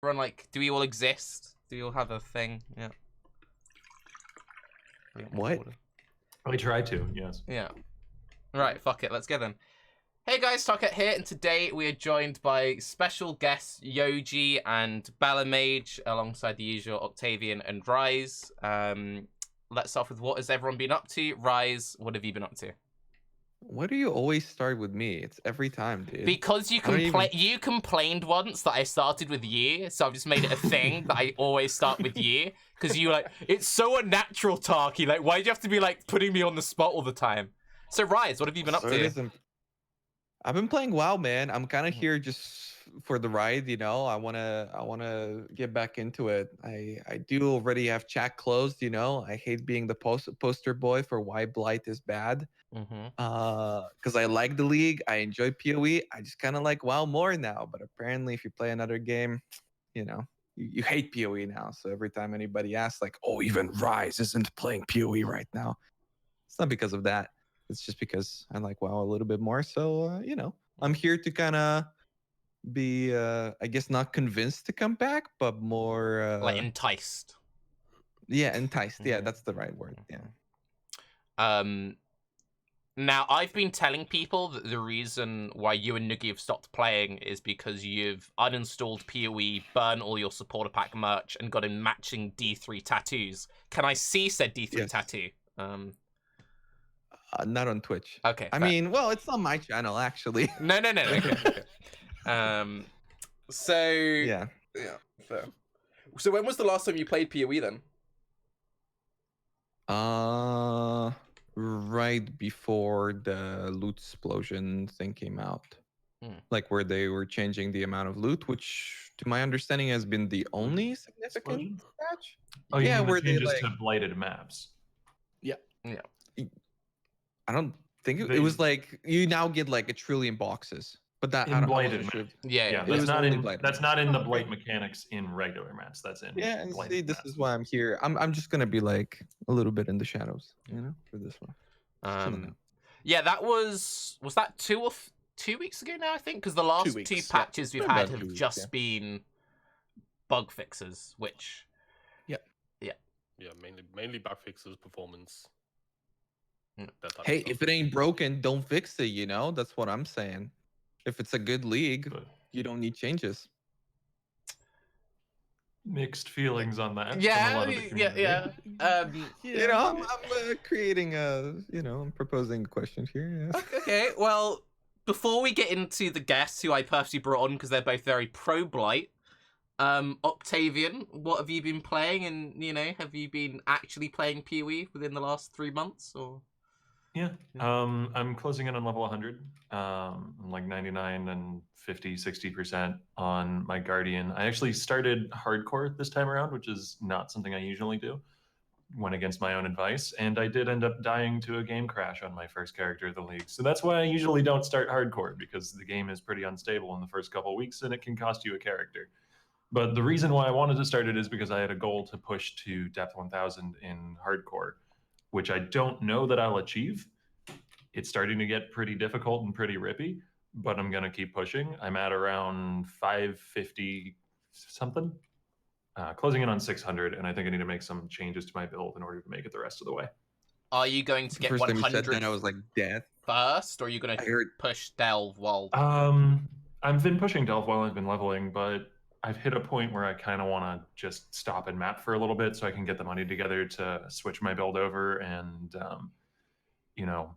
Everyone, like, do we all exist? Do we all have a thing? Yeah. What? I try to, yes. Yeah. Right, fuck it, let's get in. Hey guys, Tarke here, and today we are joined by special guests Yoji and Balor, alongside the usual Octavian and Raiz. Let's start with what has everyone been up to? Raiz, what have you been up to? Why do you always start with me? It's every time, dude. Because you you complained once that I started with you, so I've just made it a thing that I always start with you. Because you like, it's so unnatural, Tarky. Like, why do you have to be like putting me on the spot all the time? So, Raiz, what have you been up to? I've been playing WoW, man. I'm kind of here just for the ride, you know. I wanna get back into it. I do already have chat closed, you know. I hate being the poster boy for why Blight is bad. Because I like the league, I enjoy PoE. I just kind of like WoW more now. But apparently, if you play another game, you know, you hate PoE now. So every time anybody asks, like, "Oh, even Raiz isn't playing PoE right now," it's not because of that. It's just because I like WoW a little bit more. So you know, I'm here to kind of be, I guess, not convinced to come back, but more like enticed. Yeah, enticed. Yeah, that's the right word. Yeah. Now, I've been telling people that the reason why you and Noogie have stopped playing is because you've uninstalled PoE, burned all your supporter pack merch, and got in matching D3 tattoos. Can I see said D3 tattoo? Not on Twitch. Okay. I mean, well, it's on my channel, actually. No. Okay. So... Yeah. Yeah, fair. So when was the last time you played PoE, then? Right before the loot explosion thing came out. Like where they were changing the amount of loot, which to my understanding has been the only significant patch. Oh, yeah, where they like to blighted maps. Yeah. I don't think it was like you now get like 1 trillion boxes, but that in blighted sure. Yeah. That's not in the blight mechanics in regular maps. That's in and see, this is why I'm here. I'm just gonna be like a little bit in the shadows, you know, for this one. Yeah, that was that 2 weeks ago now, I think, because the last 2 patches we've had have just been bug fixes, which yeah, mainly bug fixes, performance. Hey, if it ain't broken, don't fix it, you know? That's what I'm saying. If it's a good league, you don't need changes. Mixed feelings on that. Yeah. You know, I'm creating I'm proposing a question here. Yeah. Okay, well, before we get into the guests who I personally brought on because they're both very pro Blight, Octavian, what have you been playing? And, you know, have you been actually playing PoE within the last 3 months? Or Yeah. I'm closing in on level 100. I'm like 99 and 50, 60% on my Guardian. I actually started hardcore this time around, which is not something I usually do. Went against my own advice, and I did end up dying to a game crash on my first character of the league. So that's why I usually don't start hardcore, because the game is pretty unstable in the first couple of weeks, and it can cost you a character. But the reason why I wanted to start it is because I had a goal to push to depth 1000 in hardcore, which I don't know that I'll achieve. It's starting to get pretty difficult and pretty rippy, but I'm going to keep pushing. I'm at around 550 something, closing in on 600, and I think I need to make some changes to my build in order to make it the rest of the way. Are you going to get first 100 time you said that, I was like, death first, or are you going to push Delve while... I've been pushing Delve while I've been leveling, but I've hit a point where I kind of want to just stop and map for a little bit so I can get the money together to switch my build over and, you know,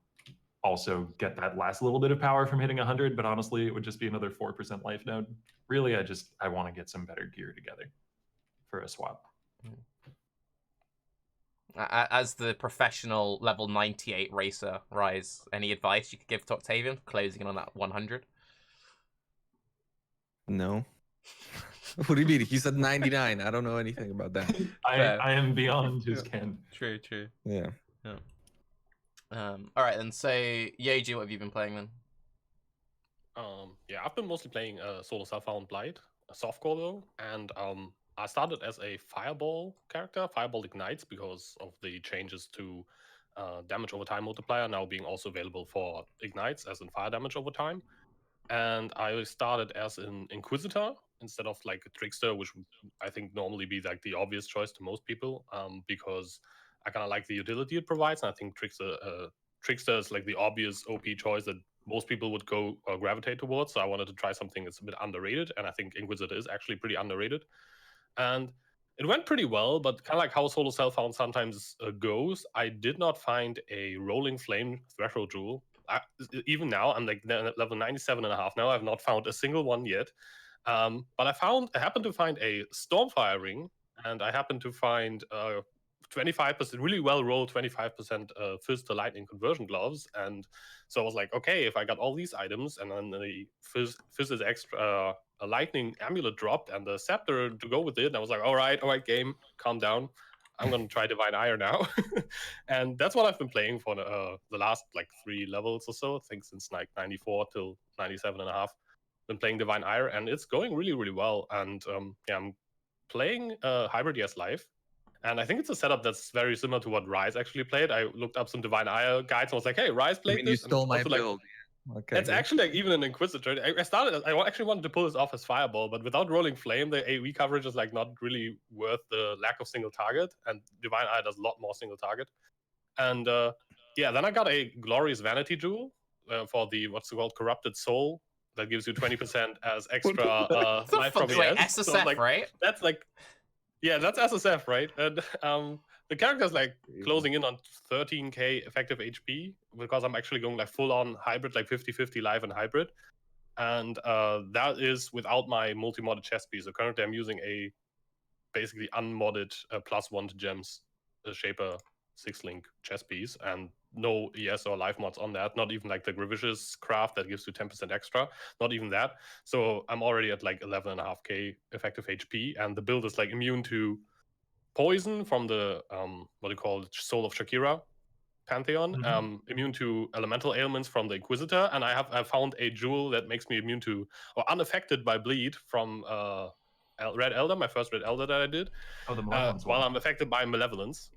also get that last little bit of power from hitting 100. But honestly, it would just be another 4% life node. Really, I want to get some better gear together for a swap. As the professional level 98 racer, Raiz, any advice you could give to Octavian closing in on that 100? No. What do you mean? He said 99. I don't know anything about that. I am beyond his ken. True. Yeah. All right, then. So, Yoji, what have you been playing then? Yeah, I've been mostly playing Solo Sapphire Blight, a softcore though, and I started as a Fireball character. Fireball ignites because of the changes to damage over time multiplier now being also available for ignites, as in fire damage over time. And I started as an Inquisitor, instead of like a Trickster, which would, I think, normally be like the obvious choice to most people, because I kind of like the utility it provides, and I think Trickster is like the obvious OP choice that most people would go gravitate towards. So I wanted to try something that's a bit underrated, and I think Inquisitor is actually pretty underrated. And it went pretty well, but kind of like how Solo Self-Found sometimes goes, I did not find a Rolling Flame Threshold Jewel. Even now, I'm like level 97.5 now. I've not found a single one yet. But I happened to find a Stormfire Ring, and I happened to find 25%, really well rolled 25% Fizz to Lightning conversion gloves. And so I was like, okay, if I got all these items and then the Fizz is extra, a Lightning Amulet dropped and the Scepter to go with it, and I was like, all right, game, calm down. I'm going to try Divine Ire now. And that's what I've been playing for the last like 3 levels or so, I think since like 94 till 97.5. Been playing Divine Ire, and it's going really, really well. And I'm playing Hybrid Yes Live. And I think it's a setup that's very similar to what Raiz actually played. I looked up some Divine Ire guides and was like, hey, Raiz played this. You stole my build. Okay, it's actually like even an Inquisitor. I actually wanted to pull this off as Fireball, but without Rolling Flame, the AoE coverage is like not really worth the lack of single target, and Divine Eye does a lot more single target. And then I got a Glorious Vanity Jewel for the Corrupted Soul that gives you 20% as extra life from the SSF, so, like, right? That's like, yeah, that's SSF, right? And the character's like closing in on 13k effective HP because I'm actually going like full on hybrid, like 50-50 live and hybrid. And that is without my multi-modded chest piece. So currently I'm using a basically unmodded +1 to gems Shaper 6-link chest piece and no ES or live mods on that. Not even like the Gravicious craft that gives you 10% extra. Not even that. So I'm already at like 11.5k effective HP, and the build is like immune to poison from the Soul of Shakira Pantheon, immune to elemental ailments from the Inquisitor, and I found a jewel that makes me immune to or unaffected by bleed from Red Elder, my first Red Elder that I did. Oh, the Malevolence while I'm affected by Malevolence.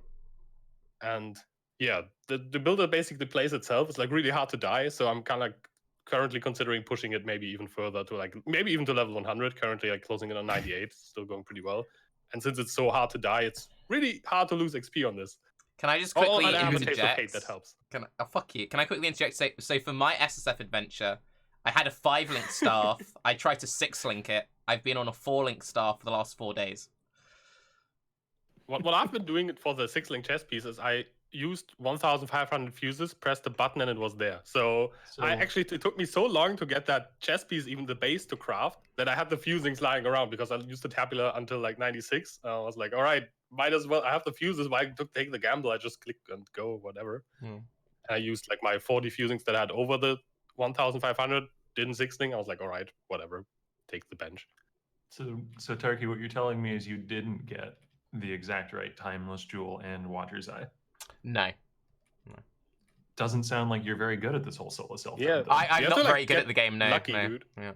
And yeah, the builder basically plays itself. It's like really hard to die, so I'm kind of like currently considering pushing it maybe even further to like maybe even to level 100. Currently like closing in on 98, still going pretty well. And since it's so hard to die, it's really hard to lose XP on this. Can I just quickly interject? Hate that helps. Fuck you. Can I quickly interject? So for my SSF adventure, I had a 5-link staff. I tried to 6-link it. I've been on a 4-link staff for the last 4 days. What I've been doing for the 6-link chess piece is I used 1,500 fuses, pressed the button, and it was there. So it took me so long to get that chess piece, even the base to craft, that I had the fusings lying around because I used the tabular until like 96. I was like, all right, might as well. I have the fuses. Why take the gamble? I just click and go, whatever. And I used like my 40 fusings that I had over the 1,500, didn't 6-link. I was like, all right, whatever, take the bench. So Tarke, what you're telling me is you didn't get the exact right Timeless Jewel and Watcher's Eye. No. Doesn't sound like you're very good at this whole solo self. Yeah, I'm not very good at the game. No, lucky, no. Dude. Yeah.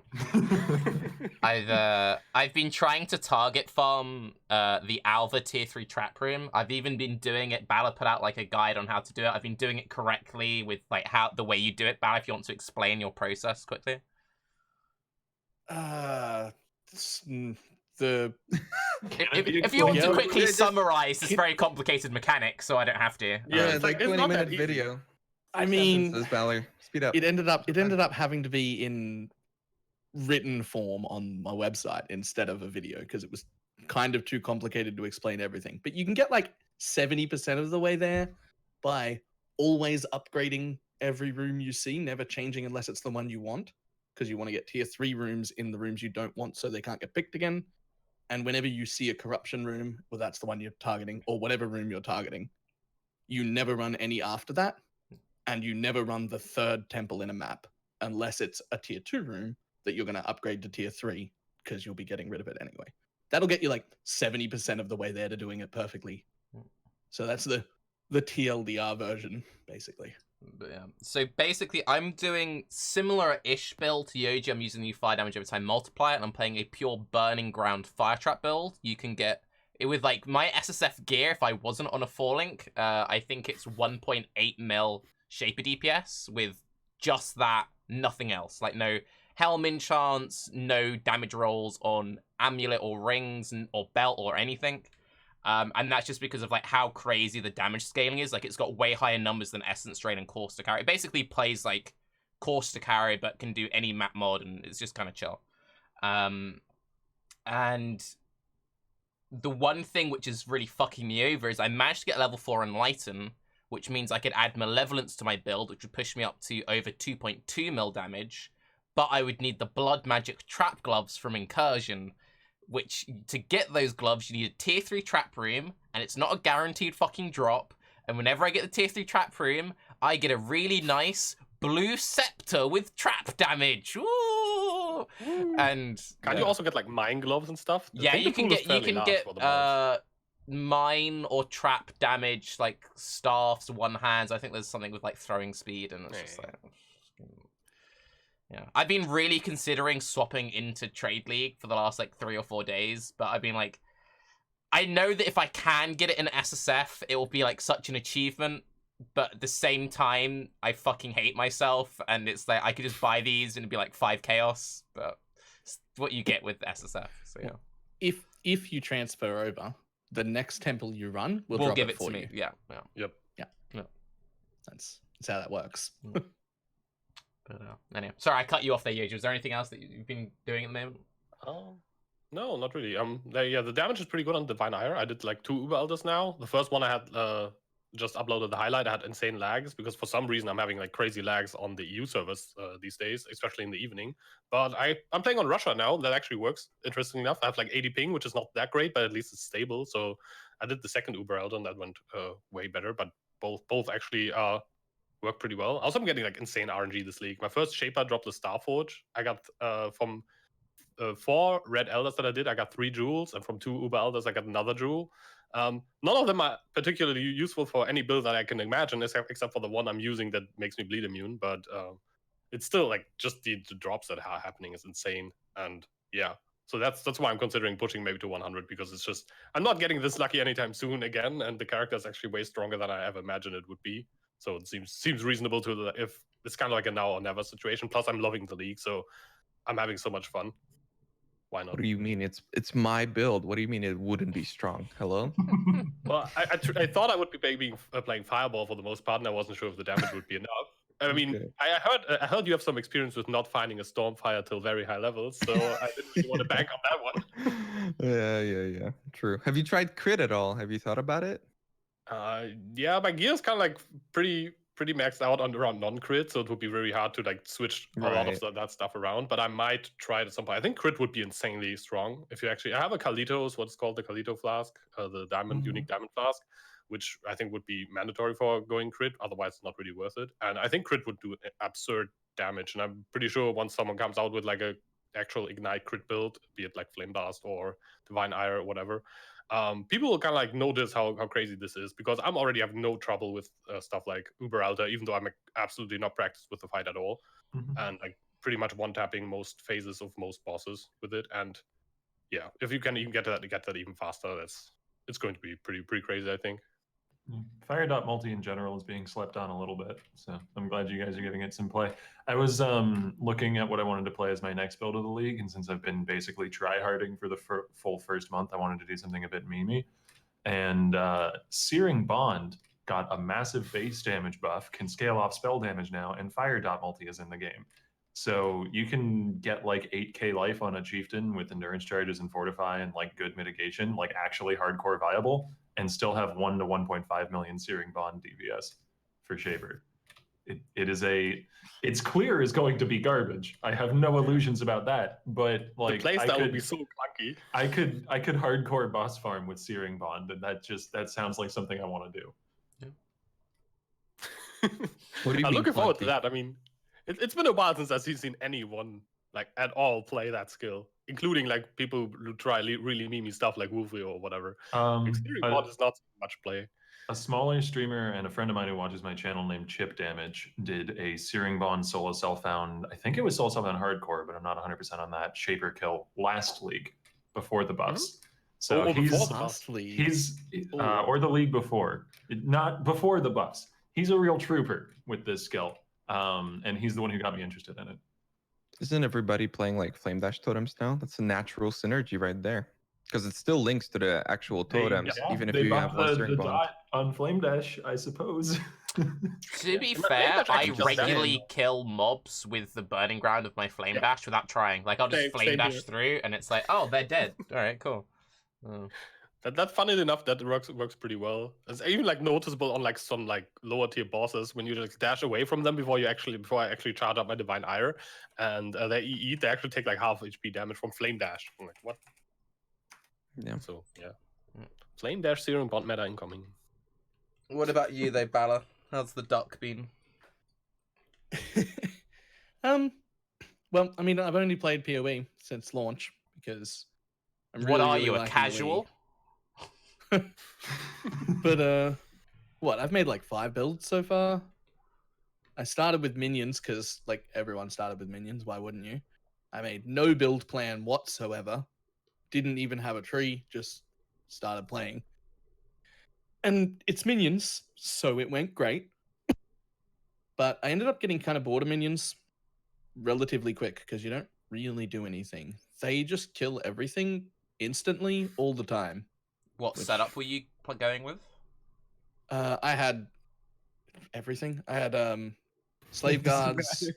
I've been trying to target farm the Alva tier 3 trap room. I've even been doing it. Balor put out like a guide on how to do it. I've been doing it correctly with like the way you do it. Balor, if you want to explain your process quickly. If you want to quickly summarize this very complicated mechanic, so I don't have to. Yeah, it's like 20-minute video. I mean, says Balor. Speed up. It ended up having to be in written form on my website instead of a video because it was kind of too complicated to explain everything. But you can get like 70% of the way there by always upgrading every room you see, never changing unless it's the one you want, because you want to get tier 3 rooms in the rooms you don't want so they can't get picked again. And whenever you see a corruption room, well, that's the one you're targeting, or whatever room you're targeting, you never run any after that, and you never run the 3rd temple in a map unless it's a tier 2 room that you're going to upgrade to tier 3 because you'll be getting rid of it anyway. That'll get you like 70% of the way there to doing it perfectly. So that's the TLDR version, basically. But yeah. So basically, I'm doing similar-ish build to Yoji. I'm using the fire damage over time multiplier, and I'm playing a pure Burning Ground fire trap build. You can get it with like my SSF gear. If I wasn't on a 4-link, I think it's 1.8 mil Shaper DPS with just that, nothing else. Like no helm enchants, no damage rolls on amulet or rings or belt or anything. And that's just because of like how crazy the damage scaling is. Like it's got way higher numbers than Essence Drain and Course to Carry. It basically plays like Course to Carry, but can do any map mod, and it's just kind of chill. And the one thing which is really fucking me over is I managed to get level 4 Enlighten, which means I could add Malevolence to my build, which would push me up to over 2.2 mil damage. But I would need the Blood Magic Trap Gloves from Incursion, which, to get those gloves, you need a tier 3 trap room, and it's not a guaranteed fucking drop. And whenever I get the tier 3 trap room, I get a really nice blue scepter with trap damage. Ooh! And Can you also get like mine gloves and stuff? I yeah, think you the can pool is get fairly large for the mods. mine or trap damage, like staffs, one hands. I think there's something with like throwing speed, and it's just like, yeah. I've been really considering swapping into Trade League for the last like 3 or 4 days, but I've been like, I know that if I can get it in SSF, it will be like such an achievement. But at the same time, I fucking hate myself, and it's like I could just buy these and it'd be like 5 chaos, but it's what you get with SSF. So yeah. If you transfer over, the next temple you run will We'll drop give it it for to you. me. Yeah. Yep. That's how that works. But anyway, sorry, I cut you off there, Yoji. Was there anything else that you've been doing at the moment? No, not really. The damage is pretty good on Divine Ire. I did like 2 Uber Elders now. The first one I had just uploaded the highlight. I had insane lags because for some reason I'm having like crazy lags on the EU servers these days, especially in the evening. But I'm playing on Russia now. That actually works, interestingly enough. I have like 80 ping, which is not that great, but at least it's stable. So I did the second Uber Elder and that went way better. But both actually work pretty well. Also, I'm getting like insane RNG this league. My first Shaper dropped the Starforge. I got from 4 Red Elders that I did, I got 3 jewels, and from 2 Uber Elders, I got another jewel. None of them are particularly useful for any build that I can imagine, except for the one I'm using that makes me bleed immune. But it's still like just the drops that are happening is insane. And yeah, so that's why I'm considering pushing maybe to 100, because it's just I'm not getting this lucky anytime soon again, and the character is actually way stronger than I ever imagined it would be. So it seems reasonable to if it's kind of like a now or never situation. Plus, I'm loving the league, so I'm having so much fun. Why not? What do you mean? It's my build. What do you mean it wouldn't be strong? Hello? Well, I thought I would be playing Fireball for the most part, and I wasn't sure if the damage would be enough. I mean, Okay. I heard you have some experience with not finding a Stormfire till very high levels, so I didn't really want to bank on that one. Yeah. True. Have you tried crit at all? Have you thought about it? Yeah, my gear is kind of like pretty maxed out around non-crit, so it would be very hard to like switch a lot of that stuff around. But I might try it at some point. I think crit would be insanely strong if you actually. I have a Kalito's, what's called the Kalito flask, the unique diamond flask, which I think would be mandatory for going crit. Otherwise, it's not really worth it. And I think crit would do absurd damage. And I'm pretty sure once someone comes out with like a actual ignite crit build, be it like Flame Blast or Divine Ire or whatever, people will kind of like notice how crazy this is, because I'm already have no trouble with stuff like Uber Alta, even though I'm absolutely not practiced with the fight at all, and like pretty much one-tapping most phases of most bosses with it. And yeah, if you can even get that even faster, it's going to be pretty crazy, I think. Fire.multi in general is being slept on a little bit, so I'm glad you guys are giving it some play. I was looking at what I wanted to play as my next build of the league, and since I've been basically tryharding for the full first month, I wanted to do something a bit memey. And Searing Bond got a massive base damage buff, can scale off spell damage now, and Fire.multi is in the game. So you can get like 8k life on a chieftain with endurance charges and fortify and like good mitigation, like actually hardcore viable, and still have 1 to 1.5 million Searing Bond DPS for Shaper. It's clear is going to be garbage. I have no illusions about that, but like the playstyle would be so clunky. I could hardcore boss farm with Searing Bond, and that sounds like something I want to do. What do you I'm mean looking forward clunky? to that. I mean, it's been a while since I've seen anyone like at all play that skill, including like people who try really memey stuff like Wolfie or whatever. Searing Bond is not much play. A smaller streamer and a friend of mine who watches my channel named Chip Damage did a Searing Bond solo self-found, I think it was solo self-found hardcore, but I'm not 100% on that, Shaper kill last league before the buffs. So before the Last league. he's or the league before, not before the buffs. He's a real trooper with this skill, and he's the one who got me interested in it. Isn't everybody playing like Flame Dash totems now? That's a natural synergy right there. Because it still links to the actual totems, even if they you buffed have one the string bond. dot on Flame Dash, I suppose. To be Flame fair, Dash I actually does damage. regularly kill mobs with the burning ground of my flame Yeah. dash without trying. Like I'll just Same- flame same dash here. through, and it's like, oh, they're dead. All right, cool. Oh. That's funny enough that works pretty well. It's even like noticeable on like some like lower tier bosses when you just dash away from them before I actually charge up my divine ire, and they eat. They actually take like half HP damage from flame dash. I'm like, what? Yeah. So yeah, flame dash serum bond meta incoming. What about you, though, Balor? How's the duck been? Well, I mean, I've only played PoE since launch because I'm really, What are really you, a liking the casual? League. But what? I've made like 5 builds so far. I started with minions because like everyone started with minions. Why wouldn't you? I made no build plan whatsoever. Didn't even have a tree. Just started playing. And it's minions, so it went great. But I ended up getting kind of bored of minions relatively quick because you don't really do anything. They just kill everything instantly all the time. What Which- setup were you going with? I had everything. I had slave guards,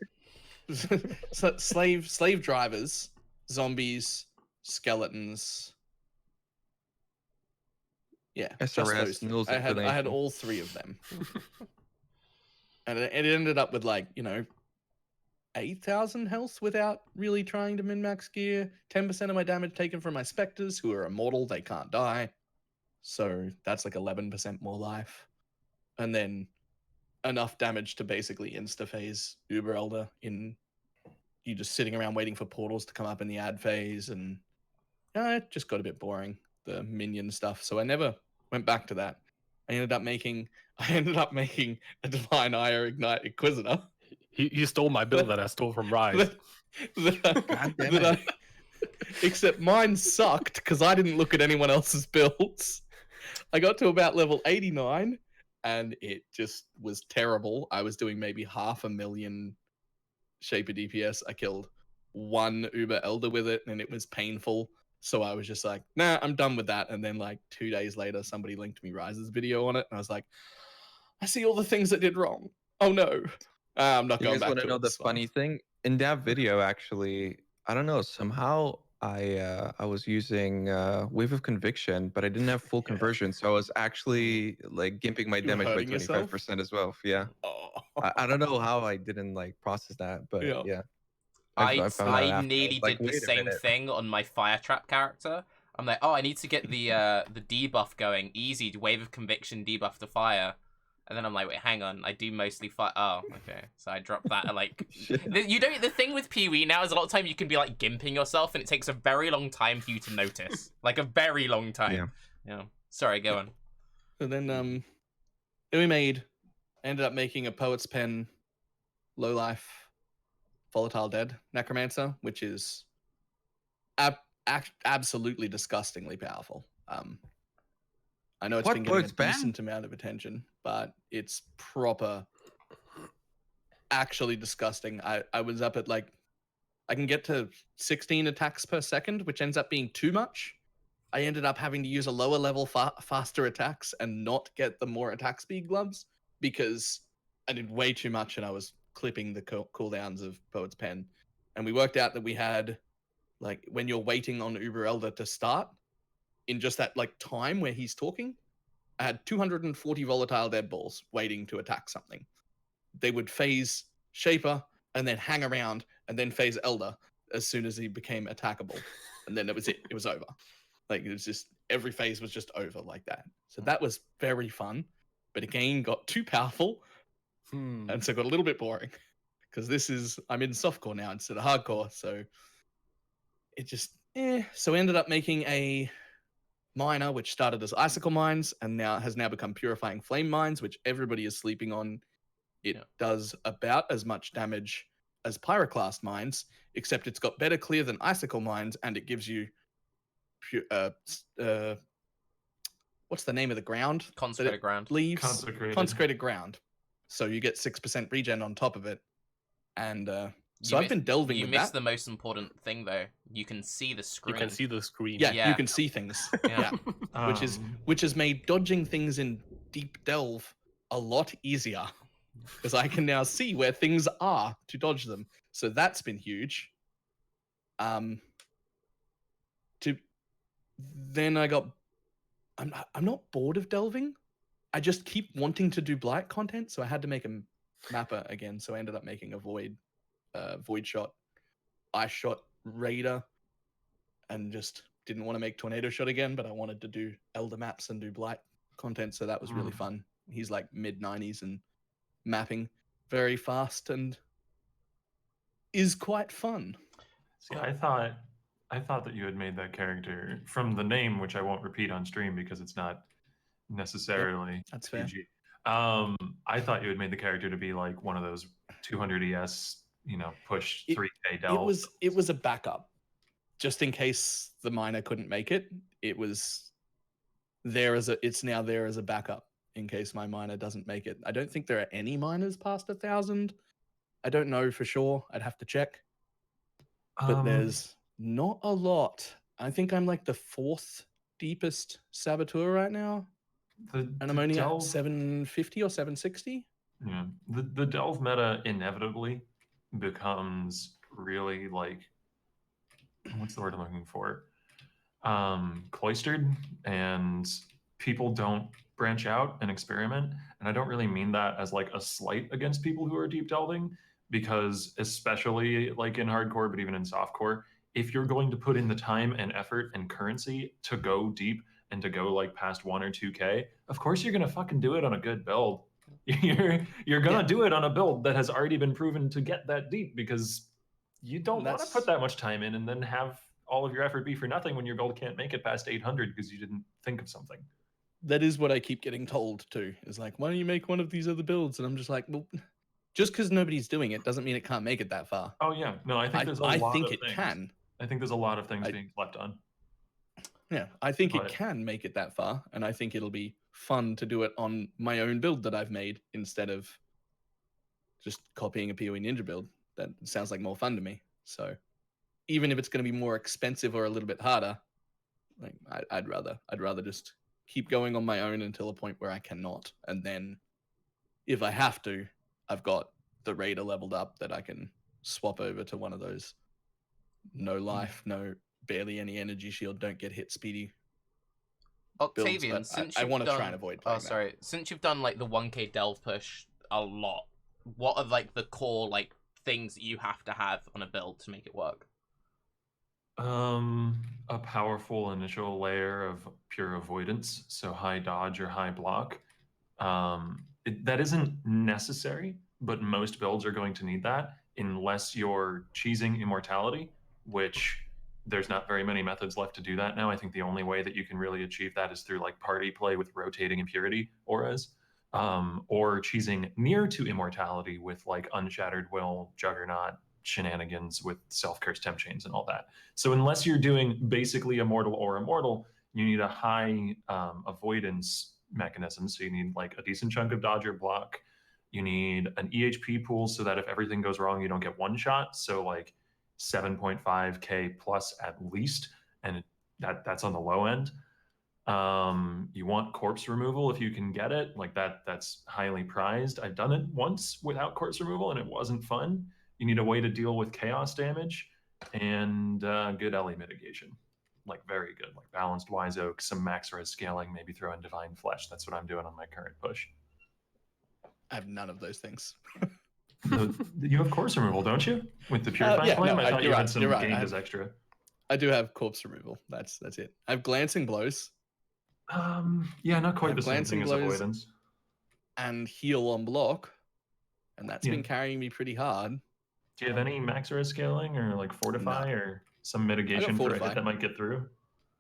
slave drivers, zombies, skeletons. Yeah, just SRS, those three. Nulls I had Inclination. all 3 of them, and it ended up with like 8,000 health without really trying to min-max gear. 10% of my damage taken from my specters, who are immortal, they can't die. So that's like 11% more life. And then enough damage to basically insta-phase Uber Elder in you just sitting around waiting for portals to come up in the ad phase. And it just got a bit boring, the minion stuff. So I never went back to that. I ended up making a Divine Ire Ignite Inquisitor. He stole my build that I stole from Raiz. God damn it. Except mine sucked because I didn't look at anyone else's builds. I got to about level 89 and it just was terrible. I was doing maybe 500,000 Shaper DPS. I killed 1 Uber Elder with it and it was painful. So I was just like, nah, I'm done with that. And then like 2 days later, somebody linked me Raiz's video on it. And I was like, I see all the things that did wrong. Oh no. I'm not You going guys back want to to know it. the It's fine. funny thing? In that video, actually, I don't know, somehow I was using Wave of Conviction, but I didn't have full conversion, so I was actually like gimping my You were damage by hurting yourself? 25% as well. Yeah. Oh. I don't know how I didn't like process that, but Yeah. yeah. I found out after. I nearly was like, did the "Wait a same minute." thing on my fire trap character. I'm like, oh, I need to get the debuff going. Easy, wave of conviction debuff to fire. And then I'm like, wait, hang on, I do mostly fire. Oh, okay. So I dropped that at like Shit. the thing with PoE now is a lot of time you can be like gimping yourself and it takes a very long time for you to notice. Like a very long time. Yeah. Sorry, go on. So then we ended up making a Poet's Pen low life volatile dead necromancer, which is absolutely disgustingly powerful. I know it's What been getting a Poet's Pen? decent amount of attention, but it's proper actually disgusting. I was up at like I can get to 16 attacks per second, which ends up being too much. I ended up having to use a lower level faster attacks and not get the more attack speed gloves because I did way too much and I was clipping the cooldowns of Poet's Pen. And we worked out that we had, like, when you're waiting on Uber Elder to start, in just that like time where he's talking, I had 240 volatile dead balls waiting to attack something. They would phase Shaper and then hang around and then phase Elder as soon as he became attackable. And then it was it. It was over. Like, it was just, every phase was just over like that. So that was very fun. But again, got too powerful. And so got a little bit boring. Because I'm in softcore now instead of hardcore. So it just, So we ended up making a miner, which started as icicle mines and has now become purifying flame mines, which everybody is sleeping on. It does about as much damage as pyroclast mines, except it's got better clear than icicle mines, and it gives you what's the name of the ground? Consecrated ground. Consecrated. Consecrated ground. So you get 6% regen on top of it, and So I've been delving You with missed that. the most important thing, though. You can see the screen. You can see the screen. Yeah, Yeah. you can see things. Yeah. Yeah. Which has made dodging things in deep delve a lot easier because I can now see where things are to dodge them. So that's been huge. Then I got. I'm not bored of delving. I just keep wanting to do Blight content, so I had to make a mapper again. So I ended up making a void shot, ice shot raider, and just didn't want to make tornado shot again, but I wanted to do elder maps and do Blight content, so that was really fun. He's like mid 90s and mapping very fast and is quite fun. See, I thought that you had made that character from the name, which I won't repeat on stream because it's not necessarily that's fair. PG. I thought you had made the character to be like one of those 200 ES, push 3K delve. It was a backup, just in case the miner couldn't make it. It's now there as a backup in case my miner doesn't make it. I don't think there are any miners past 1,000. I don't know for sure. I'd have to check. But there's not a lot. I think I'm like the 4th deepest saboteur right now. And I'm only at 750 or 760. Yeah. The delve meta inevitably becomes really like, what's the word I'm looking for? Cloistered, and people don't branch out and experiment. And I don't really mean that as like a slight against people who are deep delving, because especially like in hardcore, but even in softcore, if you're going to put in the time and effort and currency to go deep and to go like past 1 or 2K, of course you're gonna fucking do it on a good build. You're gonna do it on a build that has already been proven to get that deep, because you don't want to put that much time in and then have all of your effort be for nothing when your build can't make it past 800 because you didn't think of something. That is what I keep getting told too. Is like, why don't you make one of these other builds? And I'm just like, well, just because nobody's doing it doesn't mean it can't make it that far. Oh yeah, no, I think there's a lot of things. Can. I think there's a lot of things being slept on. Yeah, I think it can make it that far, and I think it'll be fun to do it on my own build that I've made instead of just copying a PoE Ninja build. That sounds like more fun to me. So even if it's going to be more expensive or a little bit harder, like I'd rather just keep going on my own until a point where I cannot, and then if I have to, I've got the Raider leveled up that I can swap over to one of those no life, no barely any energy shield, don't get hit speedy. Octavian, builds, since I want to done... try and avoid playing sorry. Since you've done like the 1K delve push a lot, what are like the core like things that you have to have on a build to make it work? A powerful initial layer of pure avoidance, so high dodge or high block. That isn't necessary, but most builds are going to need that unless you're cheesing immortality, which there's not very many methods left to do that now. I think the only way that you can really achieve that is through like party play with rotating impurity auras, or cheesing near to immortality with like Unshattered Will, Juggernaut shenanigans with self-cursed temp chains and all that. So unless you're doing basically immortal or immortal, you need a high avoidance mechanism. So you need like a decent chunk of dodge or block. You need an EHP pool so that if everything goes wrong, you don't get one shot. So like 7.5K plus at least, and that's on the low end. You want corpse removal if you can get it, like that's highly prized. I've done it once without corpse removal and it wasn't fun. You need a way to deal with chaos damage and good LE mitigation, like very good, like balanced Wise Oak, some max res scaling, maybe throw in Divine Flesh. That's what I'm doing on my current push. I have none of those things. You have corpse removal, don't you? With the Purifying Flame? I thought you had some gained as extra. I do have corpse removal. That's it. I have glancing blows. Yeah, not quite the same thing as avoidance. And heal on block, and that's been carrying me pretty hard. Do you have any max res scaling or like fortify or some mitigation for a hit that might get through?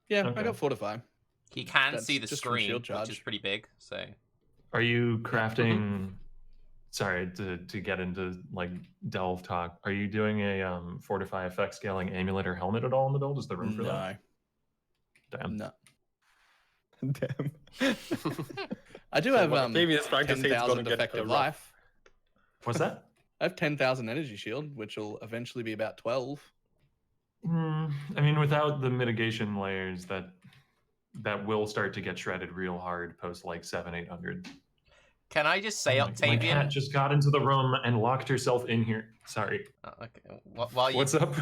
Yeah, okay. I got fortify. He can see the screen, which is pretty big. So, are you crafting? Sorry to get into like delve talk. Are you doing a fortify effect scaling amulet or helmet at all in the build? Is there room for that? Damn. No. Damn. I do have Maybe it's trying to say it's 10,000 effective life. What's that? I have 10,000 energy shield, which will eventually be about 12. I mean, without the mitigation layers, that will start to get shredded real hard post like 700-800. Can I just say, My Octavian? cat just got into the room and locked herself in here. Sorry. Okay. While you What's up?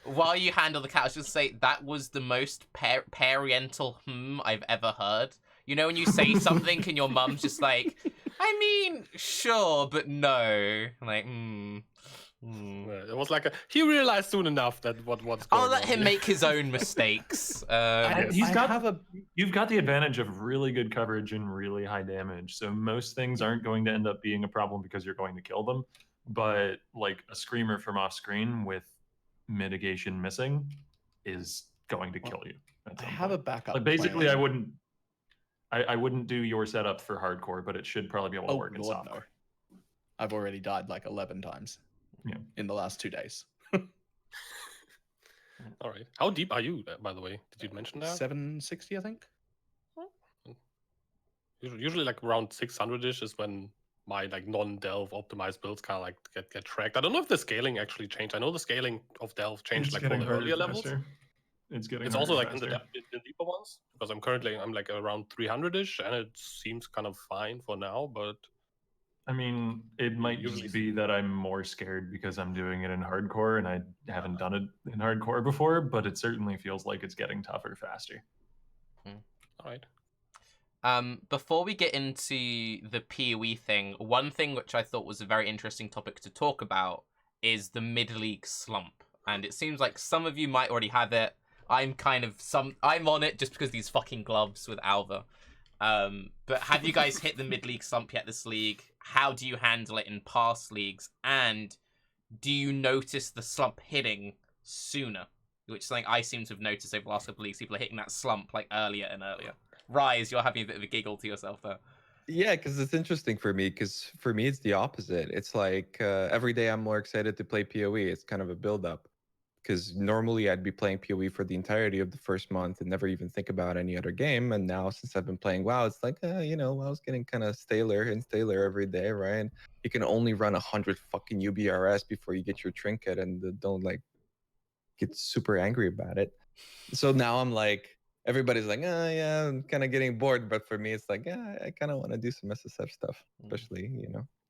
while you handle the cat, I was just say that was the most parental I've ever heard. You know when you say something and your mum's just like, I mean, sure, but no. Like, It was like he realized soon enough that what's going on. I'll let him here. make his own mistakes. You've got the advantage of really good coverage and really high damage, so most things aren't going to end up being a problem because you're going to kill them. But like a screamer from off screen with mitigation missing is going to kill you. I have a backup. Like basically, plan. I wouldn't do your setup for hardcore, but it should probably be able to work in Lord, software. no. I've already died like 11 times. Yeah. In the last 2 days. All right. How deep are you, by the way? Did you mention that? 760, I think. Usually like around 600-ish is when my like non-delve optimized builds kind of like get tracked. I don't know if the scaling actually changed. I know the scaling of delve changed It's like for getting the harder earlier levels. faster. It's getting. It's also harder like in the faster. deeper ones because I'm like around 300-ish and it seems kind of fine for now. But I mean, it might usually just be that I'm more scared because I'm doing it in hardcore and I haven't done it in hardcore before, but it certainly feels like it's getting tougher faster. all right. Before we get into the PoE thing, one thing which I thought was a very interesting topic to talk about is the mid-league slump. And it seems like some of you might already have it. I'm on it just because of these fucking gloves with Alva. But have you guys hit the mid-league slump yet this league? How do you handle it in past leagues? And do you notice the slump hitting sooner? Which is something I seem to have noticed over the last couple of leagues. People are hitting that slump like earlier and earlier. Raiz, you're having a bit of a giggle to yourself there. Yeah, because it's interesting for me. Because for me, it's the opposite. It's like every day I'm more excited to play PoE. It's kind of a build-up. Because normally I'd be playing PoE for the entirety of the first month and never even think about any other game. And now since I've been playing WoW, it's like, WoW's getting kind of staler and staler every day, right? And you can only run 100 fucking UBRS before you get your trinket, and don't like get super angry about it. So now I'm like, everybody's like, yeah, I'm kind of getting bored. But for me, it's like, yeah, I kind of want to do some SSF stuff, especially,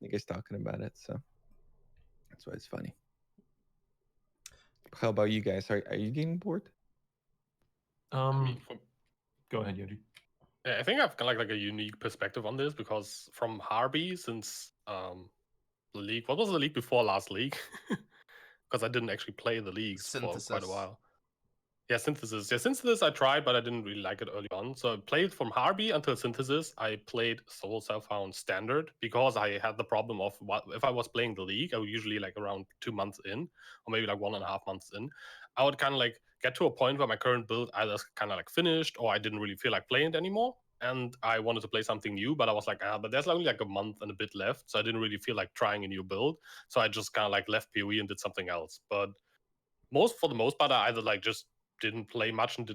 you guys talking about it. So that's why it's funny. How about you guys? Are you getting bored? Go ahead, Yoji. I think I've got like a unique perspective on this because from Harby since the league. What was the league before last league? Because I didn't actually play the leagues for quite a while. Yeah, Synthesis. Yeah, Synthesis I tried, but I didn't really like it early on. So I played from Harby until Synthesis. I played Soul Self-Found Standard because I had the problem of if I was playing the league, I would usually like around 2 months in, or maybe like 1.5 months in, I would kind of like get to a point where my current build either kind of like finished or I didn't really feel like playing it anymore. And I wanted to play something new, but I was like, but there's only like a month and a bit left. So I didn't really feel like trying a new build. So I just kind of like left PoE and did something else. But for the most part, I either like just didn't play much and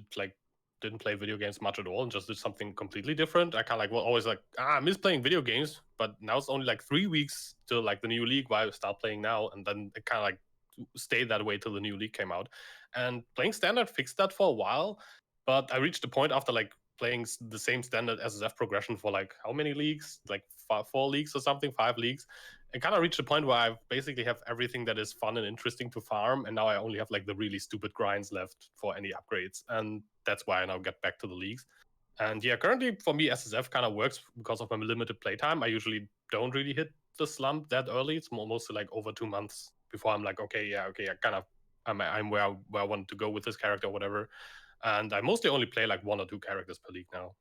didn't play video games much at all and just did something completely different. I kind of like always like, I miss playing video games, but now it's only like 3 weeks till like the new league where I start playing now, and then it kind of like stayed that way till the new league came out. And playing standard fixed that for a while, but I reached the point after like playing the same standard SSF progression for like how many leagues, like 4 leagues or something, 5 leagues. I kind of reached a point where I basically have everything that is fun and interesting to farm, and now I only have like the really stupid grinds left for any upgrades, and that's why I now get back to the leagues. And yeah, currently for me SSF kind of works because of my limited playtime. I usually don't really hit the slump that early. It's mostly like over 2 months before I'm like, okay, I kind of I'm where I want to go with this character or whatever. And I mostly only play like 1 or 2 characters per league now.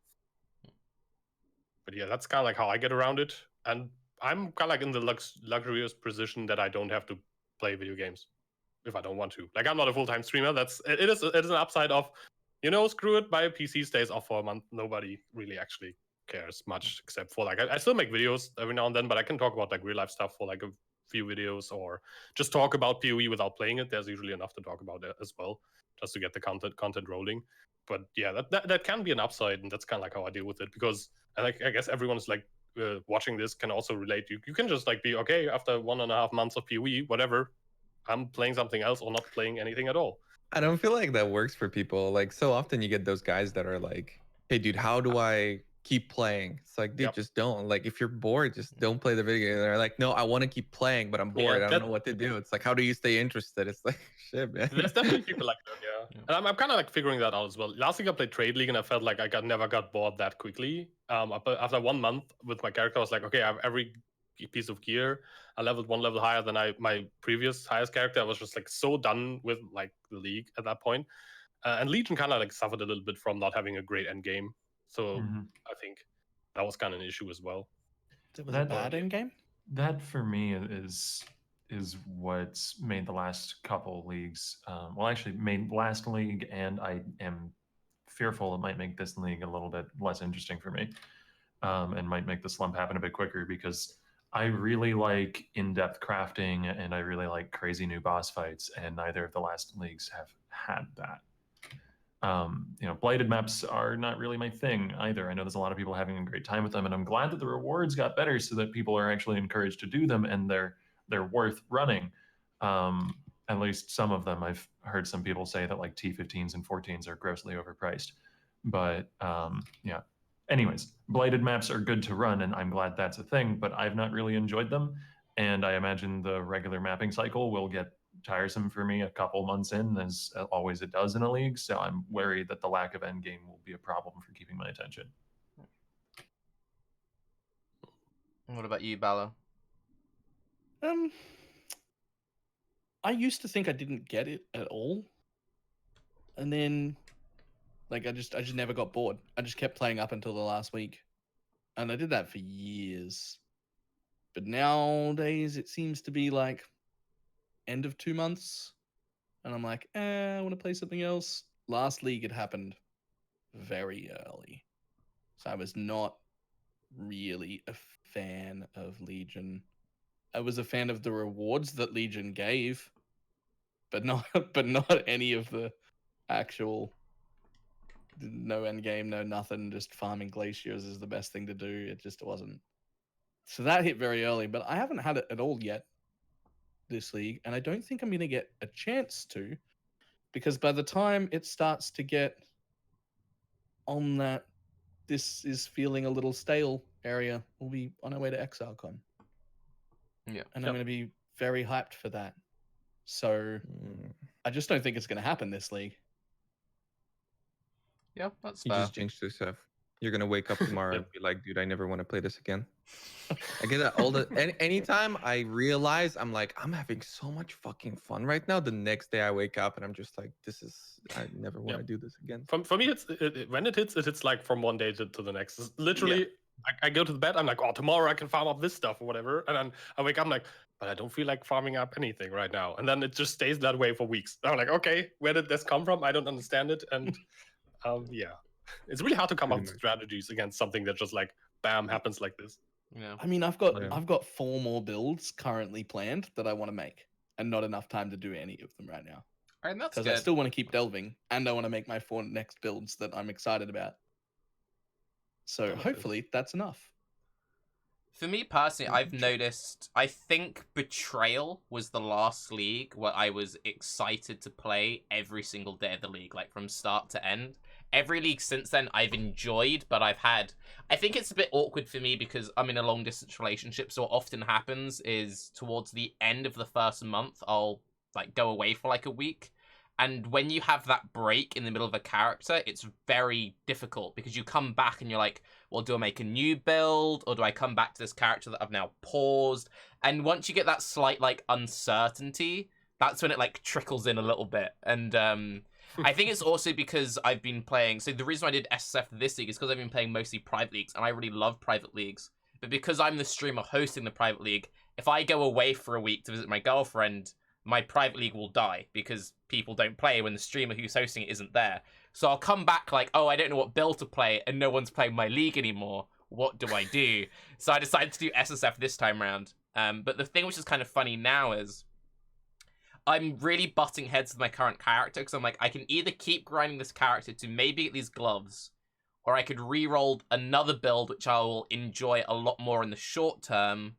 But yeah, that's kind of like how I get around it. And I'm kind of like in the luxurious position that I don't have to play video games if I don't want to. Like, I'm not a full-time streamer. It is an upside of, screw it, my PC stays off for a month. Nobody really actually cares much, except for like I still make videos every now and then, but I can talk about like real life stuff for like a few videos, or just talk about PoE without playing it. There's usually enough to talk about it as well, just to get the content rolling. But yeah, that can be an upside, and that's kind of like how I deal with it, because I guess everyone's like watching this can also relate. You can just like be okay after 1.5 months of PoE, whatever. I'm playing something else or not playing anything at all. I don't feel like that works for people. Like so often you get those guys that are like, "Hey, dude, how do I keep playing?" It's like, dude, Yep. just don't. Like, if you're bored, just don't play the video game. They're like, "No, I want to keep playing, but I'm bored. I don't know what to do." It's like, how do you stay interested? It's like, shit, man. There's definitely people like that, yeah. And I'm kind of like figuring that out as well. Last week I played Trade League and I felt like I never got bored that quickly. After 1 month with my character, I was like, okay, I have every piece of gear. I leveled 1 level higher than my previous highest character. I was just like so done with like the league at that point. And Legion kind of like suffered a little bit from not having a great end game. So I think that was kind of an issue as well. It was a bad end game. That for me is what's made the last couple leagues. Well, actually, made last league, and I am fearful it might make this league a little bit less interesting for me, and might make the slump happen a bit quicker because I really like in-depth crafting and I really like crazy new boss fights, and neither of the last leagues have had that. Blighted maps are not really my thing either. I know there's a lot of people having a great time with them, and I'm glad that the rewards got better so that people are actually encouraged to do them, and they're worth running. At least some of them. I've heard some people say that like T15s and 14s are grossly overpriced. But yeah. Anyways, blighted maps are good to run, and I'm glad that's a thing, but I've not really enjoyed them. And I imagine the regular mapping cycle will get tiresome for me a couple months in, as always it does in a league. So I'm worried that the lack of endgame will be a problem for keeping my attention. What about you, Balor? I used to think I didn't get it at all, and then like I just never got bored. I just kept playing up until the last week, and I did that for years. But nowadays it seems to be like end of 2 months, and I'm like, I want to play something else. Last league it happened very early, so I was not really a fan of Legion. I was a fan of the rewards that Legion gave, but not any of the actual no end game, no nothing. Just farming glaciers is the best thing to do. It just wasn't. So that hit very early, but I haven't had it at all yet this league, and I don't think I'm going to get a chance to, because by the time it starts to get on that this is feeling a little stale area, we'll be on our way to ExileCon. Yeah. And I'm going to be very hyped for that. So I just don't think it's going to happen this league. Yeah, that's You fair. just jinxed yourself. You're gonna wake up tomorrow and be like, dude, I never want to play this again. I get that all the anytime I realize I'm like, I'm having so much fucking fun right now. The next day I wake up and I'm just like, I never want to do this again. For me, when it hits like from one day to the next. It's literally, I go to the bed, I'm like, oh, tomorrow I can farm up this stuff or whatever, and then I wake up, I'm like, but I don't feel like farming up anything right now, and then it just stays that way for weeks. I'm like, okay, where did this come from? I don't understand it, and yeah, it's really hard to come up with strategies against something that just like bam happens like this. Yeah. I mean, I've got 4 more builds currently planned that I want to make, and not enough time to do any of them right now. And that's because I still want to keep delving, and I want to make my 4 next builds that I'm excited about. So hopefully that's enough. For me personally, I've noticed, I think Betrayal was the last league where I was excited to play every single day of the league, like from start to end. Every league since then I've enjoyed, but I think it's a bit awkward for me because I'm in a long distance relationship, so what often happens is towards the end of the first month, I'll like go away for like a week. And when you have that break in the middle of a character, it's very difficult because you come back and you're like, well, do I make a new build or do I come back to this character that I've now paused? And once you get that slight like uncertainty, that's when it like trickles in a little bit. And I think it's also because I've been playing. So the reason I did SSF this league is because I've been playing mostly private leagues, and I really love private leagues. But because I'm the streamer hosting the private league, if I go away for a week to visit my girlfriend, my private league will die because people don't play when the streamer who's hosting it isn't there. So I'll come back like, oh, I don't know what build to play, and no one's playing my league anymore. What do I do? So I decided to do SSF this time around. But the thing which is kind of funny now is I'm really butting heads with my current character because I'm like, I can either keep grinding this character to maybe get these gloves, or I could re-roll another build which I will enjoy a lot more in the short term.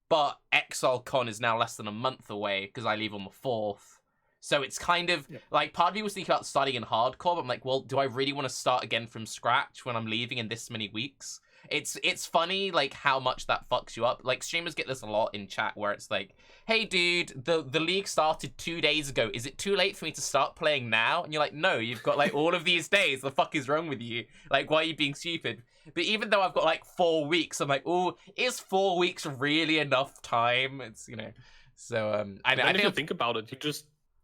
But ExileCon is now less than a month away because I leave on the 4th. So it's kind of like part of me was thinking about starting in hardcore, but I'm like, well, do I really want to start again from scratch when I'm leaving in this many weeks? It's funny like how much that fucks you up. Like streamers get this a lot in chat where it's like, hey dude, the league started 2 days ago. Is it too late for me to start playing now? And you're like, no, you've got like all of these days. The fuck is wrong with you? Like, why are you being stupid? But even though I've got like 4 weeks, I'm like, oh, is 4 weeks really enough time? It's, you know, so I if you think about it,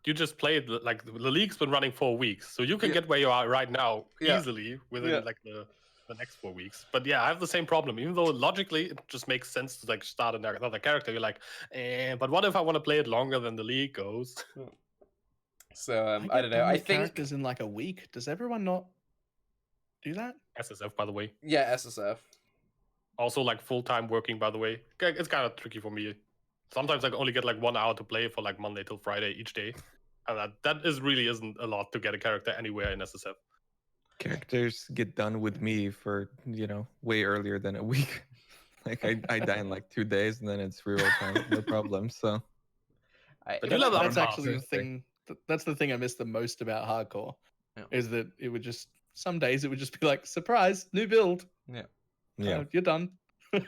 you just played like the league's been running 4 weeks, so you can get where you are right now easily within like the next 4 weeks. But yeah, I have the same problem. Even though logically it just makes sense to like start another character, you're like, but what if I want to play it longer than the league goes? So I don't know. I think characters in like a week. Does everyone not do that? SSF, by the way. Yeah, SSF. Also, like full-time working, by the way. It's kind of tricky for me. Sometimes I only get like 1 hour to play for like Monday till Friday each day. And that really isn't a lot to get a character anywhere in SSF. Characters get done with me for, you know, way earlier than a week. Like I die in like 2 days and then it's reroll time, no problem. So but you level up that's fast. actually the thing. That's the thing I miss the most about hardcore. Yeah. Is that it would just some days it would just be like, surprise, new build. yeah. You're done.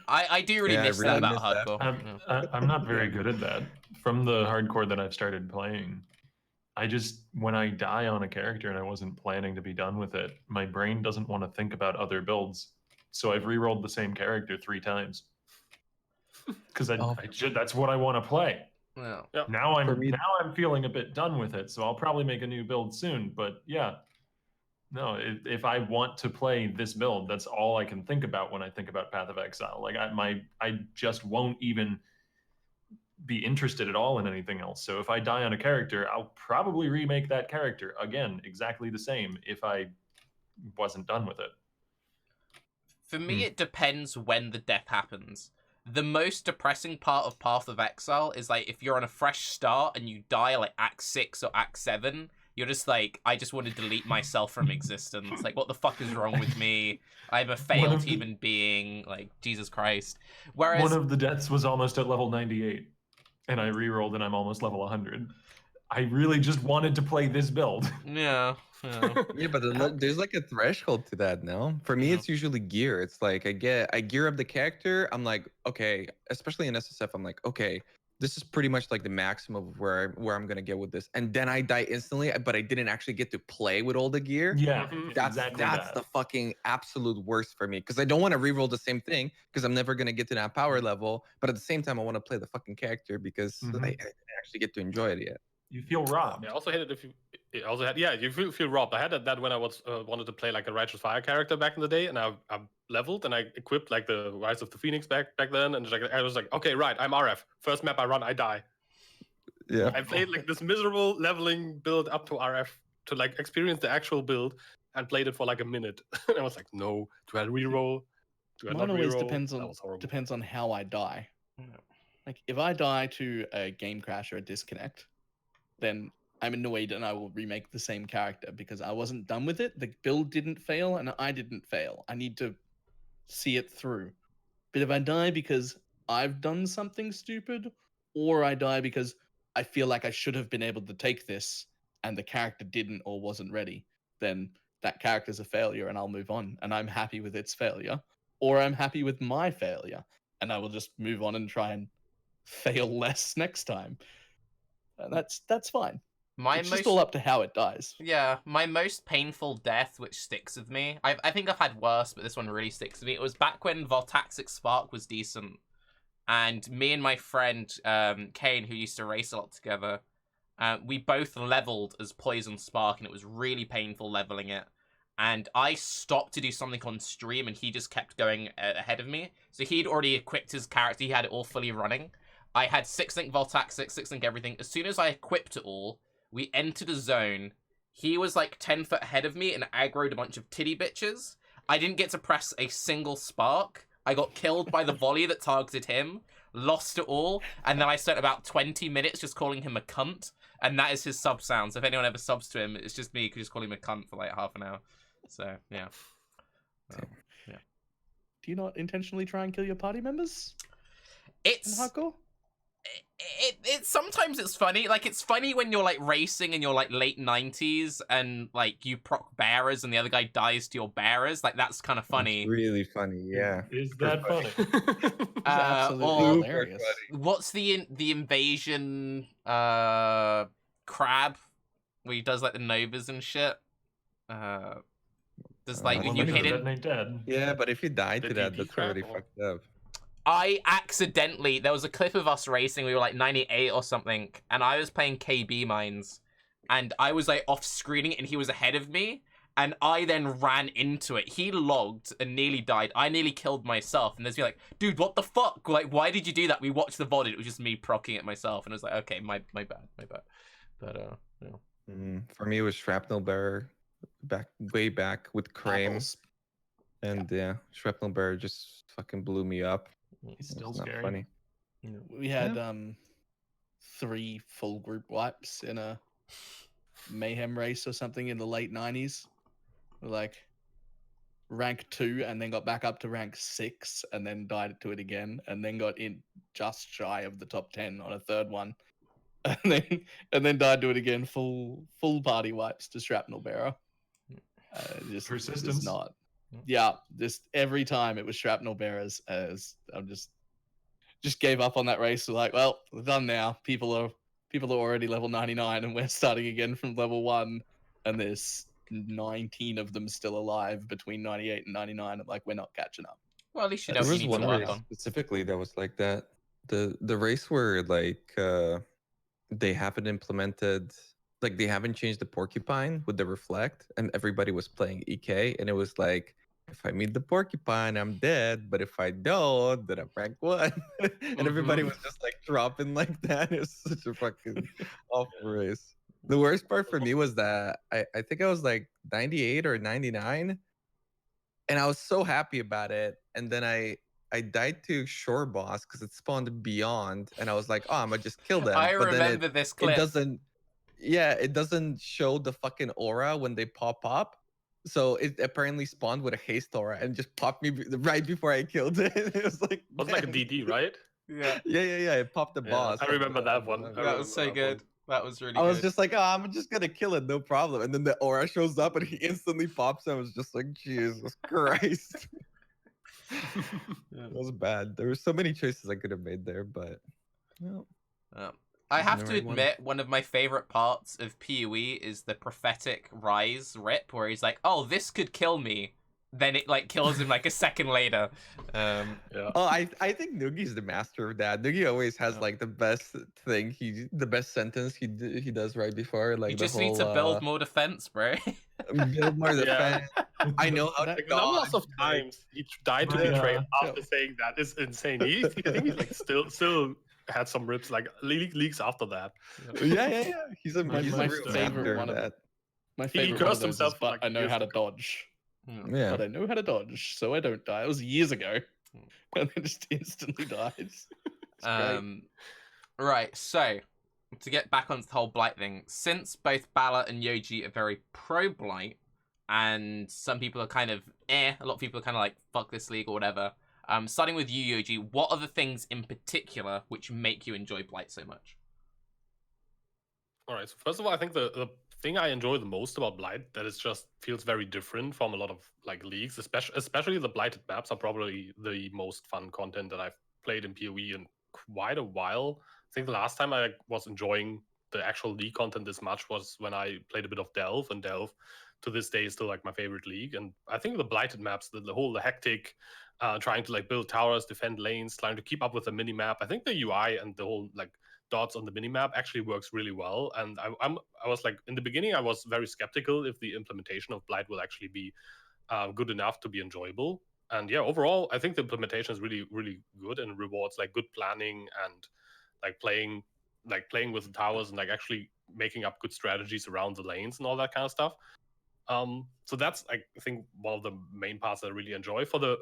I do really miss really that about miss that. hardcore. I'm not very good at that. From the hardcore that I've started playing, when I die on a character and I wasn't planning to be done with it, my brain doesn't want to think about other builds. So I've re-rolled the same character 3 times. Because that's what I want to play. Yeah. Now I'm feeling a bit done with it, so I'll probably make a new build soon. But yeah, no, if I want to play this build, that's all I can think about when I think about Path of Exile. Like I just won't even be interested at all in anything else. So if I die on a character, I'll probably remake that character again, exactly the same, if I wasn't done with it. For me, it depends when the death happens. The most depressing part of Path of Exile is like if you're on a fresh start and you die like Act 6 or Act 7, you're just like, I just want to delete myself from existence. Like, what the fuck is wrong with me? I'm a failed human being. Like, Jesus Christ. Whereas one of the deaths was almost at level 98, and I rerolled and I'm almost level 100. I really just wanted to play this build. Yeah. Yeah, but there's like a threshold to that, no? For me, it's usually gear. It's like I gear up the character. I'm like, okay, especially in SSF, I'm like, okay, this is pretty much like the maximum of where I'm gonna get with this. And then I die instantly, but I didn't actually get to play with all the gear. Yeah, that's the fucking absolute worst for me, because I don't want to reroll the same thing because I'm never gonna get to that power level. But at the same time, I want to play the fucking character because I didn't actually get to enjoy it yet. You feel robbed. I also hate it you feel robbed. I had that when I was wanted to play like a Righteous Fire character back in the day, and I leveled and I equipped like the Rise of the Phoenix back then, and I was like, okay, right, I'm RF. First map I run, I die. Yeah. I played like this miserable leveling build up to RF to like experience the actual build, and played it for like a minute. And I was like, no, do I reroll? Do I Mine not always reroll? depends on how I die. Like if I die to a game crash or a disconnect, then I'm annoyed and I will remake the same character because I wasn't done with it. The build didn't fail and I didn't fail. I need to see it through. But if I die because I've done something stupid, or I die because I feel like I should have been able to take this and the character didn't or wasn't ready, then that character's a failure and I'll move on and I'm happy with its failure. Or I'm happy with my failure and I will just move on and try and fail less next time. That's fine. It's just all up to how it dies. Yeah, my most painful death, which sticks with me. I think I've had worse, but this one really sticks with me. It was back when Voltaxic Spark was decent, and me and my friend Kane, who used to race a lot together, we both leveled as Poison Spark, and it was really painful leveling it. And I stopped to do something on stream, and he just kept going ahead of me. So he'd already equipped his character; he had it all fully running. I had 6-link Voltaxic, 6-link everything. As soon as I equipped it all, we entered a zone. He was like 10 foot ahead of me and aggroed a bunch of titty bitches. I didn't get to press a single spark. I got killed by the volley that targeted him, lost it all, and then I spent about 20 minutes just calling him a cunt. And that is his sub sounds. If anyone ever subs to him, it's just me just calling him a cunt for like half an hour. So, yeah. Do you not intentionally try and kill your party members in It's hardcore? it sometimes it's funny. Like, it's funny when you're like racing in your like late 90s and like you proc bearers and the other guy dies to your bearers. Like, that's kind of funny. It's really funny, yeah. Is Super that funny? It's absolutely or hilarious. what's the invasion crab where he does like the novas and shit? Does like Well, you maybe hit him? Detonate dead. Yeah, but if you die The to that, DP that's crap, already or- fucked up. I accidentally, there was a clip of us racing, we were like 98 or something, and I was playing KB Mines, and I was like off screening and he was ahead of me, and I then ran into it. He logged and nearly died. I nearly killed myself, and there's me like, dude, what the fuck? Like, why did you do that? We watched the VOD, it was just me procking it myself, and I was like, okay, my bad. But, yeah. For me, it was Shrapnel Bearer way back with Crane. Apples. And yeah, Shrapnel Bearer just fucking blew me up. He's It's still not scary. funny. We had 3 full group wipes in a mayhem race or something in the late 90s. We're like rank 2 and then got back up to rank 6 and then died to it again and then got in just shy of the top 10 on a third one. And then died to it again, full party wipes to Shrapnel Bearer. Just Persistence. not. Yeah, just every time it was Shrapnel Bearers. As I'm just gave up on that race. Like, well, we're done now. People are already level 99, and we're starting again from level 1. And there's 19 of them still alive between 98 and 99. Like, we're not catching up. Well, at least you There know what was you need to one work race on. specifically that was like that. The race where like they haven't implemented, like they haven't changed the porcupine with the reflect, and everybody was playing EK, and it was like, if I meet the porcupine, I'm dead, but if I don't, then I'm rank 1. And everybody was just like dropping like that. It was such a fucking awful race. The worst part for me was that I think I was like 98 or 99, and I was so happy about it, and then I died to Shore Boss because it spawned beyond, and I was like, oh, I'm gonna just kill them. I but then remember this it clip. doesn't. Yeah, it doesn't show the fucking aura when they pop up. So it apparently spawned with a haste aura and just popped me right before I killed it. It was like, Was like a man. DD, right? Yeah, Yeah. It popped the Yeah, boss. I remember that one. I that was so remember that good. That was really I was good. just like, oh, I'm just gonna kill it, no problem. And then the aura shows up and he instantly pops. I was just like, Jesus Christ. It was bad. There were so many choices I could have made there, but no. I have the to right one. admit, one of my favorite parts of PoE is the prophetic Raiz rip, where he's like, "Oh, this could kill me," then it like kills him like a second later. Yeah. Oh, I think Noogie's the master of that. Noogie always has like the best thing. The best sentence he does right before like You the just whole, need to build more defense, bro. build more Yeah. defense. I know how to The numbers of times he died to Yeah. the train after saying that is insane. I think he's like still had some rips like leaks after that. Yeah. He's a My real favorite master one of of that. My He favorite one cursed of those himself is, for, but like, I know years how to to dodge. Yeah. But I know how to dodge, so I don't die. It was years ago. And then just instantly dies. It's great. Right, so to get back onto the whole Blight thing, since both Balor and Yoji are very pro Blight, and some people are kind of a lot of people are kind of like, fuck this league or whatever. Starting with you, Yoji, what are the things in particular which make you enjoy Blight so much? All right. So first of all, I think the thing I enjoy the most about Blight that it just feels very different from a lot of like leagues, especially the Blighted maps are probably the most fun content that I've played in PoE in quite a while. I think the last time I was enjoying the actual league content this much was when I played a bit of Delve, and Delve to this day is still like my favorite league. And I think the Blighted maps, the hectic, trying to like build towers, defend lanes, trying to keep up with the mini map. I think the UI and the whole like dots on the minimap actually works really well. And I was like, in the beginning, I was very skeptical if the implementation of Blight will actually be good enough to be enjoyable. And yeah, overall, I think the implementation is really, really good and rewards like good planning and like playing with the towers and like actually making up good strategies around the lanes and all that kind of stuff. So that's, I think, one of the main parts that I really enjoy. For the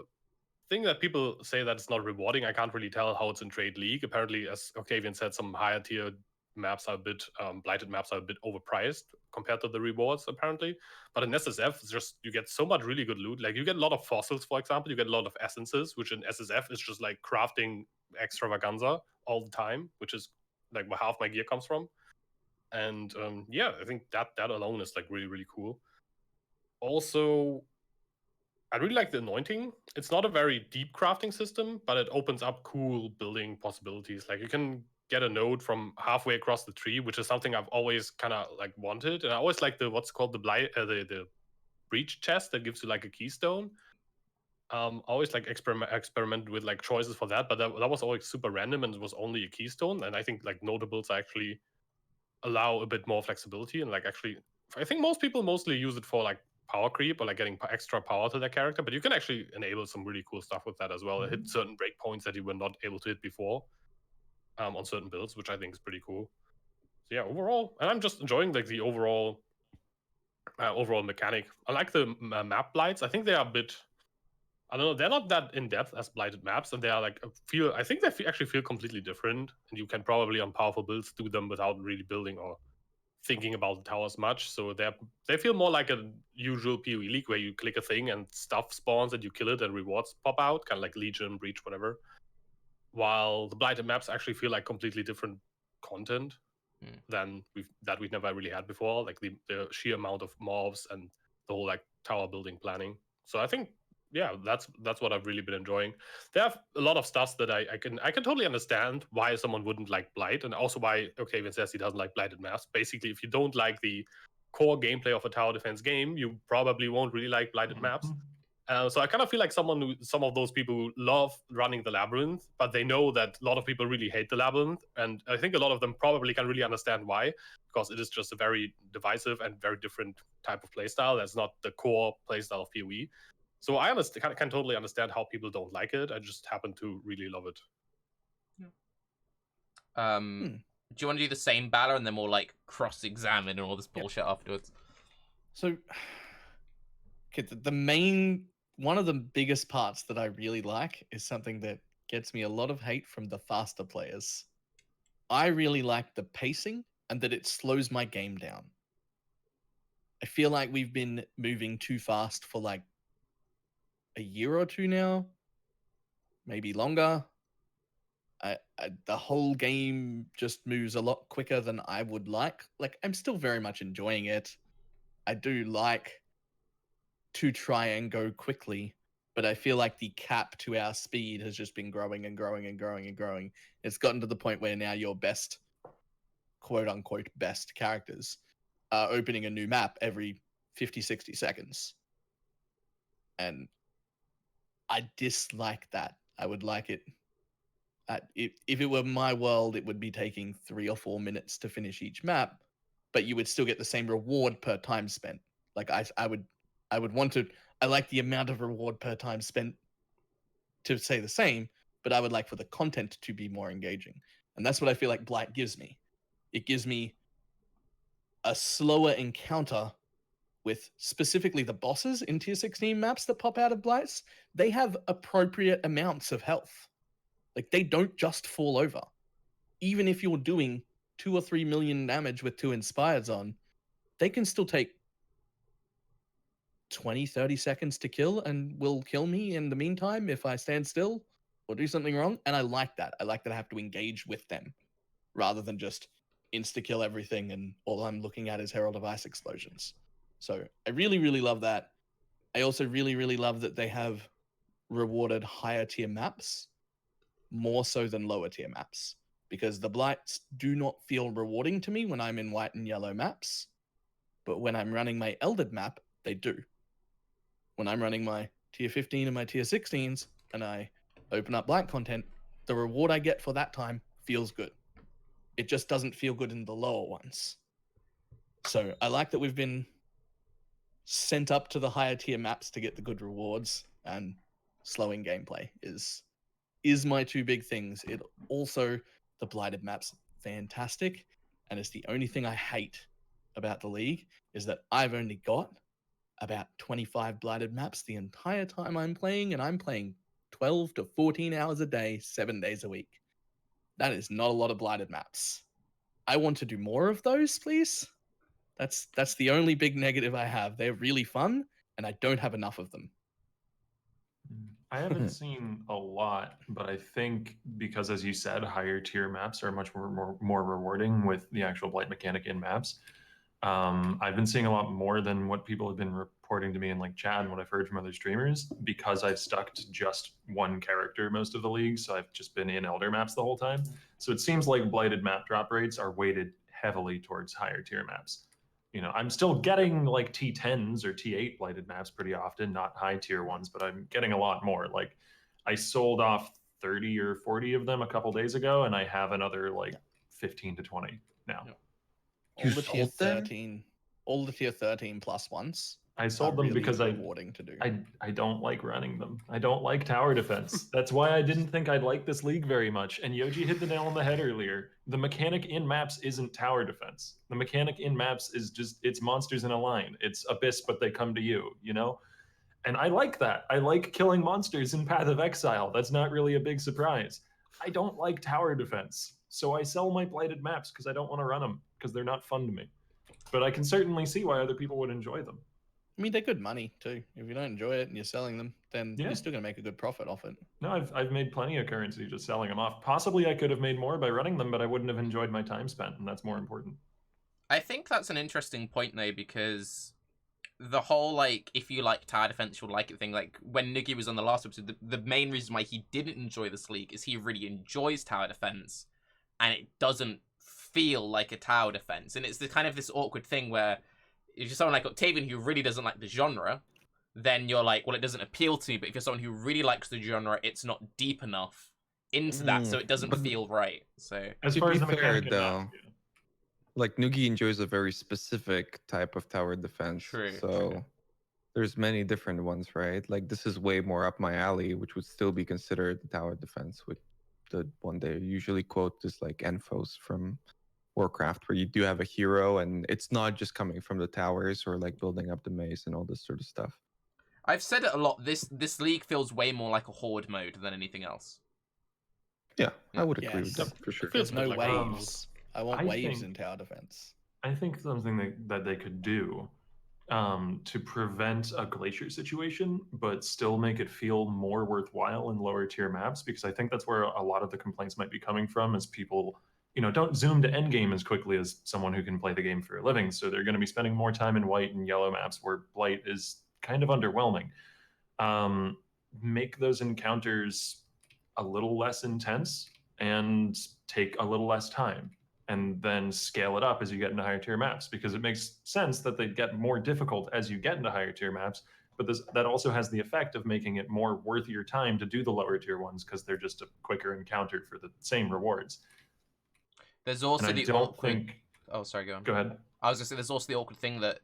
thing that people say that it's not rewarding, I can't really tell how it's in Trade League. Apparently, as Octavian said, some higher tier maps are a bit, Blighted maps are a bit overpriced compared to the rewards apparently. But in SSF, it's just you get so much really good loot. Like you get a lot of fossils, for example. You get a lot of essences, which in SSF is just like crafting extravaganza all the time, which is like where half my gear comes from. And yeah, I think that alone is like really, really cool. Also, I really like the anointing. It's not a very deep crafting system, but it opens up cool building possibilities. Like you can get a node from halfway across the tree, which is something I've always kind of like wanted. And I always like the what's called the Blight, the breach chest that gives you like a keystone. Always like experimented with like choices for that, but that was always super random and it was only a keystone. And I think like notables actually allow a bit more flexibility and like actually, I think most people mostly use it for like power creep or like getting extra power to their character, but you can actually enable some really cool stuff with that as well. It hit certain breakpoints that you were not able to hit before on certain builds, which I think is pretty cool. So yeah, overall, and I'm just enjoying like the overall mechanic. I like the map blights. I think they are a bit, I don't know, they're not that in depth as blighted maps, and they are like I think they actually feel completely different, and you can probably on powerful builds do them without really building or thinking about the towers much. So they feel more like a usual PoE league where you click a thing and stuff spawns and you kill it and rewards pop out, kind of like Legion, Breach, whatever. While the blighted maps actually feel like completely different content than we've never really had before, like the sheer amount of mobs and the whole like tower building planning. So I think that's what I've really been enjoying. There are a lot of stuff that I can totally understand why someone wouldn't like Blight, and also why Octavian says he doesn't like blighted maps. Basically, if you don't like the core gameplay of a tower defense game, you probably won't really like blighted maps. So I kind of feel like some of those people who love running the labyrinth, but they know that a lot of people really hate the labyrinth, and I think a lot of them probably can really understand why, because it is just a very divisive and very different type of playstyle. That's not the core playstyle of PoE. So I can totally understand how people don't like it. I just happen to really love it. Do you want to do the same Balor and then we'll like cross-examine and all this bullshit afterwards? So, okay, one of the biggest parts that I really like is something that gets me a lot of hate from the faster players. I really like the pacing and that it slows my game down. I feel like we've been moving too fast for like a year or two now, maybe longer. The whole game just moves a lot quicker than I would like. Like, I'm still very much enjoying it. I do like to try and go quickly, but I feel like the cap to our speed has just been growing and growing and growing and growing. It's gotten to the point where now your best, quote unquote, best characters are opening a new map every 50, 60 seconds. And I dislike that. I would like it. If it were my world, it would be taking 3 or 4 minutes to finish each map, but you would still get the same reward per time spent. Like I would want to. I like the amount of reward per time spent to say the same, but I would like for the content to be more engaging, and that's what I feel like Blight gives me. It gives me a slower encounter with specifically the bosses in tier 16 maps that pop out of Blights. They have appropriate amounts of health. Like, they don't just fall over. Even if you're doing 2 or 3 million damage with 2 Inspireds on, they can still take 20, 30 seconds to kill and will kill me in the meantime if I stand still or do something wrong. And I like that. I like that I have to engage with them rather than just insta-kill everything and all I'm looking at is Herald of Ice explosions. So I really, really love that. I also really, really love that they have rewarded higher tier maps more so than lower tier maps, because the Blights do not feel rewarding to me when I'm in white and yellow maps, but when I'm running my Eldred map, they do. When I'm running my tier 15 and my tier 16s and I open up Blight content, the reward I get for that time feels good. It just doesn't feel good in the lower ones. So I like that we've been sent up to the higher tier maps to get the good rewards, and slowing gameplay is my 2 big things. It also, the blighted maps, fantastic, and it's the only thing I hate about the league is that I've only got about 25 blighted maps the entire time I'm playing, and I'm playing 12 to 14 hours a day, 7 days a week. That is not a lot of blighted maps. I want to do more of those, please. That's the only big negative I have. They're really fun, and I don't have enough of them. I haven't seen a lot, but I think because, as you said, higher tier maps are much more rewarding with the actual Blight mechanic in maps. I've been seeing a lot more than what people have been reporting to me in like chat and what I've heard from other streamers, because I've stuck to just one character most of the league. So I've just been in Elder maps the whole time. So it seems like Blighted map drop rates are weighted heavily towards higher tier maps. You know, I'm still getting like T10s or T8 Blighted maps pretty often, not high tier ones, but I'm getting a lot more. Like I sold off 30 or 40 of them a couple days ago, and I have another like 15 to 20 now. Yeah. You All the tier sold them? 13, all the tier 13 plus ones. I sold are them really because rewarding to do. I don't like running them. I don't like tower defense. That's why I didn't think I'd like this league very much. And Yoji hit the nail on the head earlier. The mechanic in maps isn't tower defense. The mechanic in maps is just, it's monsters in a line. It's Abyss, but they come to you, you know? And I like that. I like killing monsters in Path of Exile. That's not really a big surprise. I don't like tower defense. So I sell my Blighted maps because I don't want to run them because they're not fun to me. But I can certainly see why other people would enjoy them. I mean, they're good money too. If you don't enjoy it and you're selling them, then Yeah. you're still going to make a good profit off it. No, I've made plenty of currency just selling them off. Possibly I could have made more by running them, but I wouldn't have enjoyed my time spent, and that's more important. I think that's an interesting point though, because the whole like if you like tower defense you'll like it thing, like when Noogie was on the last episode, the main reason why he didn't enjoy this league is he really enjoys tower defense and it doesn't feel like a tower defense. And it's the kind of this awkward thing where if you're someone like Octavian who really doesn't like the genre, then you're like, well, it doesn't appeal to me. But if you're someone who really likes the genre, it's not deep enough into that, so it doesn't feel right. So As To far be as the fair, mechanic in though, maps, yeah. like Noogie enjoys a very specific type of tower defense. True, So true. there's many different ones, right? Like this is way more up my alley, which would still be considered tower defense. With the one they usually quote is like Enfos from Warcraft, where you do have a hero, and it's not just coming from the towers or like building up the maze and all this sort of stuff. I've said it a lot. This league feels way more like a horde mode than anything else. Yeah, I would agree with Yes. that for sure. feels There's no like, waves. I want I waves think- in tower defense. I think something that they could do to prevent a glacier situation, but still make it feel more worthwhile in lower tier maps, because I think that's where a lot of the complaints might be coming from, is people, you know, don't zoom to endgame as quickly as someone who can play the game for a living. So they're going to be spending more time in white and yellow maps where Blight is kind of underwhelming. Make those encounters a little less intense and take a little less time, and then scale it up as you get into higher tier maps, because it makes sense that they get more difficult as you get into higher tier maps. But that also has the effect of making it more worth your time to do the lower tier ones, because they're just a quicker encounter for the same rewards. There's also And I the don't awkward... think. Oh, sorry, go on. Go ahead. I was gonna say there's also the awkward thing that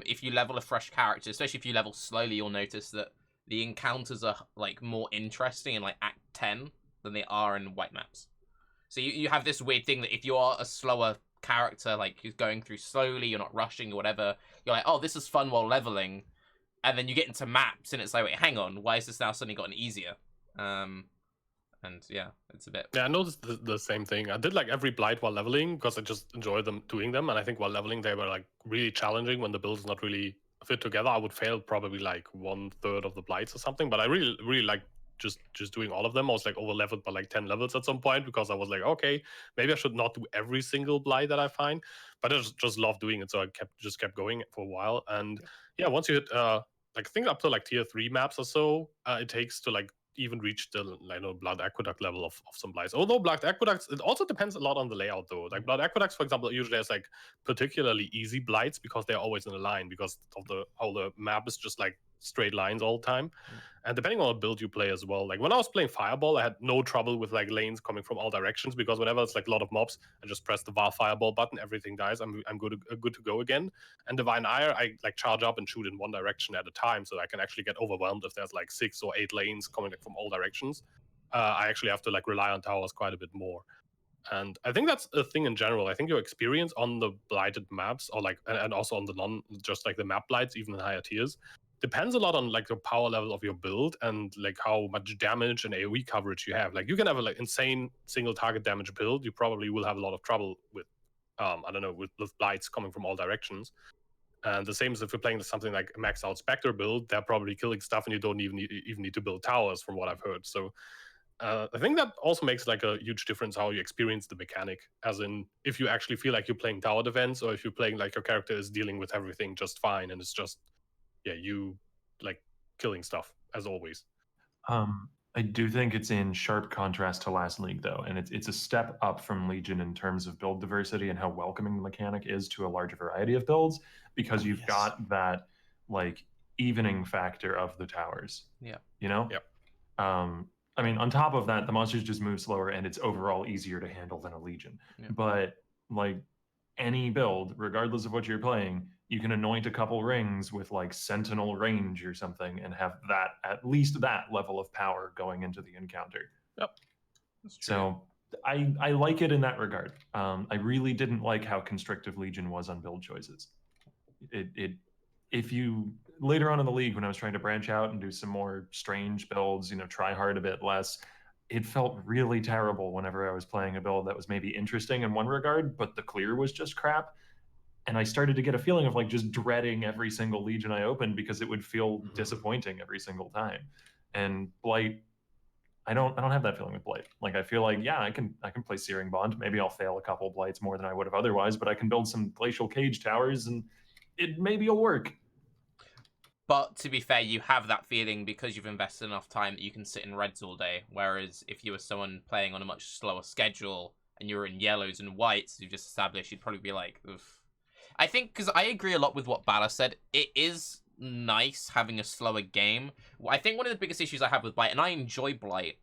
if you level a fresh character, especially if you level slowly, you'll notice that the encounters are like more interesting in like Act 10 than they are in white maps. So you have this weird thing that if you are a slower character, like you're going through slowly, you're not rushing or whatever, you're like, oh, this is fun while leveling, and then you get into maps and it's like, wait, hang on, why is this now suddenly gotten easier? And yeah, it's a bit... Yeah, I noticed the same thing. I did like every Blight while leveling because I just enjoyed doing them. And I think while leveling, they were like really challenging when the build is not really fit together. I would fail probably like 1/3 of the Blights or something. But I really like just doing all of them. I was like over leveled by like 10 levels at some point, because I was like, okay, maybe I should not do every single Blight that I find. But I just love doing it. So I kept going for a while. And yeah, once you hit like I think up to like tier 3 maps or so, it takes to like even reach the Blood Aqueduct level of some Blights. Although Blood Aqueducts, it also depends a lot on the layout though. Like Blood Aqueducts, for example, usually has like particularly easy Blights because they're always in a line, because of how the map is just like straight lines all the time. And depending on what build you play as well. Like when I was playing Fireball, I had no trouble with like lanes coming from all directions, because whenever it's like a lot of mobs, I just press the VAR Fireball button, everything dies, I'm good to go again. And Divine Ire, I like charge up and shoot in one direction at a time, so I can actually get overwhelmed if there's like 6 or 8 lanes coming like, from all directions. I actually have to like rely on towers quite a bit more. And I think that's a thing in general. I think your experience on the blighted maps, or like, and also on the just like the map blights, even in higher tiers, depends a lot on like the power level of your build and like how much damage and AoE coverage you have. Like you can have a like insane single target damage build, you probably will have a lot of trouble with I don't know, with blights coming from all directions. And the same as if you're playing something like a maxed out Spectre build, they're probably killing stuff and you don't even need to build towers, from what I've heard. So I think that also makes like a huge difference how you experience the mechanic, as in if you actually feel like you're playing tower defense, or if you're playing like your character is dealing with everything just fine and it's just, yeah, you like killing stuff as always. I do think it's in sharp contrast to last league though, and it's a step up from Legion in terms of build diversity and how welcoming the mechanic is to a large variety of builds, because you've got that like evening factor of the towers. Yeah. You know? Yep. I mean, on top of that, the monsters just move slower and it's overall easier to handle than a Legion. Yeah. But like any build, regardless of what you're playing, you can anoint a couple rings with like Sentinel range or something and have that, at least that level of power going into the encounter. Yep. That's true. So I like it in that regard. I really didn't like how constrictive Legion was on build choices. If you later on in the league, when I was trying to branch out and do some more strange builds, try hard a bit less, it felt really terrible whenever I was playing a build that was maybe interesting in one regard, but the clear was just crap. And I started to get a feeling of like just dreading every single Legion I opened because it would feel disappointing every single time. And Blight, I don't have that feeling with Blight. Like I feel like, yeah, I can play Searing Bond. Maybe I'll fail a couple Blights more than I would have otherwise, but I can build some Glacial Cage towers and it maybe will work. But to be fair, you have that feeling because you've invested enough time that you can sit in reds all day. Whereas if you were someone playing on a much slower schedule and you were in yellows and whites, as you've just established, you'd probably be like, oof. I think, because I agree a lot with what Balor said, it is nice having a slower game. I think one of the biggest issues I have with Blight, and I enjoy Blight,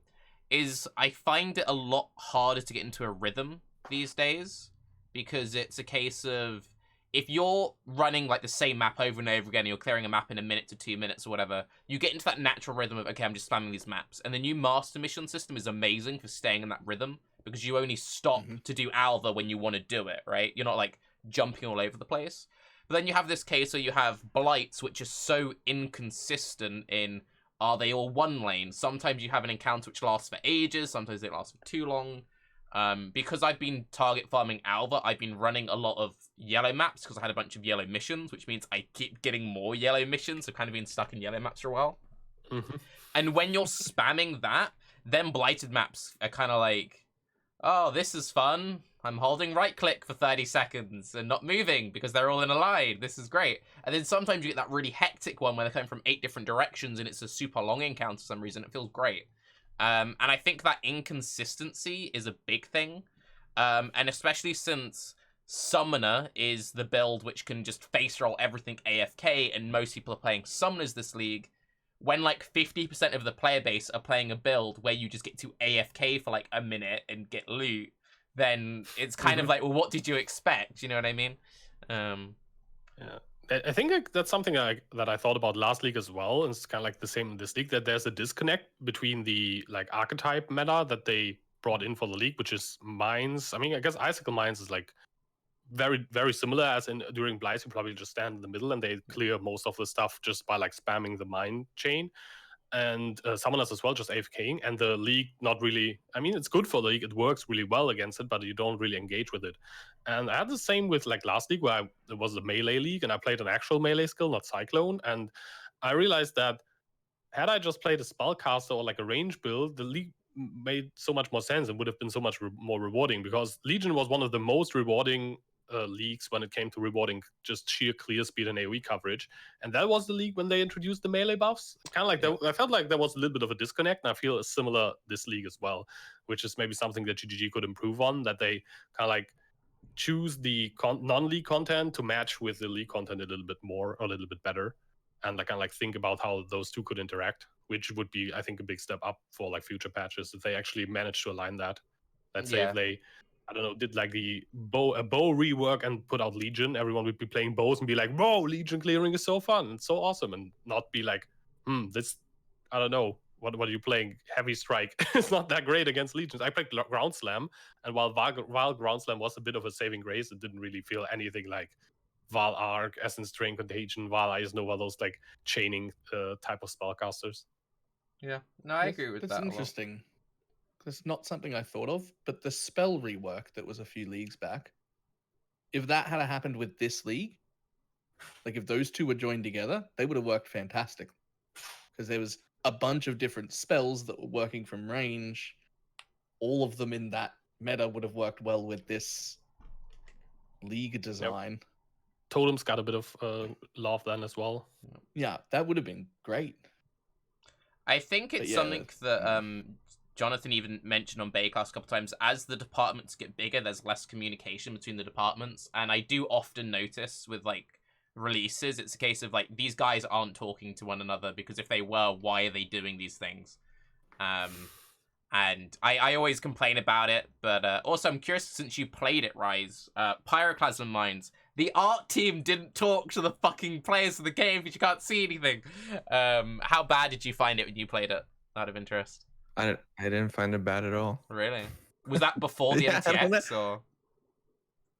is I find it a lot harder to get into a rhythm these days. Because it's a case of, if you're running like the same map over and over again, and you're clearing a map in a minute to 2 minutes or whatever, you get into that natural rhythm of, okay, I'm just spamming these maps. And the new master mission system is amazing for staying in that rhythm, because you only stop to do Alva when you want to do it, right? You're not like jumping all over the place. But then you have this case where you have Blights, which are so inconsistent in, are they all one lane? Sometimes you have an encounter which lasts for ages, sometimes it lasts for too long. Because I've been target farming Alva, I've been running a lot of yellow maps because I had a bunch of yellow missions, which means I keep getting more yellow missions. I've kind of been stuck in yellow maps for a while. And when you're spamming that, then blighted maps are kind of like, oh, this is fun. I'm holding right click for 30 seconds and not moving because they're all in a line. This is great. And then sometimes you get that really hectic one where they're coming from 8 different directions and it's a super long encounter for some reason. It feels great. And I think that inconsistency is a big thing. And especially since Summoner is the build which can just face roll everything AFK, and most people are playing Summoners this league, when like 50% of the player base are playing a build where you just get to AFK for like a minute and get loot, then it's kind of like, well, what did you expect? You know what I mean? Yeah. I think that's something that I thought about last league as well, and it's kind of like the same in this league, that there's a disconnect between the like archetype meta that they brought in for the league, which is mines. I mean, I guess Icicle Mines is like very, very similar, as in during Blight, you probably just stand in the middle and they clear most of the stuff just by like spamming the mine chain. And Summoners as well, just AFKing, and the league not really, I mean, it's good for the league, it works really well against it, but you don't really engage with it. And I had the same with like last league, where it was a melee league and I played an actual melee skill, not Cyclone, and I realized that had I just played a spellcaster or like a range build, the league made so much more sense and would have been so much more rewarding, because Legion was one of the most rewarding leagues when it came to rewarding just sheer clear speed and AoE coverage. And that was the league when they introduced the melee buffs. Kind of like I felt like there was a little bit of a disconnect, and I feel it's similar this league as well, which is maybe something that GGG could improve on, that they kind of like choose the non-league content to match with the league content a little bit more, or a little bit better, and like kind of like think about how those two could interact, which would be, I think, a big step up for like future patches if they actually manage to align that. Let's say if they, I don't know, did like a bow rework and put out Legion, everyone would be playing bows and be like, whoa, Legion clearing is so fun and so awesome, and not be like, this, I don't know, what are you playing? Heavy Strike. It's not that great against Legions. I played Ground Slam, and while Ground Slam was a bit of a saving grace, it didn't really feel anything like Val Arc, Essence Drain Contagion, Val Eyes Nova, those like chaining type of spellcasters. Yeah, no, I agree with that. That's interesting. That's not something I thought of, but the spell rework that was a few leagues back, if that had happened with this league, like if those two were joined together, they would have worked fantastic. Because there was a bunch of different spells that were working from range. All of them in that meta would have worked well with this league design. Totem's got a bit of love then as well. Yeah, that would have been great. I think But it's yeah, something that Jonathan even mentioned on Baeclast a couple times. As the departments get bigger, there's less communication between the departments, and I do often notice with like releases, it's a case of like these guys aren't talking to one another, because if they were, why are they doing these things? And I always complain about it, but also I'm curious, since you played it, Raiz, Pyroclasm Mines, the art team didn't talk to the fucking players of the game because you can't see anything. How bad did you find it when you played it, out of interest? I didn't find it bad at all. Really? Was that before the Yeah, MTX, or?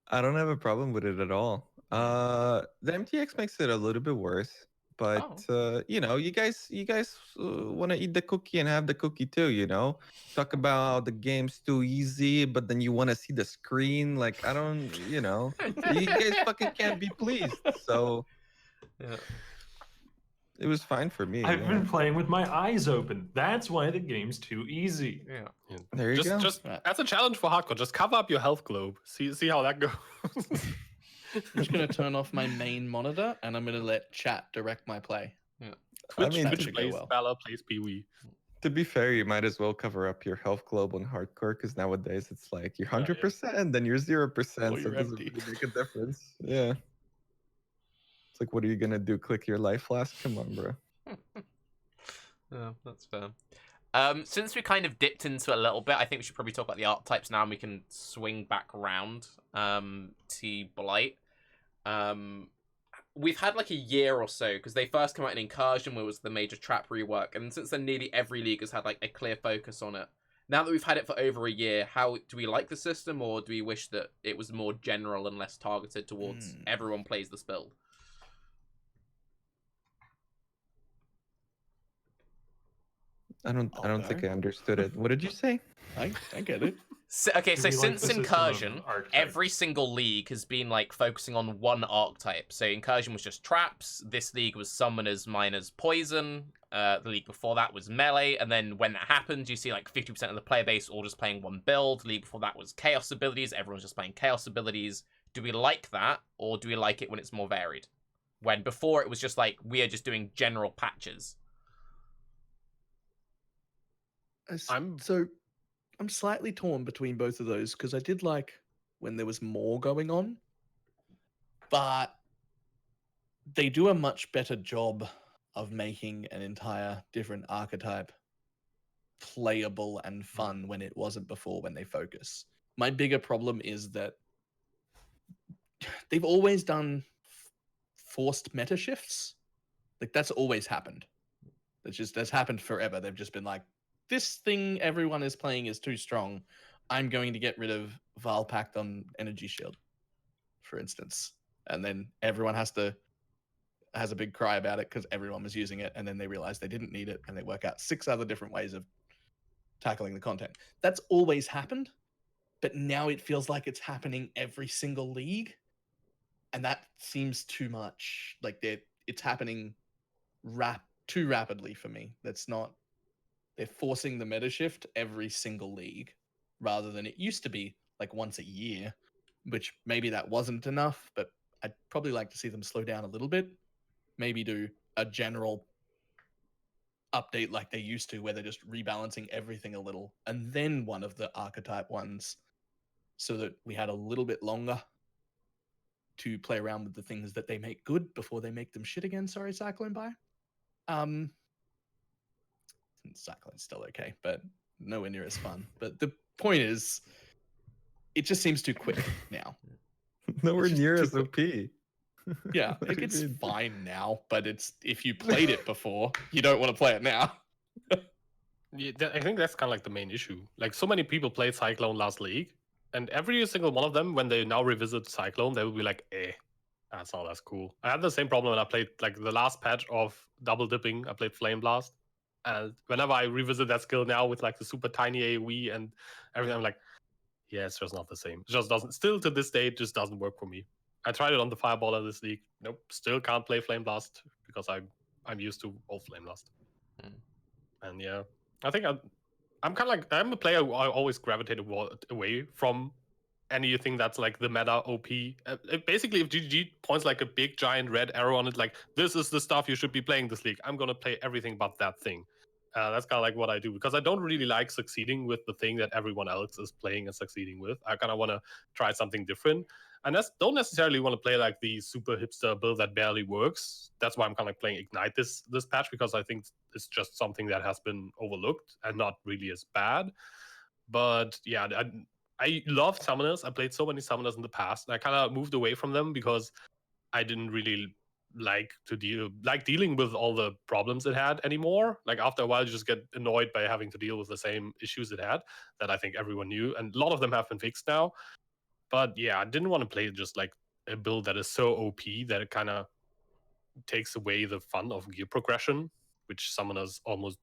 I don't have a problem with it at all. The MTX makes it a little bit worse, but you know, you guys want to eat the cookie and have the cookie too. You know, talk about how the game's too easy, but then you want to see the screen. Like I don't, you know, you guys fucking can't be pleased. So Yeah. it was fine for me. I've yeah. been playing with my eyes open. That's why the game's too easy. Yeah. There you go. Just Right. as a challenge for hardcore, just cover up your health globe. See how that goes. I'm just going to turn off my main monitor and I'm going to let chat direct my play. I mean, that Twitch should go plays well. Balor, plays Pee-wee. to be fair, you might as well cover up your health globe on hardcore, because nowadays it's like you're Yeah, yeah. 100%, then you're 0%, so you're it doesn't empty. really make a difference. Yeah. It's like, what are you gonna do? Click your life flask? Come on, bro. Yeah, that's fair. Since we kind of dipped into it a little bit, I think we should probably talk about the archetypes now, and we can swing back around to Blight. We've had like a year or so, because they first came out in Incursion, where it was the major trap rework, and since then nearly every league has had like a clear focus on it. Now that we've had it for over a year, how do we like the system, or do we wish that it was more general and less targeted towards everyone plays this build? I don't think I understood it. What did you say? I get it. So Do we like since the system of Incursion, archetypes? every single league has been like focusing on one archetype. So Incursion was just traps. This league was summoners, miners, poison. The league before that was melee. And then when that happens, you see like 50% of the player base all just playing one build. The league before that was chaos abilities. Everyone's just playing chaos abilities. Do we like that, or do we like it when it's more varied? When before it was just like, we are just doing general patches. I'm slightly torn between both of those, because I did like when there was more going on, but they do a much better job of making an entire different archetype playable and fun when it wasn't before, when they focus. My bigger problem is that they've always done forced meta shifts. Like that's always happened. That's happened forever. They've just been like, this thing everyone is playing is too strong. I'm going to get rid of Val Pact on Energy Shield, for instance. And then everyone has a big cry about it because everyone was using it, and then they realize they didn't need it, and they work out 6 other different ways of tackling the content. That's always happened, but now it feels like it's happening every single league, and that seems too much. Like it's happening too rapidly for me. They're forcing the meta shift every single league, rather than it used to be like once a year, which maybe that wasn't enough, but I'd probably like to see them slow down a little bit. Maybe do a general update like they used to, where they're just rebalancing everything a little, and then one of the archetype ones, so that we had a little bit longer to play around with the things that they make good before they make them shit again. Sorry, Cyclone Bye. Cyclone's still okay, but nowhere near as fun. But the point is, it just seems too quick now. Nowhere just near too as quick. OP. Yeah, What do you it's mean? fine now, but if you played it before, you don't want to play it now. Yeah, I think that's kind of like the main issue. Like, so many people played Cyclone last league, and every single one of them, when they now revisit Cyclone, they will be like, that's not as cool. I had the same problem when I played like the last patch of double dipping. I played Flame Blast, and whenever I revisit that skill now with like the super tiny AoE and everything, I'm like, yeah, it's just not the same. It just doesn't. Still to this day, it just doesn't work for me. I tried it on the Fireballer this league. Nope, still can't play Flame Blast because I'm used to old Flame Blast. And yeah, I think I'm kind of like I'm a player who I always gravitate away from anything that's like the meta OP. Basically, if GG points like a big giant red arrow on it, like this is the stuff you should be playing this league, I'm gonna play everything but that thing. That's kind of like what I do because I don't really like succeeding with the thing that everyone else is playing and succeeding with. I kind of want to try something different. And don't necessarily want to play like the super hipster build that barely works. That's why I'm kind of like playing Ignite this patch because I think it's just something that has been overlooked and not really as bad. But yeah, I love summoners. I played so many summoners in the past, and I kind of moved away from them because I didn't really like dealing with all the problems it had anymore. Like after a while, you just get annoyed by having to deal with the same issues it had that I think everyone knew, and a lot of them have been fixed now. But yeah, I didn't want to play just like a build that is so OP that it kind of takes away the fun of gear progression, which summoners almost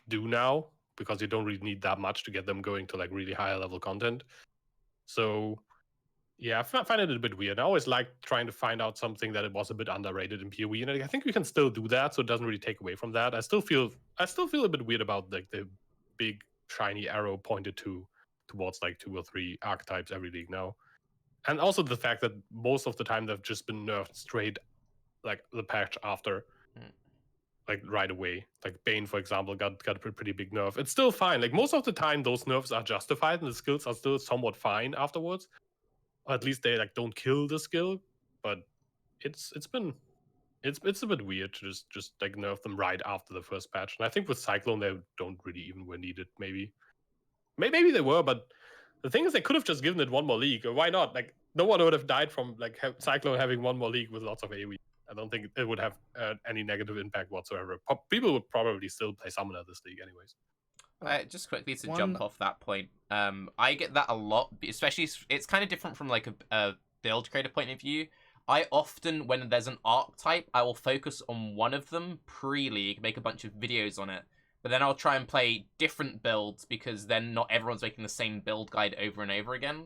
do now because you don't really need that much to get them going to like really higher level content. So yeah, I find it a bit weird. I always like trying to find out something that it was a bit underrated in PoE, and I think we can still do that, so it doesn't really take away from that. I still feel a bit weird about like the big shiny arrow pointed towards like 2 or 3 archetypes every league now, and also the fact that most of the time they've just been nerfed straight, like the patch after. Like right away. Like Bane, for example, got a pretty big nerf. It's still fine. Like most of the time, those nerfs are justified, and the skills are still somewhat fine afterwards. Or at least they like don't kill the skill. But it's a bit weird to just like nerf them right after the first patch. And I think with Cyclone they don't really even were needed. Maybe they were, but the thing is they could have just given it one more league. Or why not? Like no one would have died from like Cyclone having one more league with lots of AoE. I don't think it would have any negative impact whatsoever. People would probably still play Summoner this league anyways. Just quickly to jump off that point, I get that a lot, especially it's kind of different from like a build creator point of view. I often, when there's an archetype, I will focus on one of them pre-league, make a bunch of videos on it, but then I'll try and play different builds because then not everyone's making the same build guide over and over again.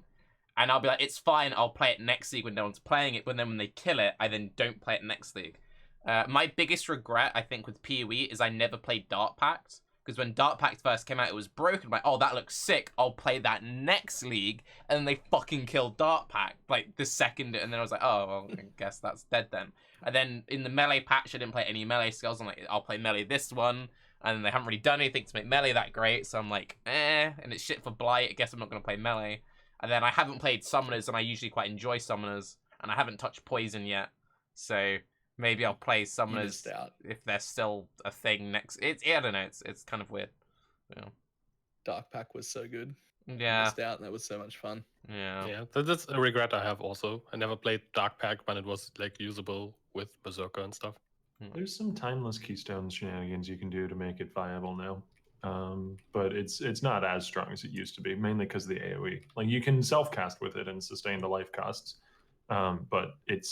And I'll be like, it's fine, I'll play it next league when no one's playing it, but then when they kill it, I then don't play it next league. My biggest regret, I think, with PoE is I never played Dark Pact, because when Dark Pact first came out, it was broken. I'm like, oh, that looks sick, I'll play that next league, and then they fucking killed Dark Pact, like, the second, and then I was like, oh, well, I guess that's dead then. And then in the melee patch, I didn't play any melee skills. I'm like, I'll play melee this one, and then they haven't really done anything to make melee that great, so I'm like, and it's shit for Blight, I guess I'm not going to play melee. And then I haven't played Summoners, and I usually quite enjoy Summoners, and I haven't touched Poison yet. So maybe I'll play Summoners if they're still a thing next. I don't know. It's kind of weird. Yeah. Dark Pack was so good. Yeah. Missed out, and that was so much fun. Yeah. Yeah, that's a regret I have also. I never played Dark Pack when it was like usable with Berserker and stuff. There's some timeless keystone shenanigans you can do to make it viable now. But it's not as strong as it used to be, mainly because of the AoE. Like you can self-cast with it and sustain the life costs, but it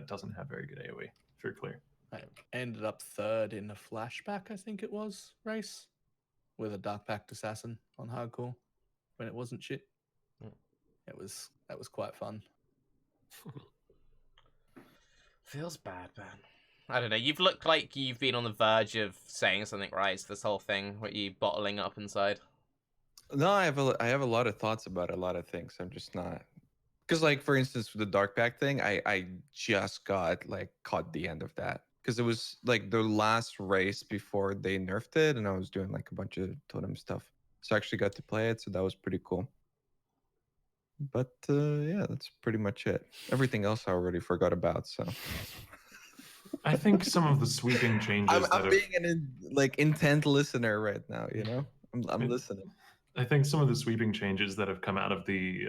doesn't have very good AoE, if you're clear. I ended up third in a flashback, I think it was, race, with a Dark Pact Assassin on hardcore when it wasn't shit. That was quite fun. Feels bad, man. I don't know. You've looked like you've been on the verge of saying something, right? This whole thing, what you bottling up inside. No, I have a lot of thoughts about a lot of things. I'm just not, because like for instance, with the Dark Pact thing, I just got like caught the end of that because it was like the last race before they nerfed it, and I was doing like a bunch of totem stuff, so I actually got to play it, so that was pretty cool. But yeah, that's pretty much it. Everything else I already forgot about. So. I think some of the sweeping changes. I'm being an intent listener right now. You know, I'm listening. I think some of the sweeping changes that have come out of the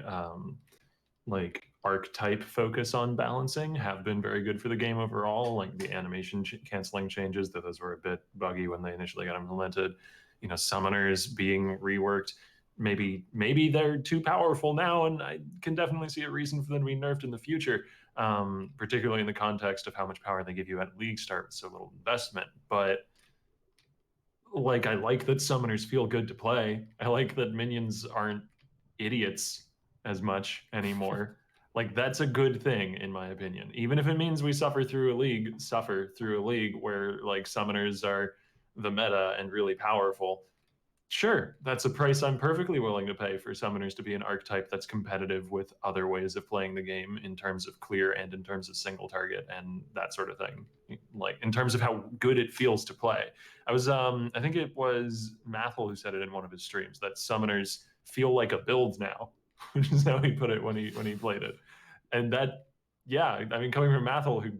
like archetype focus on balancing have been very good for the game overall. Like the animation canceling changes, those were a bit buggy when they initially got implemented. You know, summoners being reworked. Maybe they're too powerful now, and I can definitely see a reason for them to be nerfed in the future. Particularly in the context of how much power they give you at league start with so little investment. But like, I like that summoners feel good to play. I like that minions aren't idiots as much anymore. Like that's a good thing in my opinion. Even if it means we suffer through a league where like summoners are the meta and really powerful. Sure, that's a price I'm perfectly willing to pay for summoners to be an archetype that's competitive with other ways of playing the game in terms of clear and in terms of single target and that sort of thing. Like in terms of how good it feels to play. I think it was Mathel who said it in one of his streams that summoners feel like a build now, which is how he put it when he played it. And that, yeah, I mean, coming from Mathel, who,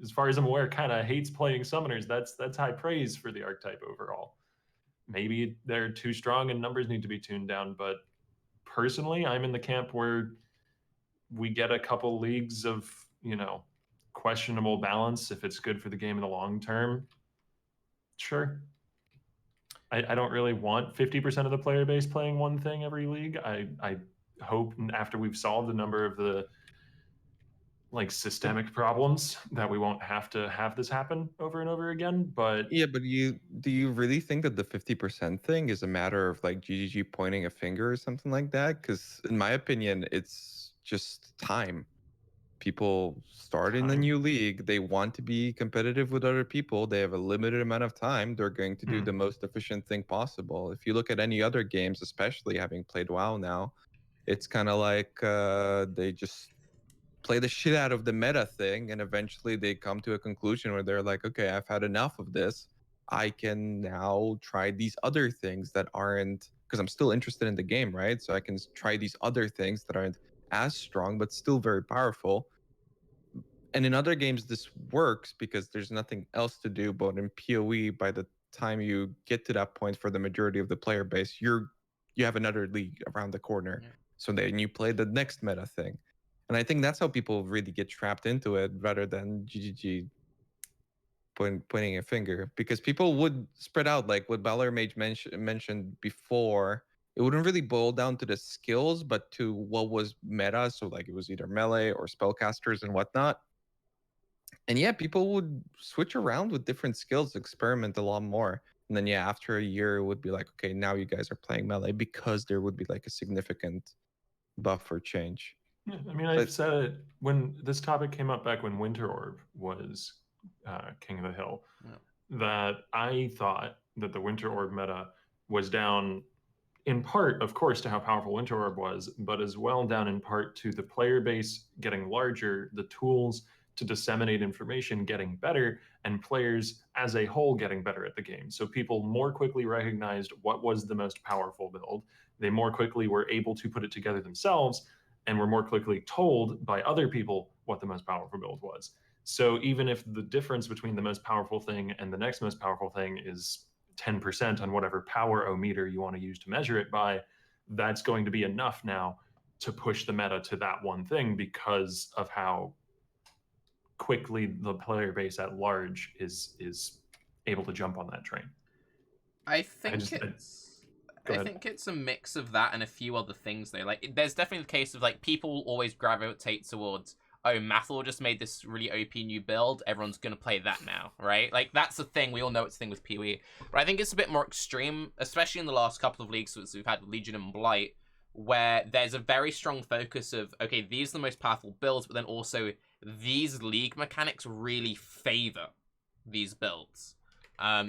as far as I'm aware, kind of hates playing summoners, that's high praise for the archetype overall. Maybe they're too strong and numbers need to be tuned down, but personally, I'm in the camp where we get a couple leagues of, questionable balance if it's good for the game in the long term. Sure. I don't really want 50% of the player base playing one thing every league. I hope after we've solved a number of the like systemic problems that we won't have to have this happen over and over again. But Yeah, but do you really think that the 50% thing is a matter of like GGG pointing a finger or something like that? Because in my opinion, it's just time. People start in a new league. They want to be competitive with other people. They have a limited amount of time. They're going to do the most efficient thing possible. If you look at any other games, especially having played WoW now, it's kind of like they just play the shit out of the meta thing, and eventually they come to a conclusion where they're like, okay, I've had enough of this. I can now try these other things that aren't, because I'm still interested in the game, right? So I can try these other things that aren't as strong but still very powerful. And in other games this works because there's nothing else to do. But in PoE, by the time you get to that point for the majority of the player base, you have another league around the corner. Yeah. So then you play the next meta thing. And I think that's how people really get trapped into it rather than GGG pointing a finger. Because people would spread out, like what Balor mentioned before. It wouldn't really boil down to the skills, but to what was meta. So like it was either melee or spellcasters and whatnot. And yeah, people would switch around with different skills, experiment a lot more. And then yeah, after a year, it would be like, okay, now you guys are playing melee because there would be like a significant buff or change. Yeah, I mean, I've said it when this topic came up back when Winter Orb was King of the Hill, that I thought that the Winter Orb meta was down in part, of course, to how powerful Winter Orb was, but as well down in part to the player base getting larger, the tools to disseminate information getting better, and players as a whole getting better at the game. So people more quickly recognized what was the most powerful build. They more quickly were able to put it together themselves, and were more quickly told by other people what the most powerful build was. So even if the difference between the most powerful thing and the next most powerful thing is 10% on whatever power o-meter you want to use to measure it by, that's going to be enough now to push the meta to that one thing because of how quickly the player base at large is able to jump on that train. I think it's a mix of that and a few other things though. Like there's definitely the case of like people always gravitate towards, oh, Mathel just made this really OP new build, everyone's gonna play that now, right? Like that's the thing, we all know it's the thing with PoE. But I think it's a bit more extreme, especially in the last couple of leagues we've had with Legion and Blight, where there's a very strong focus of, okay, these are the most powerful builds, but then also these league mechanics really favor these builds.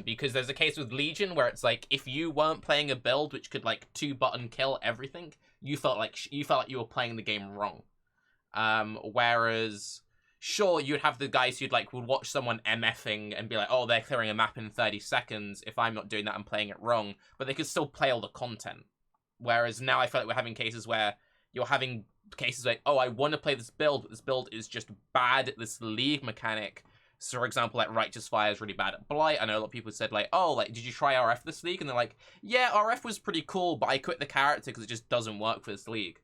Because there's a case with Legion where it's like, if you weren't playing a build which could like 2-button kill everything, you felt like you were playing the game wrong. Whereas, sure, you'd have the guys who'd like would watch someone MFing and be like, oh, they're clearing a map in 30 seconds. If I'm not doing that, I'm playing it wrong. But they could still play all the content. Whereas now I feel like we're having cases where you're having cases like, oh, I want to play this build, but this build is just bad at this league mechanic. So, for example, like Righteous Fire is really bad at Blight. I know a lot of people said like, oh, like, did you try RF this league? And they're like, yeah, RF was pretty cool, but I quit the character because it just doesn't work for this league.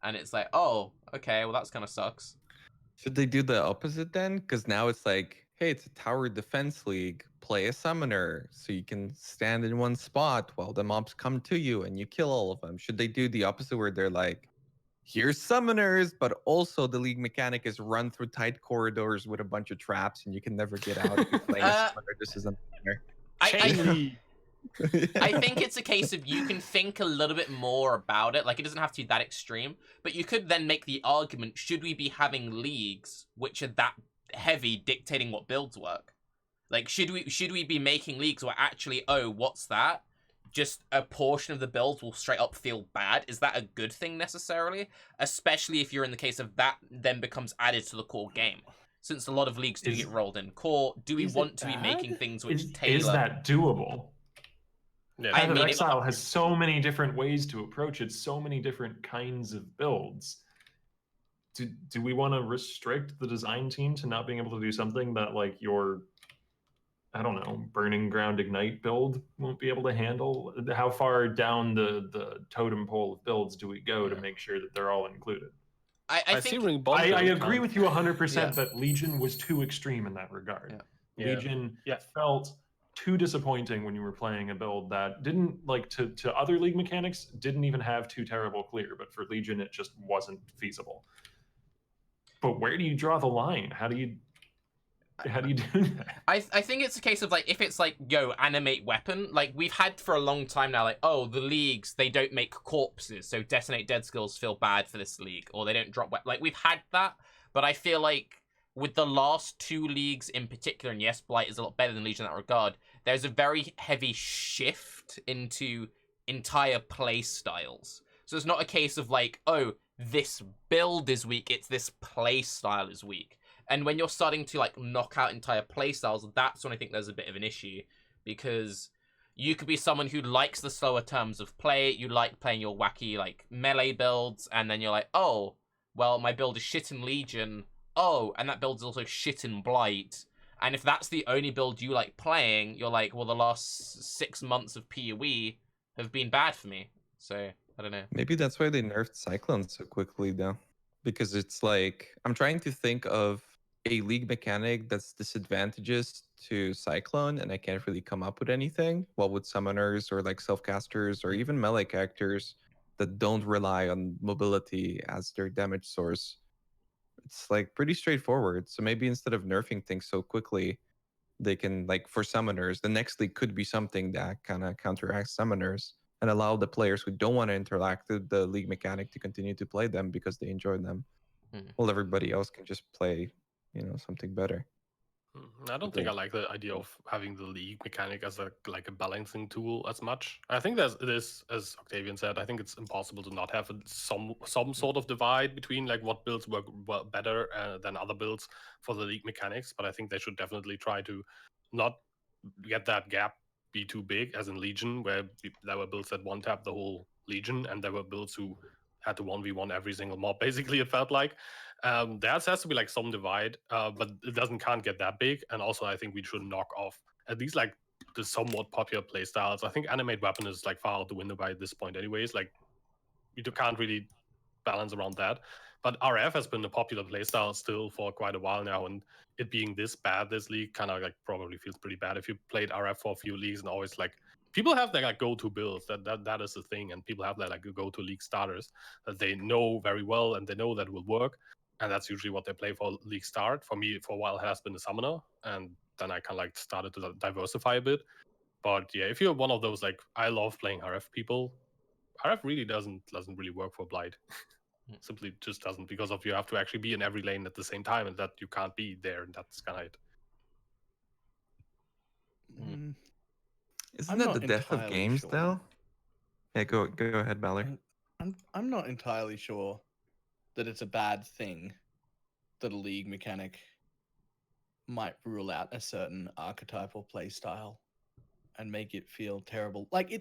And it's like, oh, okay, well, that's kind of sucks. Should they do the opposite then? Because now it's like, hey, it's a tower defense league. Play a summoner so you can stand in one spot while the mobs come to you and you kill all of them. Should they do the opposite where they're like, here's summoners, but also the league mechanic is run through tight corridors with a bunch of traps and you can never get out if you're playing a summoner. This is a summoner. I think it's a case of you can think a little bit more about it. Like, it doesn't have to be that extreme, but you could then make the argument, should we be having leagues which are that heavy dictating what builds work? Like, should we be making leagues where actually, oh, what's that? Just a portion of the builds will straight up feel bad. Is that a good thing necessarily? Especially if you're in the case of that then becomes added to the core game. Since a lot of leagues do get rolled in core, do we want to be making things which tailor? Is that doable? Yeah, Path of mean, Exile has so many different ways to approach it, so many different kinds of builds. Do we want to restrict the design team to not being able to do something that, like, your, I don't know, Burning Ground Ignite build won't be able to handle? How far down the totem pole of builds do we go to make sure that they're all included? I think I agree with you 100% that Legion was too extreme in that regard. Yeah. Legion felt too disappointing when you were playing a build that didn't, like, to other league mechanics, didn't even have too terrible clear, but for Legion it just wasn't feasible. But where do you draw the line? How do you do that? I think it's a case of, like, if it's like, yo, animate weapon, like we've had for a long time now, like, oh, the leagues, they don't make corpses, so detonate dead skills feel bad for this league, or they don't drop like, we've had that, but I feel like with the last two leagues in particular, and yes, Blight is a lot better than Legion in that regard, there's a very heavy shift into entire play styles. So it's not a case of like, oh, this build is weak, it's this play style is weak. And when you're starting to, like, knock out entire playstyles, that's when I think there's a bit of an issue. Because you could be someone who likes the slower terms of play, you like playing your wacky, like, melee builds, and then you're like, oh, well, my build is shit in Legion. Oh, and that build is also shit in Blight. And if that's the only build you like playing, you're like, well, the last 6 months of PoE have been bad for me. So, I don't know. Maybe that's why they nerfed Cyclone so quickly, though. Because it's like, I'm trying to think of a league mechanic that's disadvantageous to Cyclone, and I can't really come up with anything. Well, with summoners or like self-casters or even melee characters that don't rely on mobility as their damage source, it's like pretty straightforward. So maybe instead of nerfing things so quickly, they can, like, for summoners, the next league could be something that kind of counteracts summoners and allow the players who don't want to interact with the league mechanic to continue to play them because they enjoy them. While everybody else can just play, you know, something better. I don't think I like the idea of having the league mechanic as a balancing tool as much. I think it is, as Octavian said, I think it's impossible to not have some sort of divide between, like, what builds work better than other builds for the league mechanics. But I think they should definitely try to not get that gap be too big, as in Legion, where there were builds that one-tap the whole Legion, and there were builds who had to 1v1 every single mob, basically, it felt like. There has to be, like, some divide, but it can't get that big. And also, I think we should knock off at least, like, the somewhat popular playstyles. I think animate weapon is, like, far out the window by this point anyways. Like, you can't really balance around that. But RF has been a popular playstyle still for quite a while now, and it being this bad this league kind of, like, probably feels pretty bad. If you played RF for a few leagues and always, like, people have their, like, go-to builds, that is the thing, and people have their, like, go-to league starters that they know very well and they know that will work. And that's usually what they play for league start. For me, for a while, it has been the summoner, and then I kind of, like, started to diversify a bit. But yeah, if you're one of those, like, I love playing RF people, RF really doesn't really work for Blight. Simply just doesn't, because of you have to actually be in every lane at the same time, and that you can't be there, and that's kind of it. Isn't that the death of games, though? Yeah, go ahead, Balor. I'm not entirely sure that it's a bad thing that a league mechanic might rule out a certain archetypal play style and make it feel terrible. Like,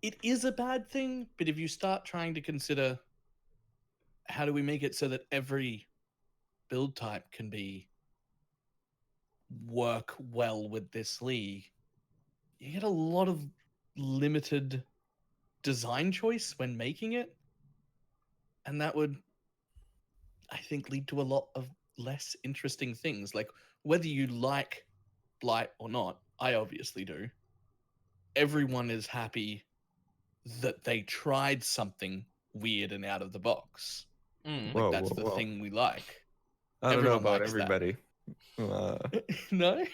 it is a bad thing, but if you start trying to consider how do we make it so that every build type can work well with this league, you get a lot of limited design choice when making it, and that would, I think, lead to a lot of less interesting things. Like, whether you like Blight or not, I obviously do, everyone is happy that they tried something weird and out of the box. Like, that's the thing we like. I don't know Everyone about likes that. everybody. No?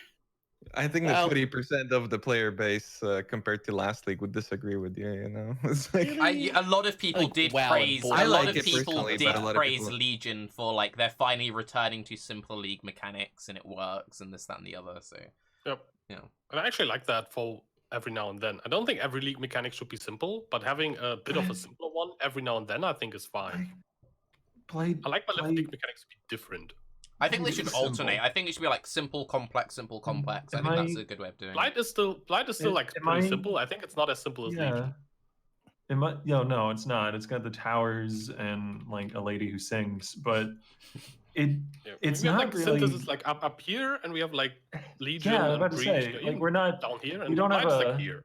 I think the Well- 20% of the player base compared to last league would disagree with you. You know, it's like Really? a lot of people Like did WoW and praise. A Borderlands. lot I of like it people personally, did but a lot of praise people- Legion for like they're finally returning to simple league mechanics and it works and this, that, and the other. So Yep. you know, And I actually like that for every now and then. I don't think every league mechanic should be simple, but having a bit of a simpler one every now and then, I think is fine. Played. I like my league mechanics to be different. I think they It's should simple. alternate. I think it should be like simple, complex, simple, complex. I Am think that's I- a good way of doing it. Blight is still like Am pretty I- simple. I think it's not as simple as Yeah. Legion. It might, no, it's not. It's got the towers and like a lady who sings, but it Yeah. It's we have not like really- synthesis like up here, and we have like Legion yeah, I was and about to Breach, say, you know, like even we're not down here, and we don't have Blight's a like here.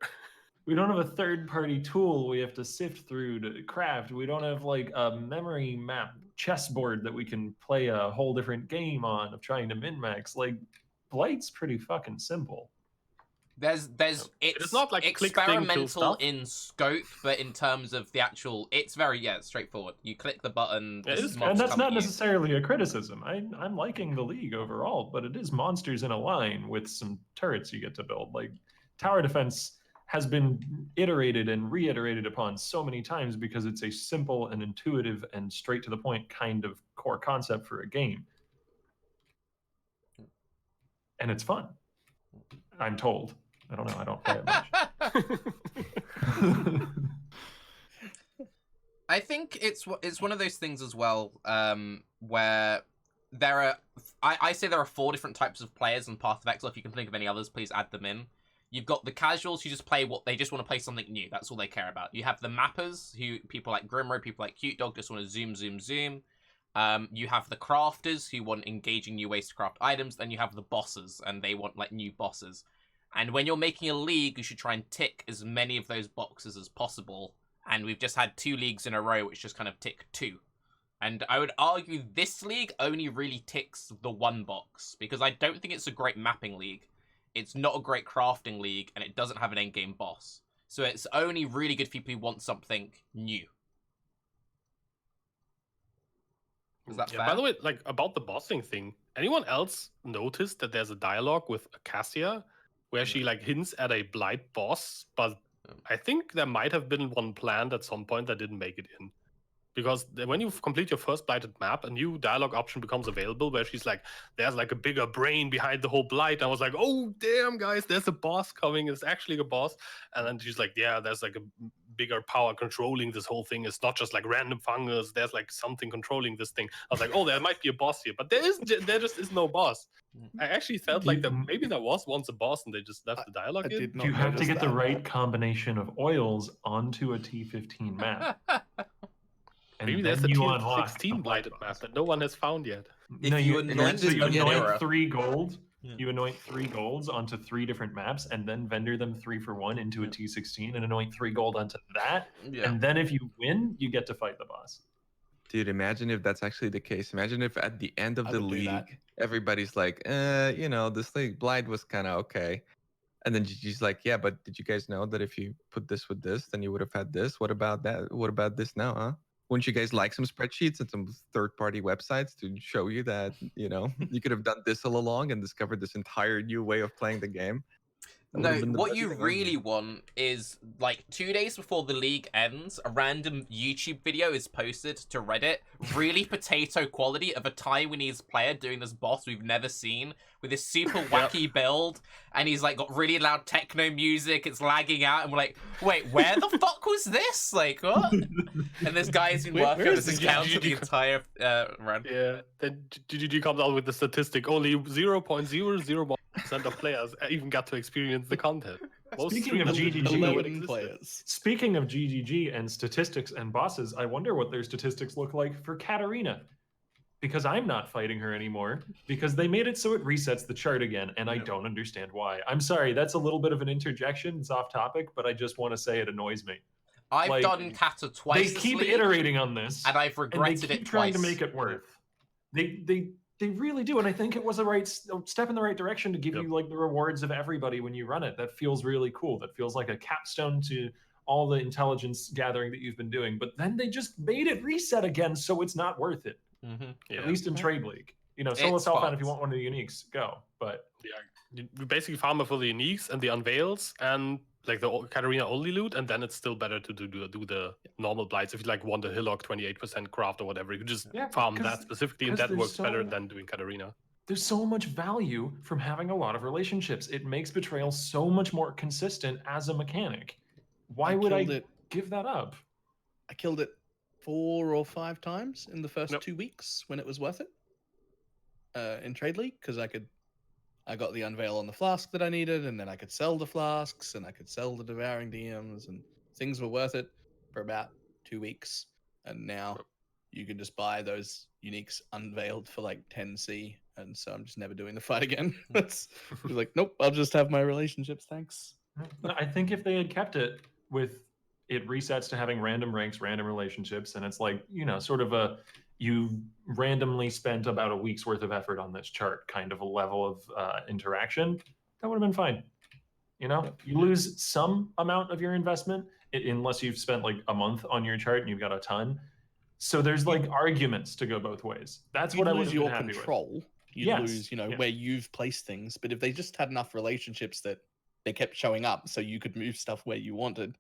we don't have a third-party tool we have to sift through to craft. We don't have like a memory map chessboard that we can play a whole different game on of trying to min-max. Like Blight's pretty fucking simple. There's it's not like click thing, kill experimental stuff. in scope, but in terms of the actual, it's very straightforward. You click the button, Yeah, it the is- mobs And that's come not at you. necessarily a criticism. I'm liking the league overall, but it is monsters in a line with some turrets you get to build. Like tower defense has been iterated and reiterated upon so many times because it's a simple and intuitive and straight to the point kind of core concept for a game. And it's fun. I'm told. I don't know. I don't play it much. I think it's one of those things as well, where there are I say there are 4 different types of players in Path of Exile. If you can think of any others, please add them in. You've got the casuals who just play what they just want to play something new. That's all they care about. You have the mappers who people like Grimro, people like Cute Dog just want to zoom. You have the crafters who want engaging new ways to craft items. Then you have the bosses and they want like new bosses. And when you're making a league, you should try and tick as many of those boxes as possible. And we've just had 2 leagues in a row which just kind of tick 2. And I would argue this league only really ticks the 1 box, because I don't think it's a great mapping league. It's not a great crafting league, and it doesn't have an endgame boss. So it's only really good for people who want something new. Is that fair? By the way, like about the bossing thing, anyone else noticed that there's a dialogue with Cassia where she like hints at a Blight boss, but I think there might have been one planned at some point that didn't make it in. Because when you complete your first Blighted map, a new dialogue option becomes available where she's like, there's like a bigger brain behind the whole Blight. I was like, oh, damn, guys, there's a boss coming. It's actually a boss. And then she's like, yeah, there's like a bigger power controlling this whole thing. It's not just like random fungus. There's like something controlling this thing. I was like, oh, there might be a boss here. But there just is no boss. I actually felt like that maybe there was once a boss and they just left the dialogue I in. did not You have to notice get the that. right combination of oils onto a T15 map. And Maybe then there's a you tier unlock 16 a Blighted boss. map that no one has found yet. If No, you you anoint so you the anoint Aurora. 3 gold. Yeah. You anoint 3 golds onto 3 different maps, and then vendor them 3 for 1 into a T16, and anoint 3 gold onto that. Yeah. And then if you win, you get to fight the boss. Dude, imagine if that's actually the case. Imagine if at the end of I the would do that. league, everybody's like, this league, Blight was kind of okay. And then GG's like, yeah, but did you guys know that if you put this with this, then you would have had this? What about that? What about this now, huh? Wouldn't you guys like some spreadsheets and some third-party websites to show you that, you could have done this all along and discovered this entire new way of playing the game? That No, would've been the what best you thing ever. really want is, like, 2 days before the league ends, a random YouTube video is posted to Reddit, really potato quality of a Taiwanese player doing this boss we've never seen, with this super wacky build, and he's, like, got really loud techno music, it's lagging out, and we're like, wait, where the fuck was this? Like, what? And this guy has been Where working on is this this encounter the GG? entire run. Yeah, then GGG comes out with the statistic only 0.001% of players even got to experience the content. Most Speaking of streamers GGG, didn't know it 11 existed. players. Speaking of GGG and statistics and bosses, I wonder what their statistics look like for Katarina. Because I'm not fighting her anymore, because they made it so it resets the chart again, and I don't understand why. I'm sorry, that's a little bit of an interjection. It's off topic, but I just want to say it annoys me. I've Like, done Kata twice They this keep league, iterating on this, and I've and they regretted keep it trying twice. to make it worth. They really do, and I think it was a step in the right direction to give Yep. you like the rewards of everybody when you run it. That feels really cool. That feels like a capstone to all the intelligence gathering that you've been doing. But then they just made it reset again, so it's not worth it. Mhm. Yeah. At least in Trade League. Solo It's Self-Found, if you fucked. want one of the uniques, go. But Yeah. You basically farm it for the uniques and the unveils and like the Katarina only loot, and then it's still better to do the normal blights. If you like want a Hillock 28% craft or whatever, you can just farm that specifically, and that works better than doing Katarina. There's so much value from having a lot of relationships. It makes betrayal so much more consistent as a mechanic. Why would I give that up? I killed it 4 or 5 times in the first 2 weeks when it was worth it in Trade League, because I got the unveil on the flask that I needed, and then I could sell the flasks, and I could sell the devouring DMs, and things were worth it for about 2 weeks. And now you can just buy those uniques unveiled for like 10C, and so I'm just never doing the fight again. It's like, nope, I'll just have my relationships, thanks. I think if they had kept it with it resets to having random ranks, random relationships, and it's like, you know, sort of you randomly spent about a week's worth of effort on this chart kind of a level of interaction, that would have been fine. You know, you lose some amount of your investment unless you've spent like a month on your chart and you've got a ton. So there's like arguments to go both ways. That's what I would have been happy with. You lose your control. You lose, you know, where you've placed things. But if they just had enough relationships that they kept showing up so you could move stuff where you wanted.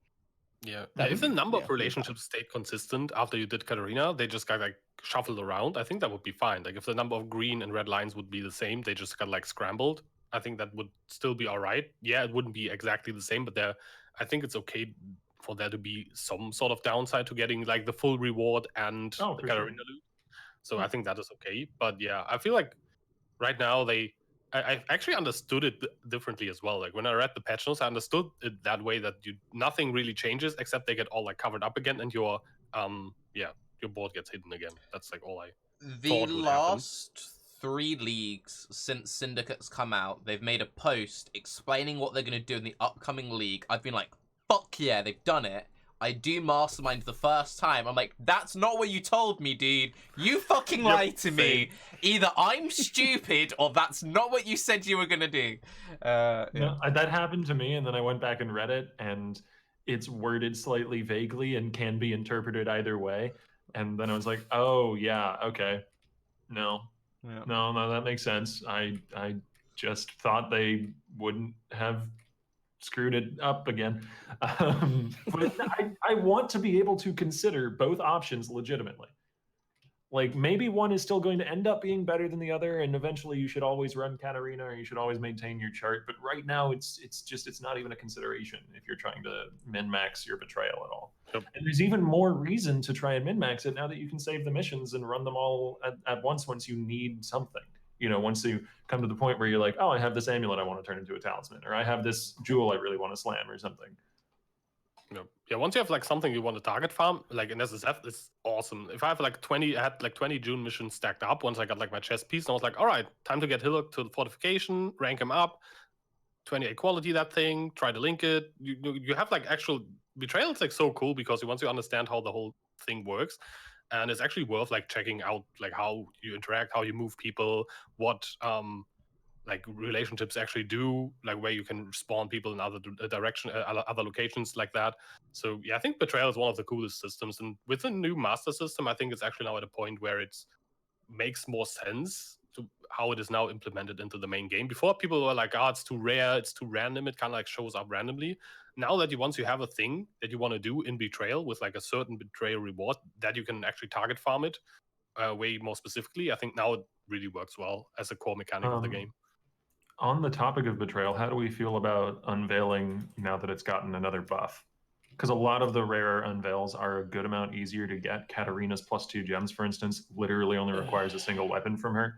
Yeah. If the number of relationships stayed consistent after you did Katarina, they just got like shuffled around, I think that would be fine. Like if the number of green and red lines would be the same, they just got like scrambled, I think that would still be all right. Yeah, it wouldn't be exactly the same, but I think it's okay for there to be some sort of downside to getting like the full reward and the Katarina loot. So I think that is okay. But yeah, I feel like right now I actually understood it differently as well. Like when I read the patch notes, I understood it that way, that nothing really changes except they get all like covered up again, and your board gets hidden again. That's like all I thought would happen. 3 leagues since Syndicate's come out, they've made a post explaining what they're going to do in the upcoming league. I've been like, fuck yeah, they've done it. I do Mastermind the first time. I'm like, that's not what you told me, dude. You fucking lied to me. Either I'm stupid or that's not what you said you were going to do. No, that happened to me, and then I went back and read it, and it's worded slightly vaguely and can be interpreted either way. And then I was like, oh, yeah, okay. No, that makes sense. I just thought they wouldn't have screwed it up again. But I want to be able to consider both options legitimately. Like maybe one is still going to end up being better than the other, and eventually you should always run Katarina or you should always maintain your chart. But right now it's not even a consideration if you're trying to min-max your betrayal at all. Yep. And there's even more reason to try and min-max it now that you can save the missions and run them all at once you need something. You know, once you come to the point where you're like, oh, I have this amulet I want to turn into a talisman, or I have this jewel I really want to slam or something. Yeah, once you have like something you want to target farm, like in SSF, it's awesome. If I have like 20, I had like 20 June missions stacked up once I got like my chest piece, and I was like, all right, time to get Hillock to the fortification, rank him up, 28 quality that thing, try to link it. You have like actual betrayal. It's like so cool because once you understand how the whole thing works, and it's actually worth like checking out like how you interact, how you move people, what like relationships actually do, like where you can spawn people in other other locations like that. So yeah, I think betrayal is one of the coolest systems, and with the new master system, I think it's actually now at a point where it makes more sense to how it is now implemented into the main game. Before, people were like, it's too rare, it's too random, it kind of like shows up randomly. Now that once you have a thing that you want to do in betrayal with like a certain betrayal reward, that you can actually target farm it way more specifically, I think now it really works well as a core mechanic of the game. On the topic of betrayal, how do we feel about unveiling now that it's gotten another buff? Because a lot of the rarer unveils are a good amount easier to get. Katarina's +2 gems, for instance, literally only requires a single weapon from her.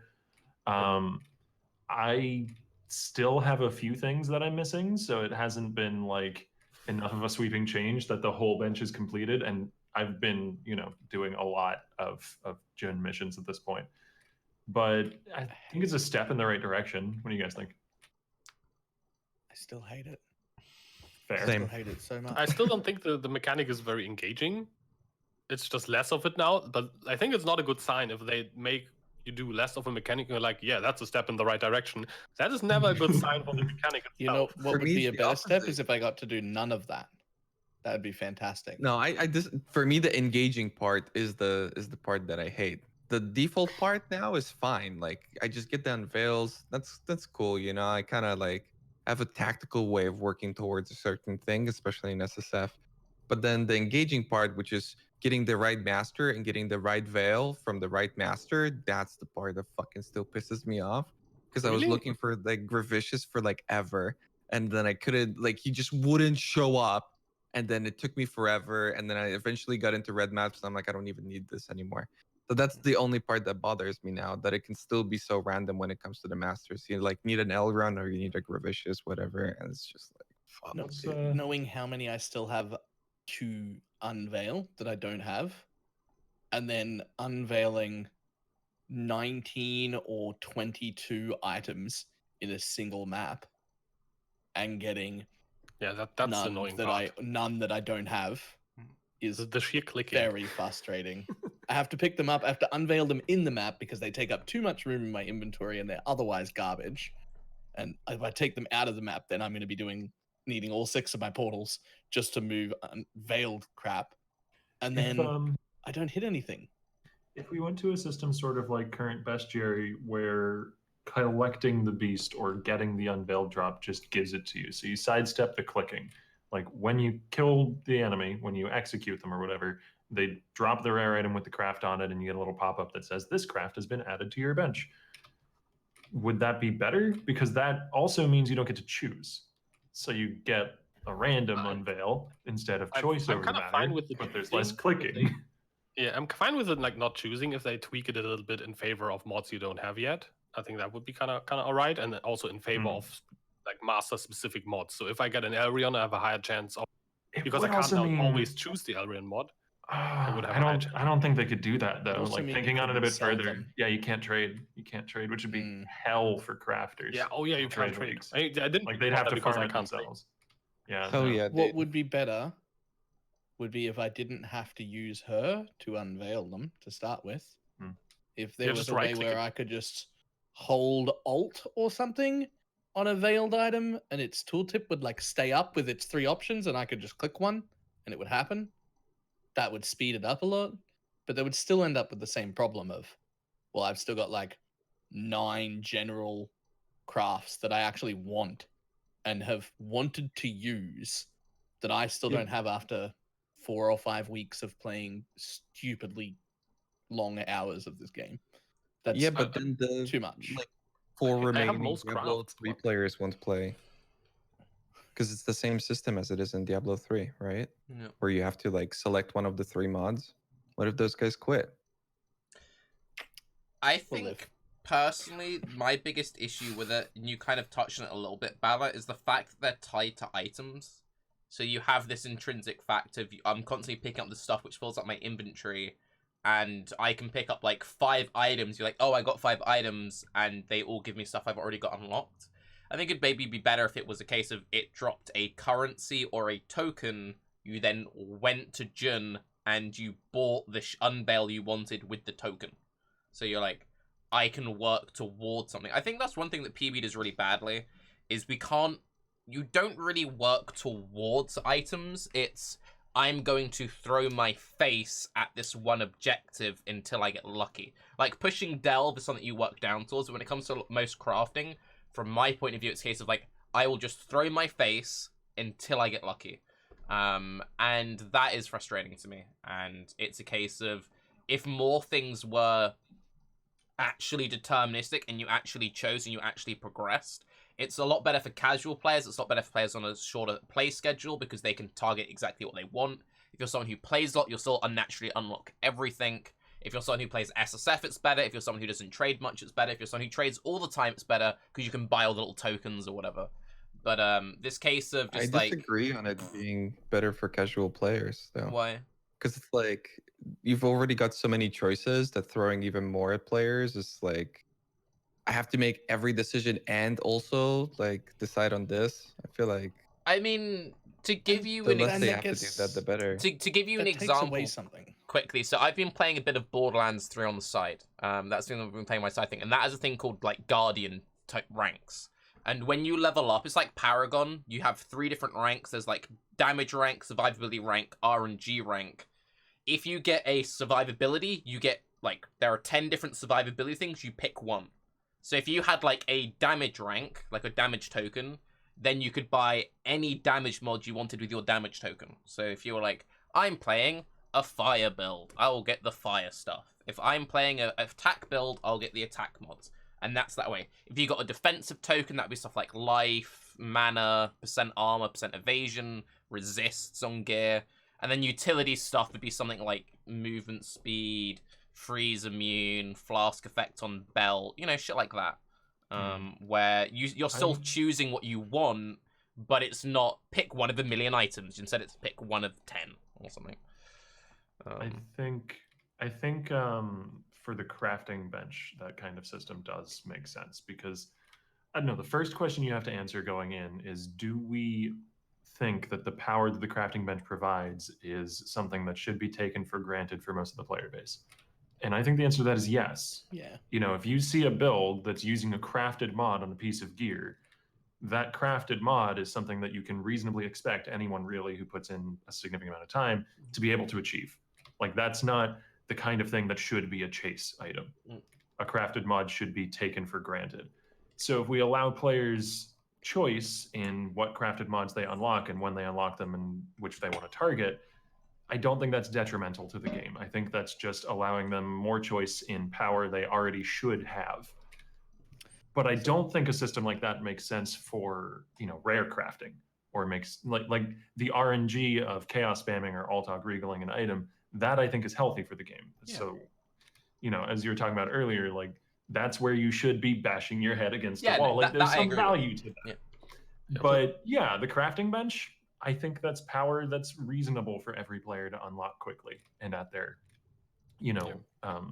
I still have a few things that I'm missing, so it hasn't been like enough of a sweeping change that the whole bench is completed. And I've been, doing a lot of June missions at this point. But I think it's a step in the right direction. What do you guys think? I still hate it. Fair. I still hate it so much. I still don't think the mechanic is very engaging. It's just less of it now, but I think it's not a good sign if they make you do less of a mechanic and you're like, yeah, that's a step in the right direction. That is never a good sign for the mechanic itself. You know what would be a better step is if I got to do none of that. That'd be fantastic. No, for me the engaging part is the part that I hate. the default part now is fine. Like I just get the unveils. That's cool. You know, I kind of like have a tactical way of working towards a certain thing, especially in SSF. But then the engaging part, which is getting the right master and getting the right veil from the right master, that's the part that fucking still pisses me off. Because I was Really? looking for like Gravicious for like ever, and then I couldn't, like, he just wouldn't show up. And then it took me forever. And then I eventually got into red maps, and I'm like, I don't even need this anymore. So that's the only part that bothers me now, that it can still be so random when it comes to the masters. You like need an L run or you need a Gravicious, whatever, and it's just like, fuck. No, What's, dude, knowing how many I still have to unveil that I don't have, and then unveiling 19 or 22 items in a single map, and getting Yeah, that's the none annoying that part. none that I don't have is The sheer clicking. very frustrating. I have to pick them up. I have to unveil them in the map because they take up too much room in my inventory and they're otherwise garbage. And if I take them out of the map, then I'm going to be needing all 6 of my portals just to move unveiled crap. And then I don't hit anything. If we went to a system sort of like current bestiary where collecting the beast or getting the unveiled drop just gives it to you, so you sidestep the clicking. Like when you kill the enemy, when you execute them or whatever, they drop the rare item with the craft on it, and you get a little pop-up that says this craft has been added to your bench. Would that be better? Because that also means you don't get to choose. So you get a random unveil instead of choice I'm over kind the of matter, fine with the but there's choosing less if clicking. Yeah, I'm fine with it, like not choosing if they tweak it a little bit in favor of mods you don't have yet. I think that would be kind of alright, and then also in favor of like master specific mods. So if I get an Elrion, I have a higher chance of, It because I would can't also now mean always choose the Elrion mod. would have a high chance. I don't think they could do that though. also Like mean you thinking on it a couldn't bit sell further. them. Yeah, you can't trade. You can't trade, which would be Mm. hell for crafters. Yeah. Oh yeah, you can't trade. leagues. I didn't Like think they'd about have that to because farm I it can't trade. themselves. Yeah. Oh no. yeah. What would be better would be if I didn't have to use her to unveil them to start with. Hmm. If there Yeah, was just a way right-click where it. I could just hold Alt or something on a veiled item and its tooltip would like stay up with its 3 options and I could just click one and it would happen, that would speed it up a lot. But they would still end up with the same problem of, well, I've still got like 9 general crafts that I actually want and have wanted to use that I still Yep. don't have after 4 or 5 weeks of playing stupidly long hours of this game. That's Yeah, but then the too much. like 4 I have remaining most Diablo crafts, 3 but- players won't play. Because it's the same system as it is in Diablo 3, right? Yeah. Where you have to like select one of the 3 mods. What if those guys quit? I We'll think live. personally, my biggest issue with it, and you kind of touched on it a little bit, Bala, is the fact that they're tied to items. So you have this intrinsic fact of I'm constantly picking up the stuff which fills up my inventory, and I can pick up like 5 items. You're like, oh, I got 5 items, and they all give me stuff I've already got unlocked. I think it'd maybe be better if it was a case of it dropped a currency or a token. You then went to Jun and you bought the unveil you wanted with the token. So you're like, I can work towards something. I think that's one thing that PB does really badly, is you don't really work towards items. It's, I'm going to throw my face at this one objective until I get lucky. Like, pushing Delve is something you work down towards. When it comes to most crafting, from my point of view, it's a case of, like, I will just throw my face until I get lucky. And that is frustrating to me. And it's a case of, if more things were actually deterministic and you actually chose and you actually progressed, it's a lot better for casual players. It's a lot better for players on a shorter play schedule because they can target exactly what they want. If you're someone who plays a lot, you'll still unnaturally unlock everything. If you're someone who plays SSF, it's better. If you're someone who doesn't trade much, it's better. If you're someone who trades all the time, it's better because you can buy all the little tokens or whatever. But this case of just I disagree on it being better for casual players, though. Why? Because it's like you've already got so many choices that throwing even more at players is like, I have to make every decision and also like decide on this. I feel like I mean, to give you the an less they that have to do gets- that, the better. to give you an That takes example away something. quickly. So I've been playing a bit of Borderlands 3 on the side. That's the thing I've been playing my side thing, and that has a thing called like Guardian type ranks. And when you level up, it's like Paragon. You have 3 different ranks. There's like damage rank, survivability rank, RNG rank. If you get a survivability, you get like there are 10 different survivability things. You pick one. So if you had like a damage rank, like a damage token, then you could buy any damage mod you wanted with your damage token. So if you were like, I'm playing a fire build, I will get the fire stuff. If I'm playing a attack build, I'll get the attack mods. And that's that way. If you got a defensive token, that'd be stuff like life, mana, percent armor, percent evasion, resists on gear. And then utility stuff would be something like movement speed, freeze immune, flask effect on belt, you know, shit like that. Where you're still choosing what you want, but it's not pick one of a million items. Instead, it's pick one of 10 or something. I think for the crafting bench, that kind of system does make sense because I don't know. The first question you have to answer going in is: do we think that the power that the crafting bench provides is something that should be taken for granted for most of the player base? And I think the answer to that is yes. Yeah. You know, if you see a build that's using a crafted mod on a piece of gear, that crafted mod is something that you can reasonably expect anyone really who puts in a significant amount of time to be able to achieve. Like, that's not the kind of thing that should be a chase item. A crafted mod should be taken for granted. So if we allow players choice in what crafted mods they unlock and when they unlock them and which they want to target, I don't think that's detrimental to the game. I think that's just allowing them more choice in power they already should have. But I don't think a system like that makes sense for, you know, rare crafting, or makes like the RNG of chaos spamming or alt-og regaling an item. That I think is healthy for the game. Yeah. So, you know, as you were talking about earlier, like that's where you should be bashing your head against the wall. Like there's some value to that. Yeah. But yeah, the crafting bench, I think that's power that's reasonable for every player to unlock quickly and at their, you know,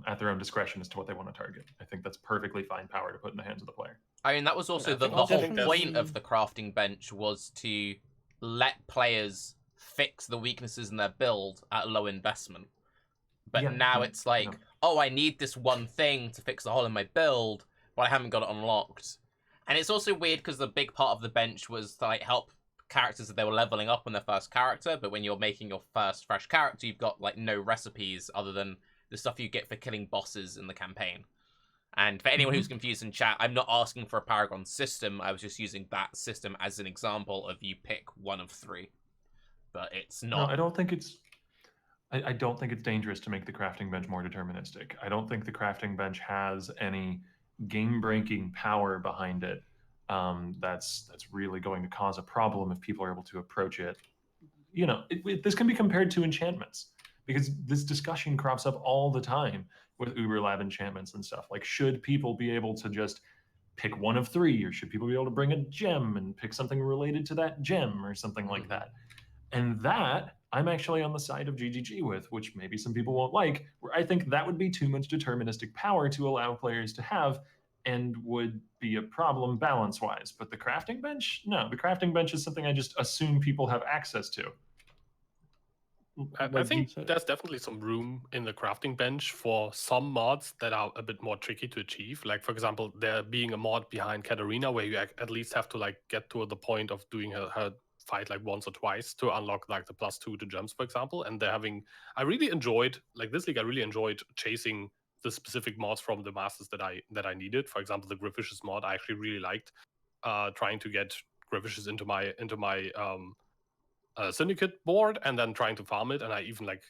at their own discretion as to what they want to target. I think that's perfectly fine power to put in the hands of the player. I mean, that was also the whole point of the crafting bench, was to let players fix the weaknesses in their build at low investment. But now it's like, oh, I need this one thing to fix the hole in my build, but I haven't got it unlocked. And it's also weird because the big part of the bench was to like help characters that they were leveling up on their first character, but when you're making your first fresh character, you've got like no recipes other than the stuff you get for killing bosses in the campaign. And for anyone who's confused in chat, I'm not asking for a Paragon system. I was just using that system as an example of you pick one of 3. But it's not. No, I don't think it's dangerous to make the crafting bench more deterministic. I don't think the crafting bench has any game-breaking power behind it. That's really going to cause a problem if people are able to approach it. You know, this can be compared to enchantments, because this discussion crops up all the time with Uber Lab enchantments and stuff. Like, should people be able to just pick one of 3, or should people be able to bring a gem and pick something related to that gem or something like that? And that I'm actually on the side of GGG with, which maybe some people won't like, where I think that would be too much deterministic power to allow players to have, and would be a problem balance-wise. But the crafting bench? No, the crafting bench is something I just assume people have access to. I think there's definitely some room in the crafting bench for some mods that are a bit more tricky to achieve. Like, for example, there being a mod behind Katarina where you at least have to like get to the point of doing her fight like once or twice to unlock like the +2 to jumps, for example. And they're having, I really enjoyed, like this league, I really enjoyed chasing the specific mods from the masters that I needed. For example, the Griffishes mod, I actually really liked trying to get Griffishes into my syndicate board and then trying to farm it. And I even like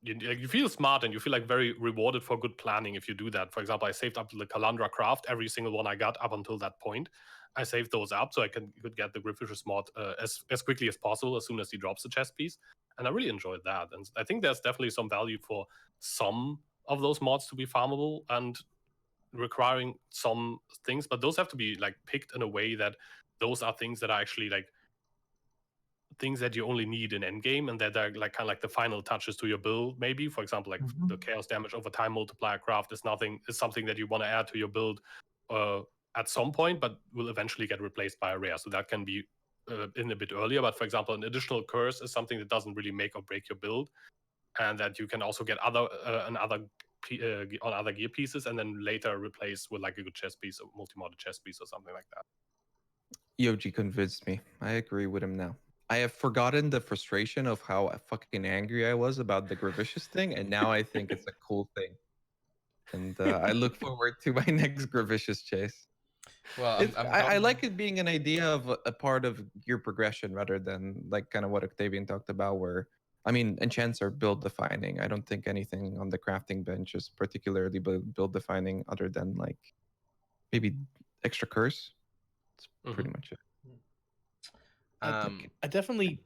you feel smart and you feel like very rewarded for good planning if you do that. For example, I saved up the Kalandra craft, every single one I got up until that point. I saved those up so I could get the Griffishes mod as quickly as possible as soon as he drops the chest piece. And I really enjoyed that. And I think there's definitely some value for some of those mods to be farmable and requiring some things, but those have to be like picked in a way that those are things that are actually like things that you only need in endgame, and that are like kind of like the final touches to your build. Maybe, for example, like the chaos damage over time multiplier craft is something that you want to add to your build at some point, but will eventually get replaced by a rare. So that can be in a bit earlier. But for example, an additional curse is something that doesn't really make or break your build, and that you can also get on other gear pieces, and then later replace with like a good chest piece, or multi-modded chest piece, or something like that. Yoji convinced me. I agree with him now. I have forgotten the frustration of how fucking angry I was about the Griffishes thing, and now I think it's a cool thing. and I look forward to my next Gravicious chase. Well, I like it being an idea of a part of your progression rather than like kind of what Octavian talked about, where I mean, enchants are build defining. I don't think anything on the crafting bench is particularly build defining other than like maybe extra curse. That's pretty much it. I definitely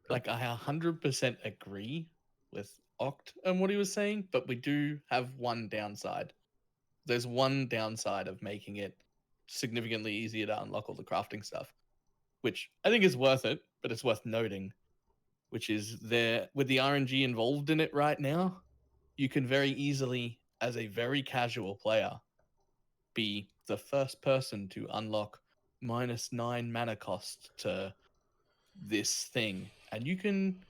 like I 100% agree with Oct and what he was saying, but we do have one downside. There's one downside of making it significantly easier to unlock all the crafting stuff, which I think is worth it, but it's worth noting, which is there with the RNG involved in it right now, you can very easily, as a very casual player, be the first person to unlock -9 mana cost to this thing. And you can,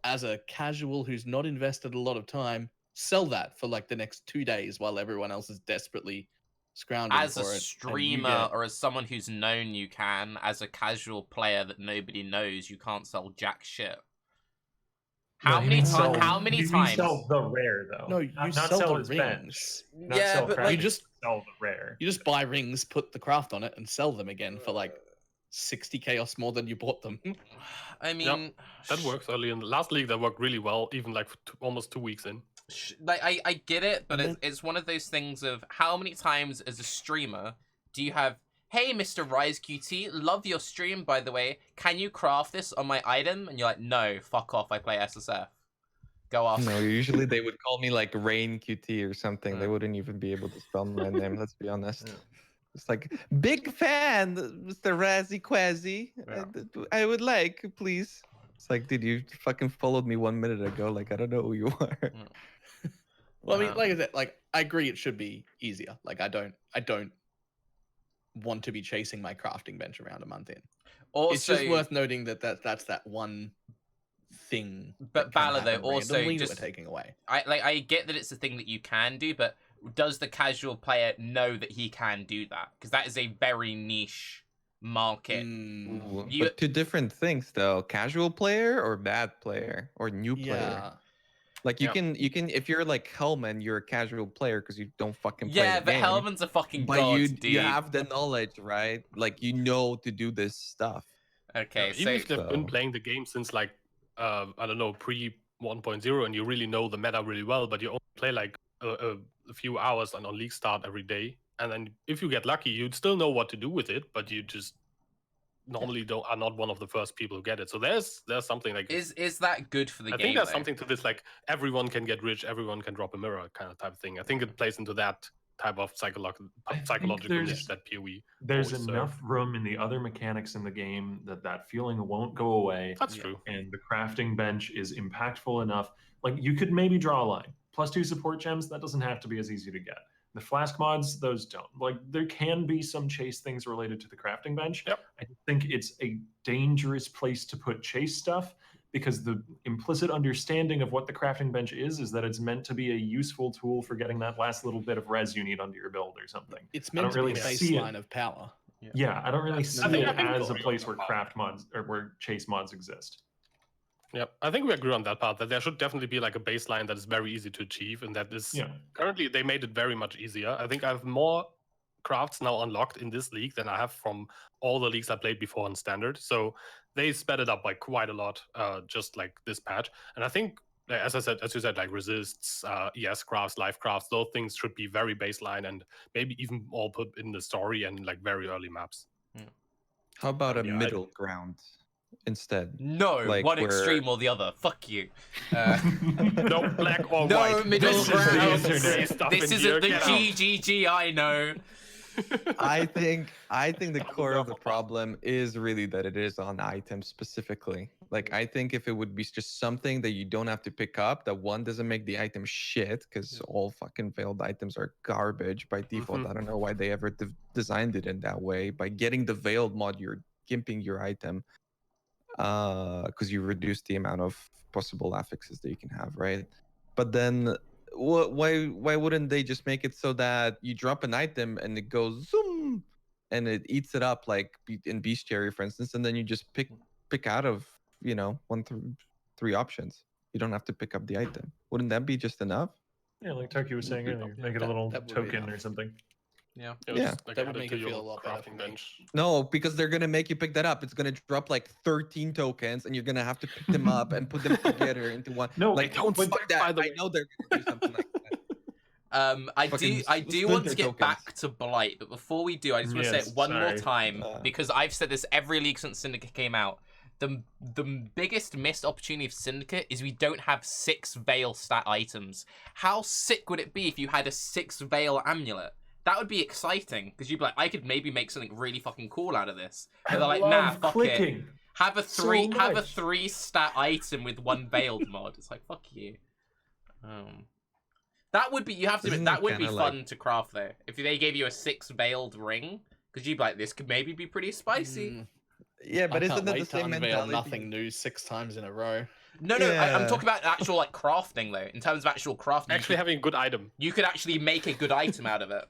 as a casual who's not invested a lot of time, sell that for like the next 2 days while everyone else is desperately scrounging as a for it. And you streamer get- or as someone who's known, you can. As a casual player that nobody knows, you can't sell jack shit. How many times? How many you times? sell the rare though. No, you not sell sell the his rings. bench. Not Yeah, sell but, crafting, like, You just- sell the rare. You just buy rings, put the craft on it, and sell them again for like 60 chaos more than you bought them. I mean, That works early in the last league. That worked really well, even like almost 2 weeks in. Like I get it, but And it's one of those things of how many times as a streamer do you have, hey, Mr. Raiz QT, love your stream, by the way. Can you craft this on my item? And you're like, no, fuck off, I play SSF. Go off. No, usually they would call me like Rain QT or something. They Yeah. wouldn't even be able to spell my name, let's be honest. Yeah. It's like, big fan, Mr. Razzy Quazzy. Yeah. I would like, please. It's like, dude, you fucking followed me 1 minute ago. Like, I don't know who you are. Well, I mean, like I said, like I agree it should be easier. Like I don't want to be chasing my crafting bench around a month in. Also, It's just worth noting that that's that one thing. But that kinda Balor, though, happened also randomly that just- we're taking away. I get that it's a thing that you can do, but does the casual player know that he can do that? Because that is a very niche market. Mm, You- But two different things, though. Casual player or bad player or new player. yeah. Like you Yeah. can if you're like Hellman, you're a casual player because you don't fucking play Yeah, the but game. Hellman's a fucking But god, you dude. have the knowledge, right? Like you know to do this stuff. Okay, Even so if they've been so- playing the game since like I don't know, pre 1.0, and you really know the meta really well, but you only play like a few hours and on league start every day, and then if you get lucky, you'd still know what to do with it, but you just normally are not one of the first people who get it. So there's something like is that good for the I game? think there's though? something to this, like everyone can get rich, everyone can drop a mirror kind of type of thing. I think it plays into that type of psychological there's- niche that PoE. There's always enough room in the other mechanics in the game that feeling won't go away. That's Yeah. true. And the crafting bench is impactful enough. Like you could maybe draw a line. +2 support gems, that doesn't have to be as easy to get. The flask mods, those don't. Like there can be some chase things related to the crafting bench. Yep. I think it's a dangerous place to put chase stuff because the implicit understanding of what the crafting bench is that it's meant to be a useful tool for getting that last little bit of res you need under your build or something. It's I don't meant to be really a see it. baseline of power. Yeah, I don't really see I think- it I think as a we'll place agree where on that. craft mods or where chase mods exist. Yeah, I think we agree on that part, that there should definitely be like a baseline that is very easy to achieve, and that is Yeah. currently they made it very much easier. I think I have more crafts now unlocked in this league than I have from all the leagues I played before on standard. So they sped it up by quite a lot, just like this patch. And I think, as you said, like resists, ES crafts, life crafts, those things should be very baseline and maybe even all put in the story and like very early maps. How about a Yeah, middle ground instead? No, Like one where- extreme or the other. Fuck you. No black or No white. middle This is the ground. internet stuff This in isn't here. the Get out. GGG I know. I think the Double core of the double. problem is really that it is on items specifically. Like I think if it would be just something that you don't have to pick up, that one doesn't make the item shit because all fucking veiled items are garbage by default. Mhm. I don't know why they ever designed it in that way. By getting the veiled mod, you're gimping your item because you reduce the amount of possible affixes that you can have, right? But then why wouldn't they just make it so that you drop an item and it goes zoom and it eats it up like in Bestiary, for instance, and then you just pick out of one through three options. You don't have to pick up the item. Wouldn't that be just enough? Yeah, like Tarke was saying earlier, make it a little that would be token or enough. something. Yeah. It was Yeah. just, like, That would added make to it your feel a lot better for crafting me. bench. No, because they're gonna make you pick that up. It's gonna drop like 13 tokens, and you're gonna have to pick them up and put them together into one. No, like don't fuck start, that. by the I way. know they're gonna do something like that. I Fucking do want to splinter get tokens. back to Blight, but before we do, I just want to say Yes, it one more sorry. time because I've said this every league since Syndicate came out. The biggest missed opportunity of Syndicate is we don't have 6 Veil stat items. How sick would it be if you had a 6 Veil amulet? That would be exciting because you'd be like, I could maybe make something really fucking cool out of this. But they're like, nah, fuck clicking. it. Have a so 3 stat item with 1 veiled mod. It's like, fuck you. That would be Isn't that it would be kinda fun to craft though. If they gave you a 6 veiled ring, because you'd be like, this could maybe be pretty spicy. Yeah, but I isn't can't that the wait to same unveil mentality? nothing new 6 times in a row. No, I'm Yeah. talking about actual like crafting though. In terms of actual crafting, Actually having a good item. you could actually make a good item out of it.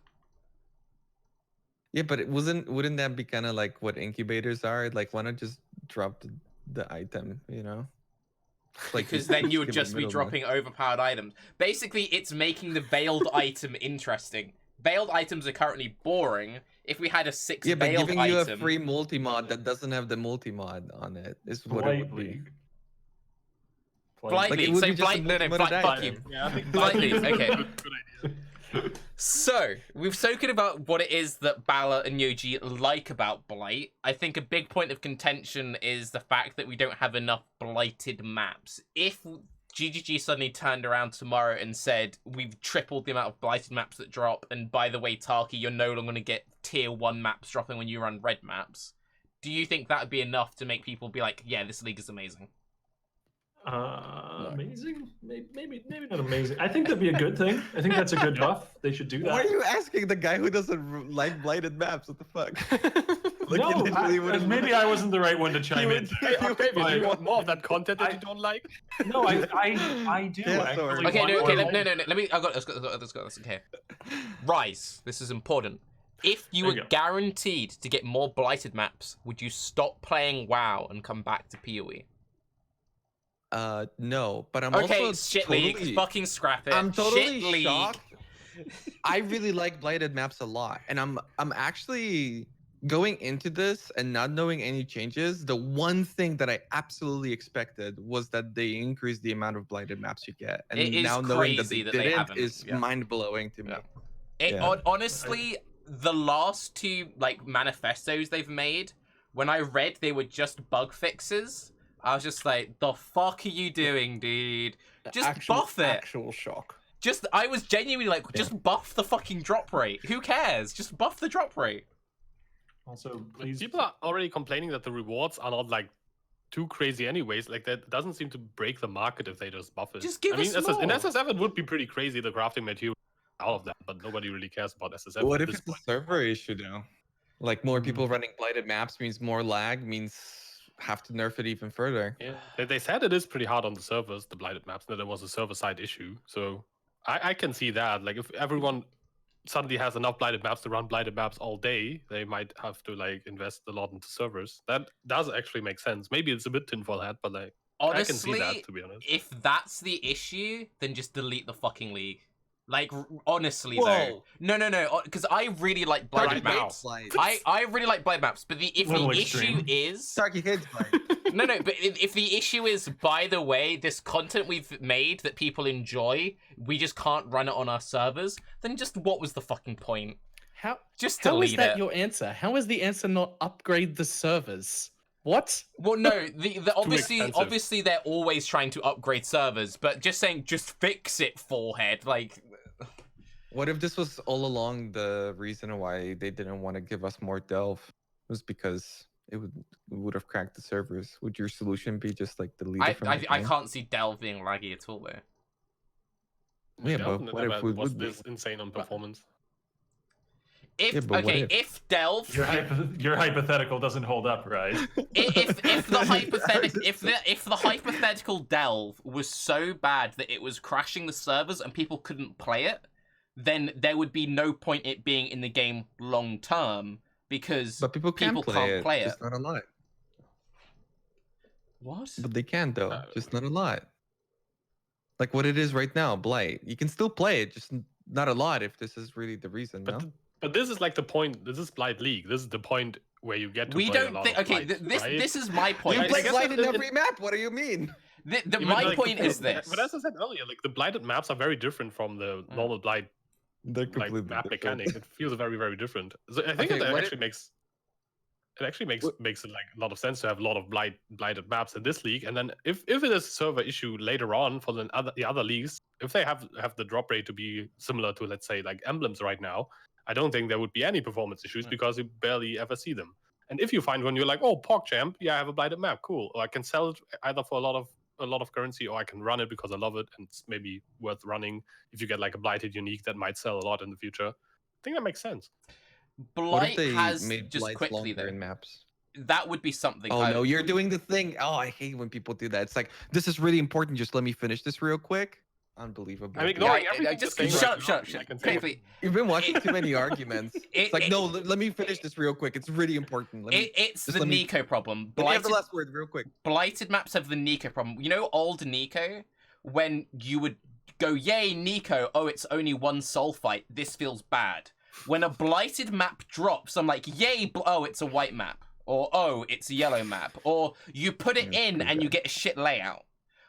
Yeah, but wouldn't that be kind of like what incubators are? Like, why not just drop the item? You know, like Because then you would give it just be middleman. dropping overpowered items. Basically, it's making the veiled item interesting. Veiled items are currently boring. If we had a 6 Yeah, but veiled giving you a item, free multi-mod that doesn't have the multi-mod on it is what it Blight would be. League. Blight Like, it League. would So be just a Blight, no, multi-modded fuck item. you. Yeah, I think Blight League, is a okay. good idea. So, we've spoken about what it is that Balor and Yoji like about Blight. I think a big point of contention is the fact that we don't have enough blighted maps. If GGG suddenly turned around tomorrow and said, we've tripled the amount of blighted maps that drop, and by the way, Tarke, you're no longer going to get tier 1 maps dropping when you run red maps, do you think that would be enough to make people be like, yeah, this league is amazing? Amazing? Maybe not amazing. I think that'd be a good thing. I think that's a good buff. They should do that. Why are you asking the guy who doesn't like blighted maps? What the fuck? Like, No, he literally would've- maybe I wasn't the right one to chime in. Hey, Octavian, do you But- want more of that content that you don't like? No, I do. Yeah, I sorry. really Okay, want no, okay, more. no. Let me. I got this. Okay. Raiz. This is important. If you There were you go. guaranteed to get more blighted maps, would you stop playing WoW and come back to PoE? No, but I'm Okay, also shit totally, league. Fucking scrap it. I'm totally shit league. shocked. I really like blighted maps a lot, and I'm actually going into this and not knowing any changes. The one thing that I absolutely expected was that they increased the amount of blighted maps you get, and It is now knowing that crazy they that they didn't haven't, is yeah. mind blowing to me. Yeah. Yeah. Honestly, the last 2 like manifestos they've made, when I read they were just bug fixes, I was just like, the fuck are you doing, dude? Just buff it. Actual shock. I was genuinely like, just buff the fucking drop rate. Who cares? Just buff the drop rate. Also, Like, please. people are already complaining that the rewards are not like too crazy anyways. Like that doesn't seem to break the market if they just buff it. Just give I mean, us in more. SSF it would be pretty crazy, the crafting material, all of that, but nobody really cares about SSF What at if this it's a point. server issue though? Like more people running blighted maps means more lag, means have to nerf it even further. Yeah, they said it is pretty hard on the servers, the blighted maps, that it was a server-side issue. So I can see that. Like if everyone suddenly has enough blighted maps to run blighted maps all day, they might have to like invest a lot into servers. That does actually make sense. Maybe it's a bit tinfoil hat, but like I can see Honestly, that, to be honest. if that's the issue, then just delete the fucking league. Like, honestly, Whoa. though. No, because I really like blighted Right now. maps. Blight. I really like blighted maps, but if Little the extreme. issue is... Tarky hates blight. No, but if the issue is, by the way, this content we've made that people enjoy, we just can't run it on our servers, then just what was the fucking point? How Just how is delete that it. your answer? How is the answer not upgrade the servers? What? Well, no, the expensive. obviously they're always trying to upgrade servers, but just saying just fix it, forehead, like... What if this was all along the reason why they didn't want to give us more delve? Was because it would have cracked the servers. Would your solution be just like delete it from the I game? can't see Delve being laggy at all, though. Yeah, Delve but what if never we was would be? this insane on performance. If Yeah, but what if? if Delve, Your hypothetical doesn't hold up, right? if the hypothetical Delve was so bad that it was crashing the servers and people couldn't play it, then there would be no point it being in the game long term because But people can people play can't it, play it. just not a lot. What? But they can though, just not a lot. like what it is right now, Blight. You can still play it, just not a lot if this is really the reason, But no? but this is like the point. This is Blight League. This is the point where you get to We play a don't lot think. of Okay, Blight, right? this is my point. You I play guess Blight it- in it- every map. What do you mean? The Yeah, but, my like, point is this. But as I said earlier, like the blighted maps are very different from the normal Blight They're like completely map different. mechanic. It feels very, very different. So I think Okay, it what actually makes What- makes it like a lot of sense to have a lot of blighted maps in this league. And then if it is a server issue later on for the other leagues, if they have the drop rate to be similar to, let's say, like emblems right now, I don't think there would be any performance issues because you barely ever see them. And if you find one, you're like, oh, PogChamp, yeah, I have a blighted map, cool. Or I can sell it either for a lot of currency, or I can run it because I love it and it's maybe worth running. If you get like a blighted unique that might sell a lot in the future, I think that makes sense. What if Blight they has made just Blights quickly longer though. in maps? That would be something. Oh no, you're doing the thing. Oh, I hate when people do that. It's like, this is really important. Just let me finish this real quick. Unbelievable. I'm dude. ignoring Yeah, everything. just you're saying shut right up, shut up, now, shut I up. can say Quickly, You've been watching too many arguments. It's like, it- no, let me finish this real quick. It's really important. Let me, it's just the let me- Nico problem. let me have the Blighted, last word real quick. blighted maps have the Nico problem. You know, old Nico, when you would go, yay, Nico, oh, it's only one soul fight. This feels bad. When a blighted map drops, I'm like, yay, oh, it's a white map. Or, oh, it's a yellow map. Or you put it Yeah, in pretty and you bad. get a shit layout.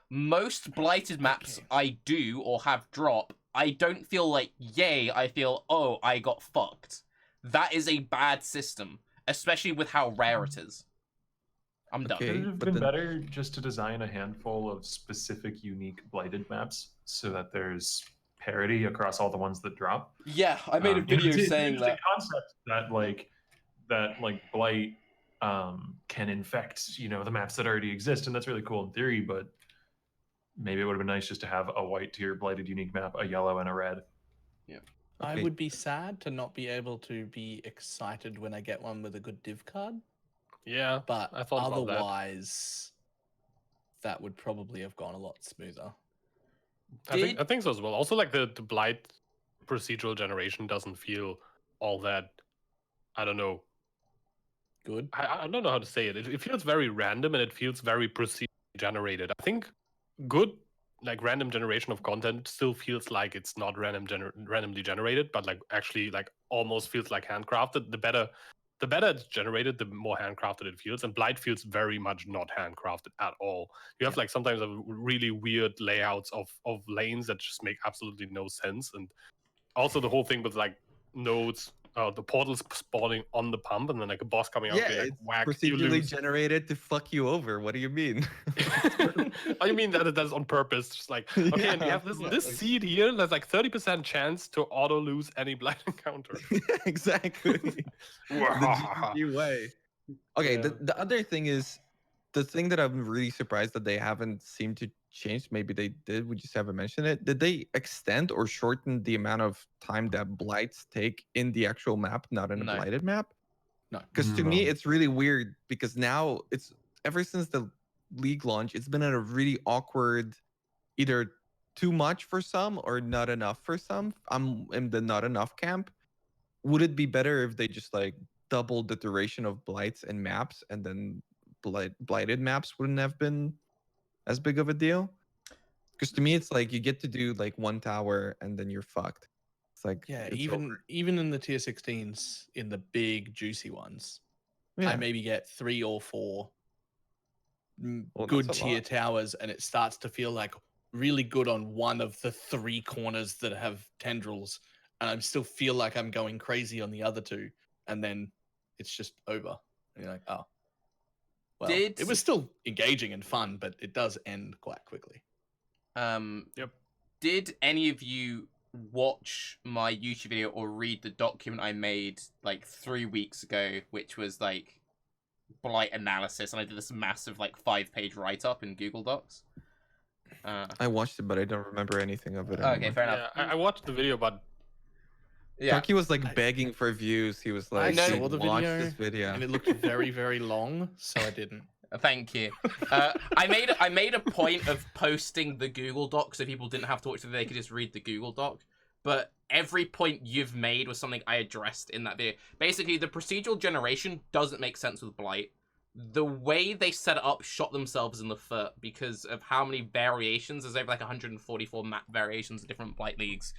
Most blighted maps I do or have drop, I don't feel like, yay, I feel, oh, I got fucked. That is a bad system, especially with how rare it is. I'm done. Okay. Could it have but been then- better just to design a handful of specific, unique blighted maps so that there's parity across all the ones that drop? Yeah, I made a You know, video it's an saying interesting that. concept that Blight can infect, the maps that already exist, and that's really cool in theory. But maybe it would have been nice just to have a white tier blighted unique map, a yellow, and a red. I Okay. would be sad to not be able to be excited when I get one with a good div card, Yeah, but I thought about that. otherwise, that would probably have gone a lot smoother. I think so as well. Also, like the Blight procedural generation doesn't feel all that. I don't know. Good. I don't know how to say it. It feels very random and it feels very procedurally generated. I think good like random generation of content still feels like it's not randomly generated, but like actually like almost feels like handcrafted. The better it's generated, the more handcrafted it feels. And Blight feels very much not handcrafted at all. You have like sometimes a really weird layouts of lanes that just make absolutely no sense. And also the whole thing with like nodes, the portals spawning on the pump and then like a boss coming out Yeah, being like, it's whack, you procedurally lose. generated to fuck you over. What do you mean? Oh, you mean that's on purpose? Just like, okay, and we Yeah, have this like- seed here. There's like 30% chance to auto lose any blight encounter. Exactly. The GG way. Okay, Yeah. the other thing is, the thing that I'm really surprised that they haven't seemed to change, maybe they did, we just haven't mentioned it. Did they extend or shorten the amount of time that blights take in the actual map, not in a No. blighted map? No. Because to me, No. it's really weird because now it's ever since the league launch, it's been at a really awkward, either too much for some or not enough for some. I'm in the not enough camp. Would it be better if they just like doubled the duration of blights and maps, and then blighted maps wouldn't have been as big of a deal? Because to me, it's like you get to do like one tower and then you're fucked. It's like, Yeah, it's even over. even in the tier 16s, in the big juicy ones, Yeah. I maybe get 3 or 4 Well, good that's a tier lot. towers, and it starts to feel like really good on one of the 3 corners that have tendrils, and I still feel like I'm going crazy on the other 2, and then it's just over. And you're like, oh, well, it was still engaging and fun, but it does end quite quickly. Yep. Did any of you watch my YouTube video or read the document I made like 3 weeks ago, which was like blight analysis, and I did this massive like 5-page write-up in Google Docs? I watched it, but I don't remember anything of it. Okay, anymore. fair enough. Yeah, I watched the video, but Yeah, Tarke was like begging for views. He was like, I "Dude, saw the watch video, this video." and it looked very, very long, so I didn't. thank you. I made a point of posting the Google Doc so people didn't have to watch the video; they could just read the Google Doc. But every point you've made was something I addressed in that video. Basically, the procedural generation doesn't make sense with Blight. the way they set it up shot themselves in the foot because of how many variations. There's over like 144 map variations of different Blight Leagues.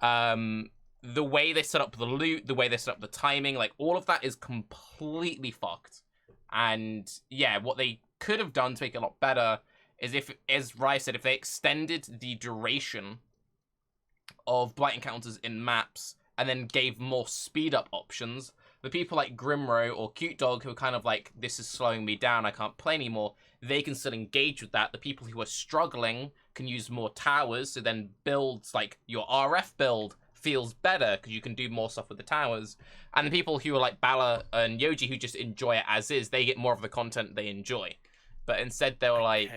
The way they set up the loot, the way they set up the timing, like all of that is completely fucked. And yeah, what they could have done to make it a lot better is if, as Raiz said, if they extended the duration of Blight encounters in maps and then gave more speed up options, the people like Grimro or Cute Dog who are kind of like, this is slowing me down, I can't play anymore, they can still engage with that. The people who are struggling can use more towers, so then builds like your RF build feels better because you can do more stuff with the towers. And the people who are like Balor and Yoji who just enjoy it as is, they get more of the content they enjoy. But instead they were like...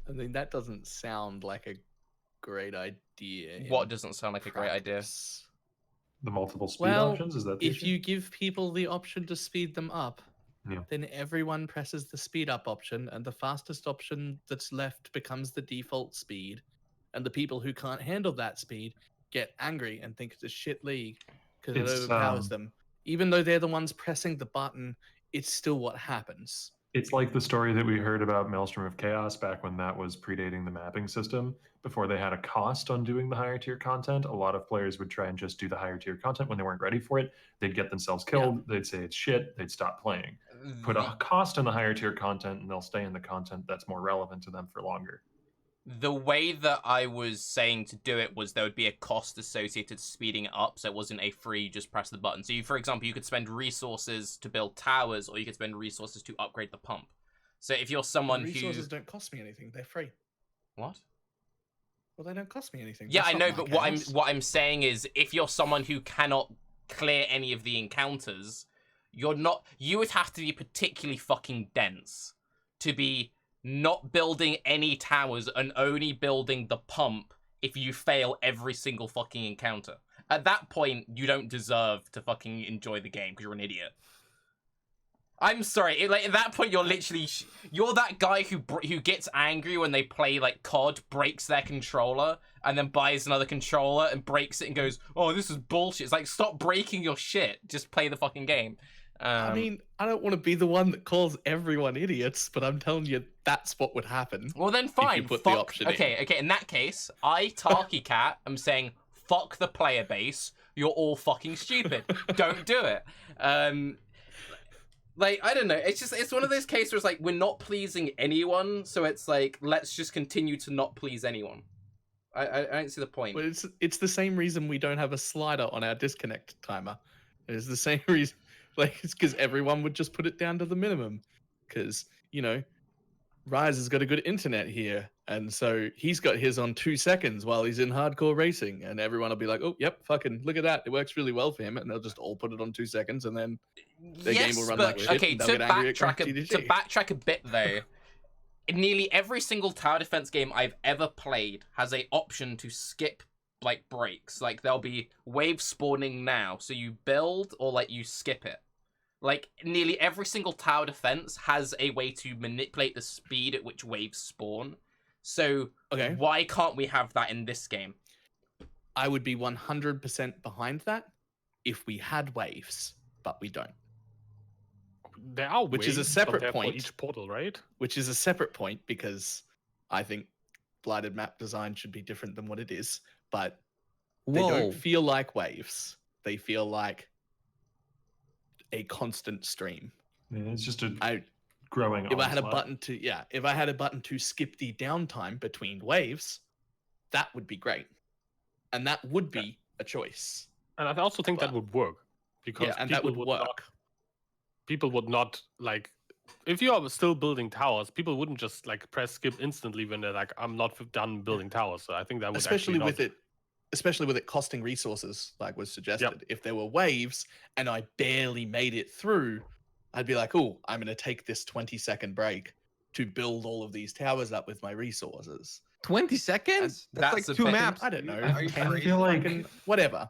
I mean, that doesn't sound like a great idea. What doesn't sound like a great idea? The multiple speed Well, options, is that the if issue? you give people the option to speed them up, Yeah. then everyone presses the speed up option, and the fastest option that's left becomes the default speed. And the people who can't handle that speed get angry and think it's a shit league because it It's, overpowers them. Even though they're the ones pressing the button, it's still what happens. It's like the story that we heard about Maelstrom of Chaos back when that was predating the mapping system. Before they had a cost on doing the higher tier content, a lot of players would try and just do the higher tier content when they weren't ready for it. They'd get themselves killed. They'd say it's shit. They'd stop playing. Put a cost on the higher tier content and they'll stay in the content that's more relevant to them for longer. The way that I was saying to do it was there would be a cost associated to speeding it up, so it wasn't a free just press the button. So you, for example, you could spend resources to build towers, or you could spend resources to upgrade the pump. So if you're someone who... Resources don't cost me anything. They're free. What? Well, they don't cost me anything. Yeah, That's I not know, my but chaos. what I'm saying is if you're someone who cannot clear any of the encounters, you're not... You would have to be particularly fucking dense to be not building any towers and only building the pump if you fail every single fucking encounter. At that point, you don't deserve to fucking enjoy the game because you're an idiot. I'm sorry, like at that point you're literally you're that guy who gets angry when they play like COD, breaks their controller, and then buys another controller and breaks it and goes, "Oh, this is bullshit." It's like, stop breaking your shit, just play the fucking game. I mean, I don't want to be the one that calls everyone idiots, but I'm telling you, that's what would happen. Well then fine, put fuck, the option okay, in that case, I, Tarke Cat, am saying, fuck the player base, you're all fucking stupid. Don't do it. Like, I don't know, it's one of those cases where it's like, we're not pleasing anyone, so it's like, let's just continue to not please anyone. I don't see the point. Well, it's the same reason we don't have a slider on our disconnect timer. It's the same reason. Like, it's because everyone would just put it down to the minimum. Because, you know, Raiz has got a good internet here. And so he's got his on 2 seconds while he's in hardcore racing. And everyone will be like, oh, yep, fucking look at that. It works really well for him. And they'll just all put it on 2 seconds. And then the game will run like shit. Okay, and to they'll get angry at backtrack a bit, though, nearly every single tower defense game I've ever played has a option to skip like breaks. Like, there'll be waves spawning now. So you build or like you skip it. Like, nearly every single tower defense has a way to manipulate the speed at which waves spawn. So, why can't we have that in this game? I would be 100% behind that if we had waves, but we don't. There are Which is a waves, separate but they're point. for each portal, right? Which is a separate point because I think blighted map design should be different than what it is. But they don't feel like waves. They feel like a constant stream. Yeah, it's just growing. If I had a button to skip the downtime between waves, that would be great, and that would be a choice. And I also think that would work because that would work. People would not like if you are still building towers. People wouldn't just like press skip instantly when they're like, "I'm not done building towers." So I think that would especially with it costing resources, like was suggested. Yep. If there were waves and I barely made it through, I'd be like, oh, I'm going to take this 20-second break to build all of these towers up with my resources. 20 seconds? That's like 2 maps. I don't know. I feel like whatever.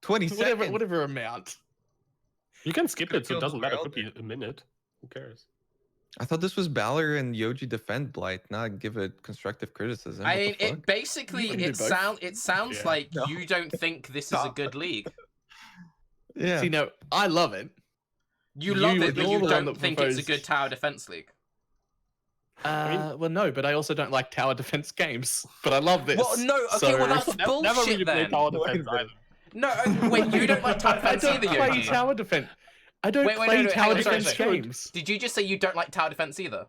20 seconds. Whatever amount. You can skip it, so it doesn't matter. It could be a minute. Who cares? I thought this was Balor and Yoji defend Blight, not give it constructive criticism. I mean, it basically it sounds like you don't think this is a good league. Yeah. See, no, I love it. You love You- it, but you're you the one don't that think it's a proposed- good tower defense league. Well, no, but I also don't like tower defense games. But I love this. Well, no, okay, well, that's Never bullshit really played then. tower Wait a defense minute. either. No, wait, you don't like tower I defense don't either, play Yoji. tower defense. I don't Wait, play no, tower hang on, sorry, defense sorry. games. Did you just say you don't like tower defense either?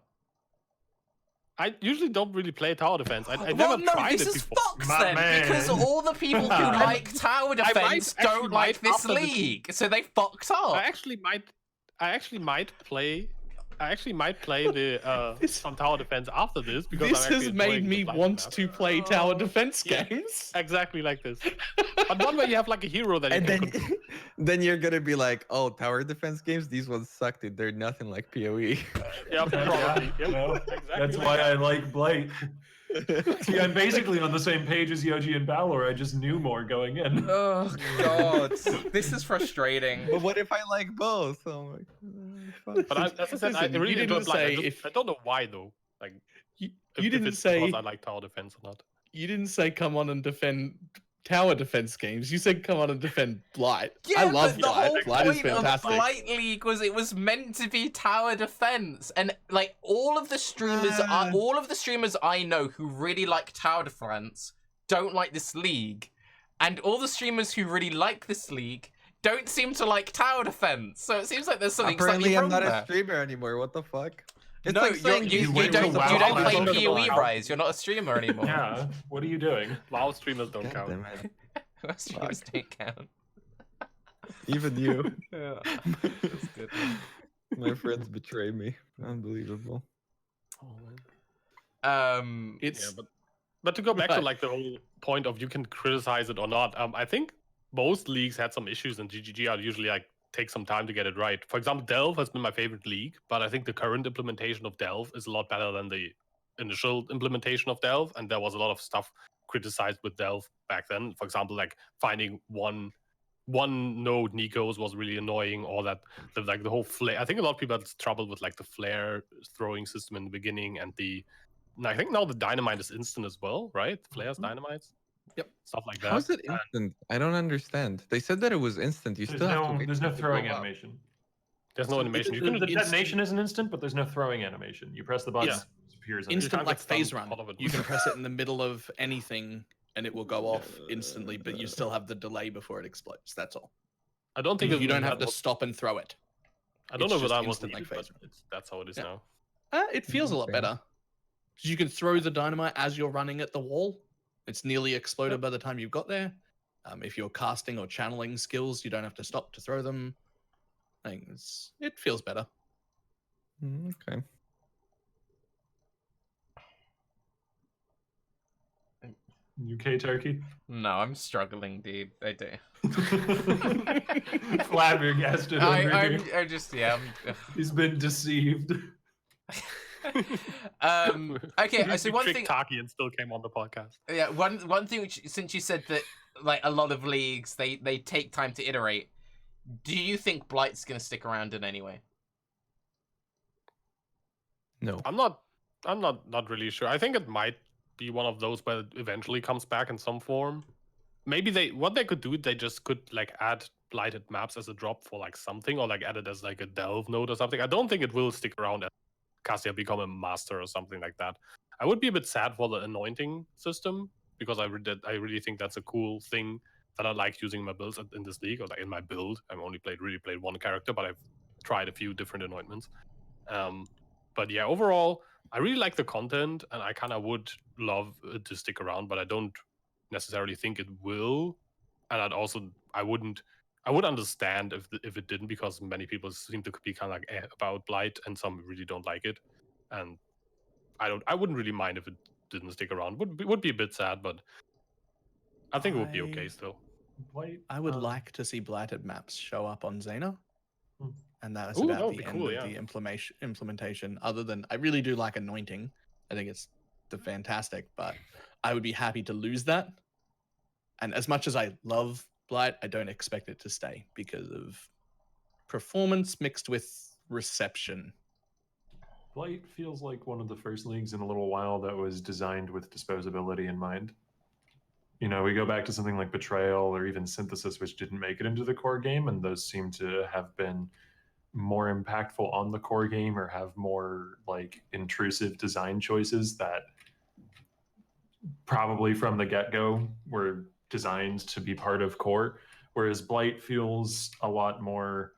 I usually don't really play tower defense. I Well, never no, tried this it is before. fucks My then, man. because all the people who like tower defense actually don't like might this after this- league, so they fucked up. I actually might play the This- some tower defense after this because This I'm actually has made enjoying me the Blight want map. to play tower Oh, defense yeah. games. Exactly like this. But one where you have like a hero that you And can then, control. then you're gonna be like, oh, tower defense games, these ones suck, dude. They're nothing like PoE. Yeah, Yeah, probably. Yep, well, exactly that's like why that. I like Blight. See, I'm basically on the same page as Yoji and Balor. I just knew more going in. Oh god, this is frustrating. But what if I like both? So I'm like, fuck. But as I said, I Listen, really you enjoy didn't Blight. say I, just, if- I don't know why though. Like, You if didn't it's say because I like tower defense or not. you didn't say come on and defend tower defense games. You said come on and defend Blight. Yeah, I love but the whole Blight. Blight is point of fantastic. Blight League was it was meant to be tower defense, and like all of the streamers I know who really like tower defense don't like this league, and all the streamers who really like this league don't seem to like tower defense. So it seems like there's something Apparently, slightly I'm wrong not there. a streamer anymore. What the fuck? It's No, like saying you these went don't games to are you don't bad. play Don't go to PoE WoW. Raiz. You're not a streamer anymore. Yeah, what are you doing? WoW streamers don't God count. damn it. Streamers don't count. Even you. Yeah, that's good. My friends betray me. Unbelievable. It's Yeah, but to go back to Right. like the whole point of you can criticize it or not, I think most leagues had some issues, and GGG are usually like take some time to get it right. For example, Delve has been my favorite league, but I think the current implementation of Delve is a lot better than the initial implementation of Delve, and there was a lot of stuff criticized with Delve back then. For example, like finding one node Nikos was really annoying, or that the whole flare. I think a lot of people had trouble with like the flare throwing system in the beginning, and I think now the dynamite is instant as well, right? Flares, dynamites, Yep. stuff like that. How's it And instant? I don't understand. They said that it was instant. You There's still have to no, wait there's for no it to throwing go up. animation. There's no So animation. You the, can the detonation is an instant, but there's no throwing animation. You press the button, Yeah. it appears. on instant can't like get stunned phase run. out of it. You can press it in the middle of anything and it will go off instantly, but you still have the delay before it explodes. That's all. I don't think You don't that have to was- stop and throw it. I don't it's know if just that was instant, like needed, but phase run. that's how it is Yeah. now. It feels a lot Okay. better. 'Cause you can throw the dynamite as you're running at the wall. It's nearly exploded by the time you've got there. If you're casting or channeling skills, you don't have to stop to throw them. I think it feels better. Okay. UK turkey. No, I'm struggling, dude. I do. Flabbergasted over here. I just yeah. He's been deceived. Okay, so You one tricked thing. Tarke and still came on the podcast. Yeah, one thing which since you said that like a lot of leagues they take time to iterate, do you think Blight's gonna stick around in any way? No. I'm not really sure. I think it might be one of those where it eventually comes back in some form. Maybe what they could do, they just could like add blighted maps as a drop for like something, or like add it as like a delve node or something. I don't think it will stick around as Cassia become a master or something like that. I would be a bit sad for the anointing system, because I really think that's a cool thing that I like using in my builds in this league, or like in my build. I've only really played one character, but I've tried a few different anointments. But yeah, overall, I really like the content, and I kind of would love it to stick around, but I don't necessarily think it will. And I would understand if it didn't, because many people seem to be kind of like about Blight, and some really don't like it. And I wouldn't really mind if it didn't stick around. Would be a bit sad, but I think it would be okay still. Blight, I would like to see blighted maps show up on Xena. Hmm. And that was Ooh, that about would the be end cool, of yeah. the implementation. Other than I really do like anointing. I think it's fantastic, but I would be happy to lose that. And as much as I love Blight, I don't expect it to stay because of performance mixed with reception. Blight feels like one of the first leagues in a little while that was designed with disposability in mind. You know, we go back to something like Betrayal or even Synthesis, which didn't make it into the core game, and those seem to have been more impactful on the core game or have more like intrusive design choices that probably from the get-go were designed to be part of core, whereas Blight feels a lot more,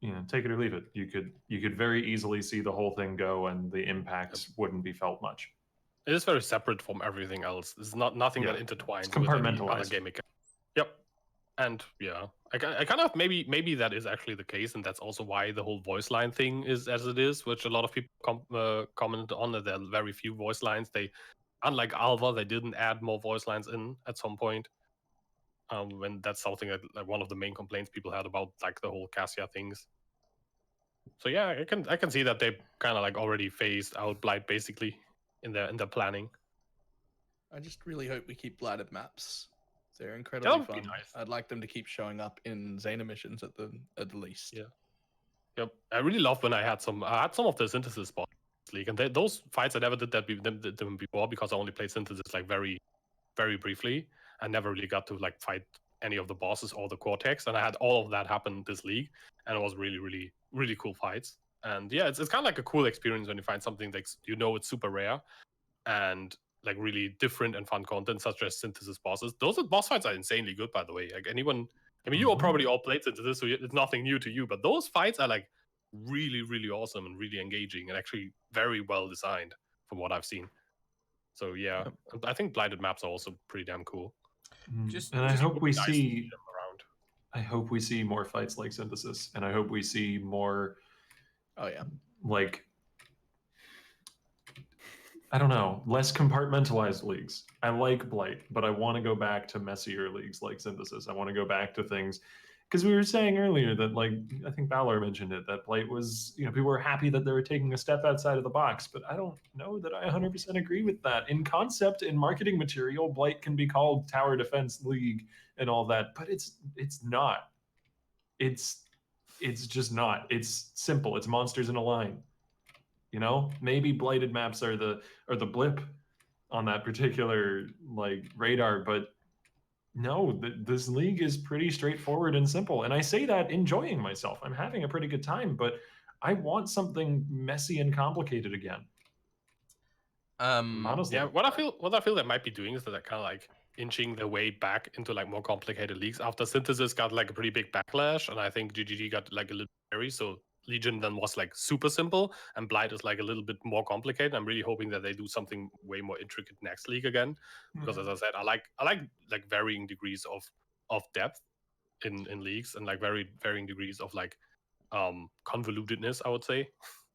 you know, take it or leave it. You could very easily see the whole thing go and the impact wouldn't be felt much. It is very separate from everything else. It's nothing that intertwines It's with any other compartmentalized. game mechanic. Yep. And yeah, I kind of maybe that is actually the case, and that's also why the whole voice line thing is as it is, which a lot of people commented on. That there are very few voice lines. They, unlike Alva, they didn't add more voice lines in at some point. When that's something that like one of the main complaints people had about like the whole Cassia things. So yeah, I can see that they kind of like already phased out Blight basically in their planning. I just really hope we keep blighted maps. They're That incredibly would be fun. nice. I'd like them to keep showing up in Xena missions at the least. Yeah. Yep. I really love when I had some of the synthesis boss league, and those fights I never did them before because I only played synthesis like very, very briefly. I never really got to like fight any of the bosses or the cortex, and I had all of that happen this league, and it was really, really, really cool fights. And yeah, it's kind of like a cool experience when you find something that you know it's super rare, and like really different and fun content, such as synthesis bosses. Those boss fights are insanely good, by the way. Like anyone, I mean, you all probably all played synthesis, so it's nothing new to you. But those fights are like really, really awesome and really engaging, and actually very well designed from what I've seen. So yeah, I think blighted maps are also pretty damn cool. I hope we nice to see them around. I hope we see more fights like synthesis, and I hope we see more. Oh yeah. Like, I don't know, less compartmentalized leagues. I like Blight, but I want to go back to messier leagues like Synthesis. I want to go back to things because we were saying earlier that, like, I think Balor mentioned it, that Blight was, you know, people were happy that they were taking a step outside of the box, but I don't know that I 100% agree with that. In concept, in marketing material, Blight can be called Tower Defense League and all that, but it's not. It's just not. It's simple. It's monsters in a line. You know, maybe blighted maps are the blip on that particular like radar, but no, this league is pretty straightforward and simple. And I say that enjoying myself. I'm having a pretty good time, but I want something messy and complicated again. Honestly, yeah, what I feel they might be doing is that they're kind of like inching their way back into like more complicated leagues after Synthesis got like a pretty big backlash, and I think GGG got like a little scary. So Legion then was like super simple, and Blight is like a little bit more complicated. I'm really hoping that they do something way more intricate next league again, because as I said, I like varying degrees of depth in leagues, and like very varying degrees of like convolutedness, I would say.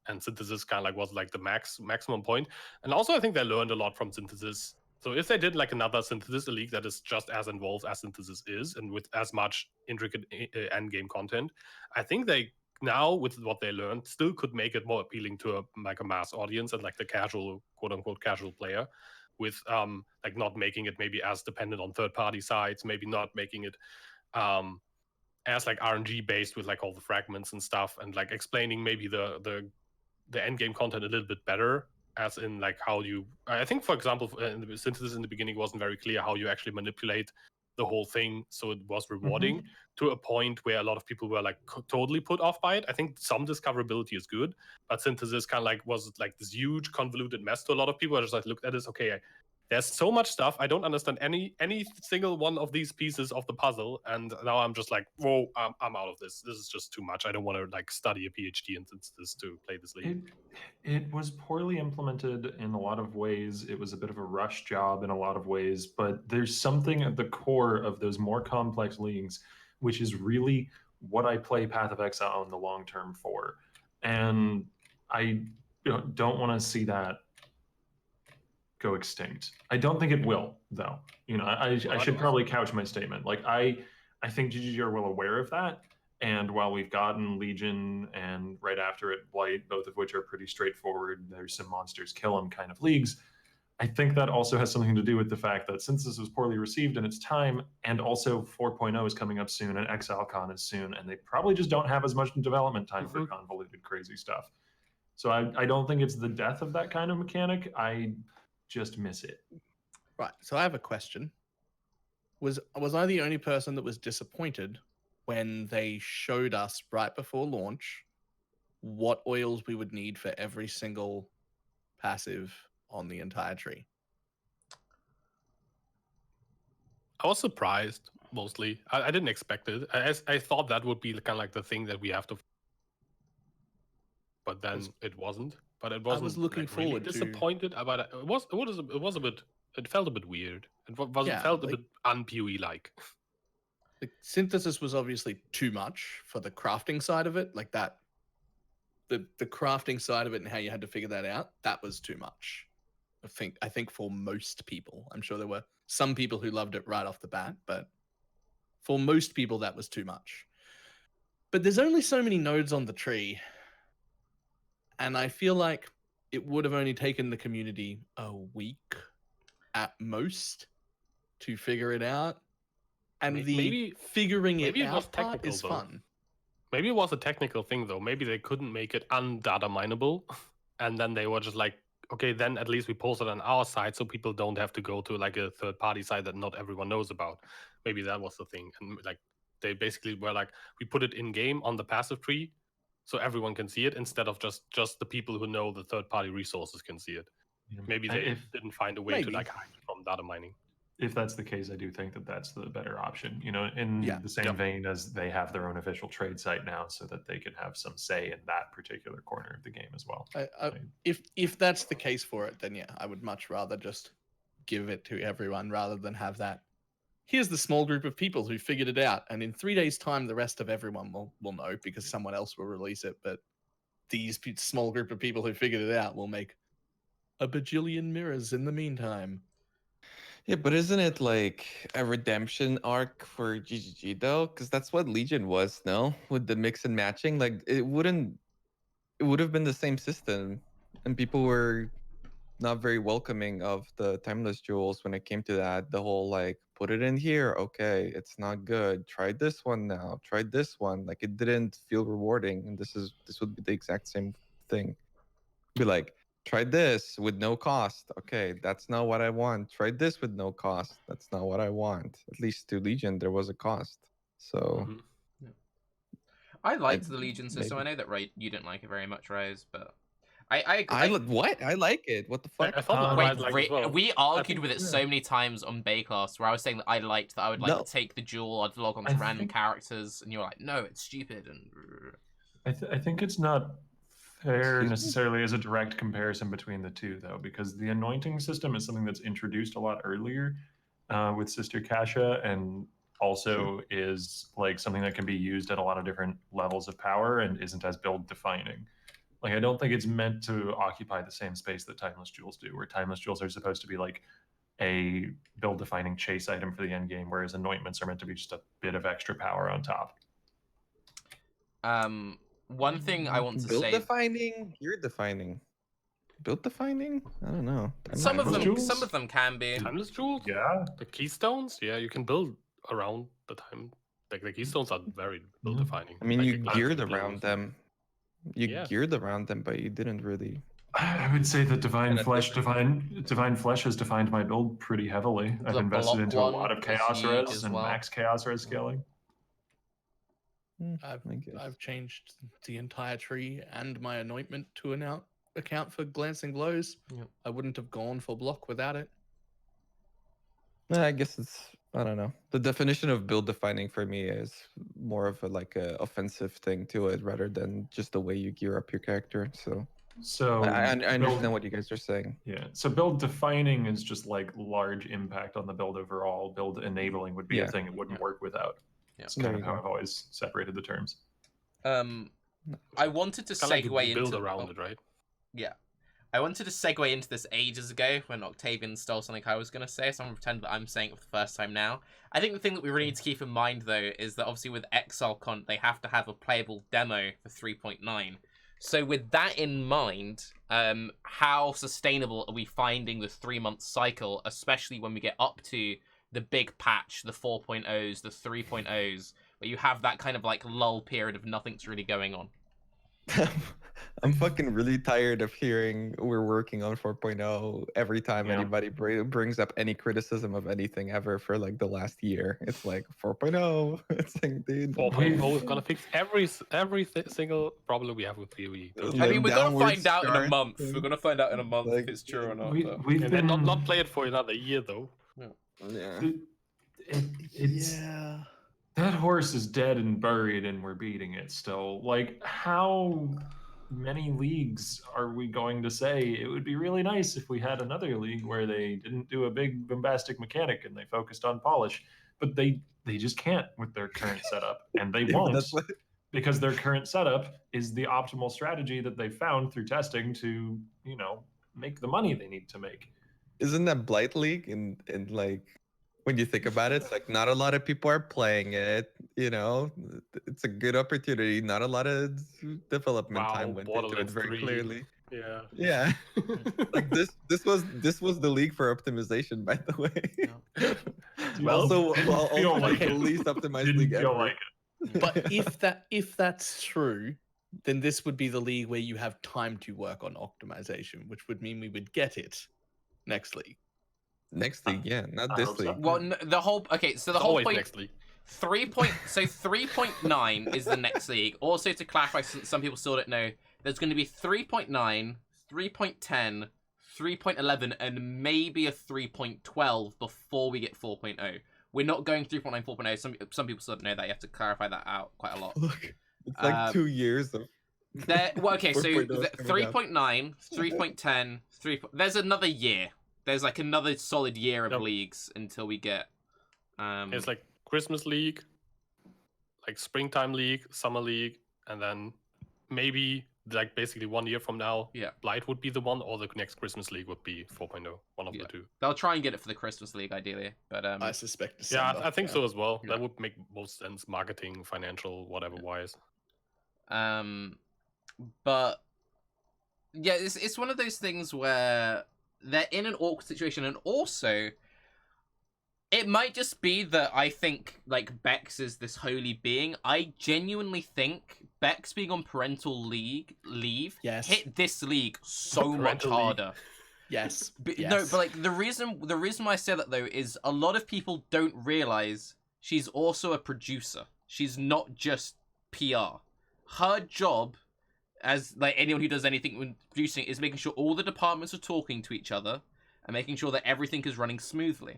And Synthesis kind of like was like the maximum point. And also I think they learned a lot from Synthesis. So if they did like another Synthesis league that is just as involved as Synthesis is, and with as much intricate end game content, I think they now, with what they learned, still could make it more appealing to a mass audience and like the casual, quote unquote casual player, with like not making it maybe as dependent on third party sites, maybe not making it as like RNG based with like all the fragments and stuff, and like explaining maybe the end game content a little bit better, as in like how you, I think for example in the Synthesis in the beginning wasn't very clear how you actually manipulate the whole thing, so it was rewarding to a point where a lot of people were like totally put off by it. I think some discoverability is good, but Synthesis kind of like was like this huge convoluted mess to a lot of people. I just like looked at this, okay, there's so much stuff, I don't understand any single one of these pieces of the puzzle, and now I'm just like, whoa, I'm out of this. This is just too much. I don't want to like study a PhD in Synthesis to play this league. It was poorly implemented in a lot of ways. It was a bit of a rush job in a lot of ways, but there's something at the core of those more complex leagues, which is really what I play Path of Exile in the long term for. And I don't want to see that go extinct. I don't think it will, though. You know, I should probably couch my statement. Like I think GGG are well aware of that. And while we've gotten Legion and right after it Blight, both of which are pretty straightforward, there's some monsters kill them kind of leagues, I think that also has something to do with the fact that since this was poorly received in its time, and also 4.0 is coming up soon and ExileCon is soon, and they probably just don't have as much development time for convoluted, crazy stuff. So I don't think it's the death of that kind of mechanic. I just miss it. Right. So I have a question. Was I the only person that was disappointed when they showed us right before launch what oils we would need for every single passive on the entire tree. I was surprised mostly. I didn't expect it. I thought that would be kind of like the thing that we have to, but then it wasn't. But it wasn't. was looking like, really forward to- disappointed about it. It was a bit. It felt a bit weird. It Yeah, felt a like- bit un-PoE like. The synthesis was obviously too much for the crafting side of it, like that. The crafting side of it and how you had to figure that out, that was too much. I think for most people, I'm sure there were some people who loved it right off the bat, but for most people that was too much. But there's only so many nodes on the tree, and I feel like it would have only taken the community a week at most to figure it out. And Maybe figuring it maybe it was out part technical, is though. fun. Maybe it was a technical thing though. Maybe they couldn't make it undata mineable, and then they were just like, okay, then at least we post it on our side so people don't have to go to like a third party site that not everyone knows about. Maybe that was the thing. And like they basically were like, we put it in game on the passive tree so everyone can see it instead of just the people who know the third party resources can see it. Yeah. Maybe they didn't find a way to like hide it from data mining. If that's the case, I do think that that's the better option. You know, in Yeah. the same Yep. vein as they have their own official trade site now, so that they can have some say in that particular corner of the game as well. If that's the case for it, then yeah, I would much rather just give it to everyone rather than have that. Here's the small group of people who figured it out, and in 3 days' time, the rest of everyone will know because someone else will release it. But these small group of people who figured it out will make a bajillion mirrors in the meantime. Yeah, but isn't it like a redemption arc for GGG though? Because that's what Legion was, no? With the mix and matching, like it would have been the same system, and people were not very welcoming of the timeless jewels when it came to that. The whole like, put it in here, okay, it's not good. Try this one now. Try this one. Like it didn't feel rewarding, and this would be the exact same thing. Be like, try this with no cost. Okay, that's not what I want. Try this with no cost. That's not what I want. At least to Legion, there was a cost. So Mhm. I liked the Legion system. I know that you didn't like it very much, Raiz, but I what? I like it. What the fuck? I thought Wait, I'd like as well. we argued think- with it so many times on Baeclast where I was saying that I liked that I would like No. take the jewel, I'd log on to I random think- characters, and you were like, no, it's stupid. And I think it's not fair Excuse me? necessarily as a direct comparison between the two, though, because the anointing system is something that's introduced a lot earlier with Sister Kasha, and also is like something that can be used at a lot of different levels of power and isn't as build defining. Like, I don't think it's meant to occupy the same space that Timeless Jewels do, where Timeless Jewels are supposed to be like a build defining chase item for the end game, whereas anointments are meant to be just a bit of extra power on top. one thing I want to Build say, defining, gear defining. Build defining? I don't know. some of Timeless them jewels? can be. Timeless jewels? Yeah. The keystones? Yeah, you can build around the time. Like the keystones are very build defining. I mean, like you the glancing geared blows. around them. You Yeah. geared around them, but you didn't really. I would say that Divine And Flesh has defined my build pretty heavily. I've The invested block into a one lot of is Chaos huge Res as and well. max Chaos Res scaling. I guess. I've changed the entire tree and my anointment to account for glancing blows. Yep. I wouldn't have gone for block without it. I guess I don't know. The definition of build defining for me is more of a offensive thing to it rather than just the way you gear up your character. So So I build- understand what you guys are saying. Yeah. So build defining is just like large impact on the build overall. Build enabling would be a Yeah. thing it wouldn't work without. Yeah. It's There kind of you how go. I've always separated the terms. I wanted to Kinda like segue you build into around it, right? Yeah. I wanted to segue into this ages ago when Octavian stole something I was going to say, so I'm going to pretend that I'm saying it for the first time now. I think the thing that we really need to keep in mind, though, is that obviously with ExileCon, they have to have a playable demo for 3.9. So with that in mind, how sustainable are we finding the 3-month cycle, especially when we get up to the big patch, the 4.0s, the 3.0s, where you have that kind of like lull period of nothing's really going on? I'm fucking really tired of hearing we're working on 4.0 every time Yeah. anybody brings up any criticism of anything ever for like the last year. It's like 4.0. It's like, dude, 4.0 is gonna fix every single problem we have with PoE. Don't you I Like, mean, we're gonna downward find out in a start month. thing. We're gonna find out in a month Like, if it's true or not. but- We've and been then not play it for another year though. Yeah. It's Yeah. that horse is dead and buried, and we're beating it still. Like, how many leagues are we going to say it would be really nice if we had another league where they didn't do a big bombastic mechanic and they focused on polish? But they just can't with their current setup, and they Yeah, won't that's what- because their current setup is the optimal strategy that they found through testing to, make the money they need to make. Isn't that Blight League? And like, when you think about it, it's like not a lot of people are playing it. It's a good opportunity. Not a lot of development Wow, time went into it Borderlands very 3. clearly. Yeah. Yeah, like this was the league for optimization, by the way. Well, also, didn't feel also like the it. least optimized Didn't league feel ever. like it. But if that's true, then this would be the league where you have time to work on optimization, which would mean we would get it next league. Next league, yeah, not I this hope so. league. Well, the whole so the It's whole always point. next league. 3.9 is the next league. Also, to clarify, some people still don't know, there's going to be 3.9, 3.10, 3.11, and maybe a 3.12 before we get 4.0. We're not going 3.9, 4.0. Some people still don't know that. You have to clarify that out quite a lot. Look, it's like 2 years of. Okay, so 4.0 is coming up. 3.9, 3.10, 3. There's another year. There's like another solid year of Yep. leagues until we get. It's like Christmas League, like Springtime League, Summer League, and then maybe like basically 1 year from now, Yeah. Blight would be the one, or the next Christmas League would be 4.0, one of Yeah. the two. They'll try and get it for the Christmas League, ideally, but I suspect Yeah, December. I think so as well. Yeah. That would make most sense, marketing, financial, whatever wise. But yeah, it's one of those things where they're in an awkward situation, and also it might just be that I think like Bex is this holy being. I genuinely think Bex being on parental leave Yes. hit this league so much Parental leave. harder. Yes. No, yes. but like the reason why I say that though is a lot of people don't realize she's also a producer. She's not just PR. Her job, as like anyone who does anything when producing, is making sure all the departments are talking to each other and making sure that everything is running smoothly.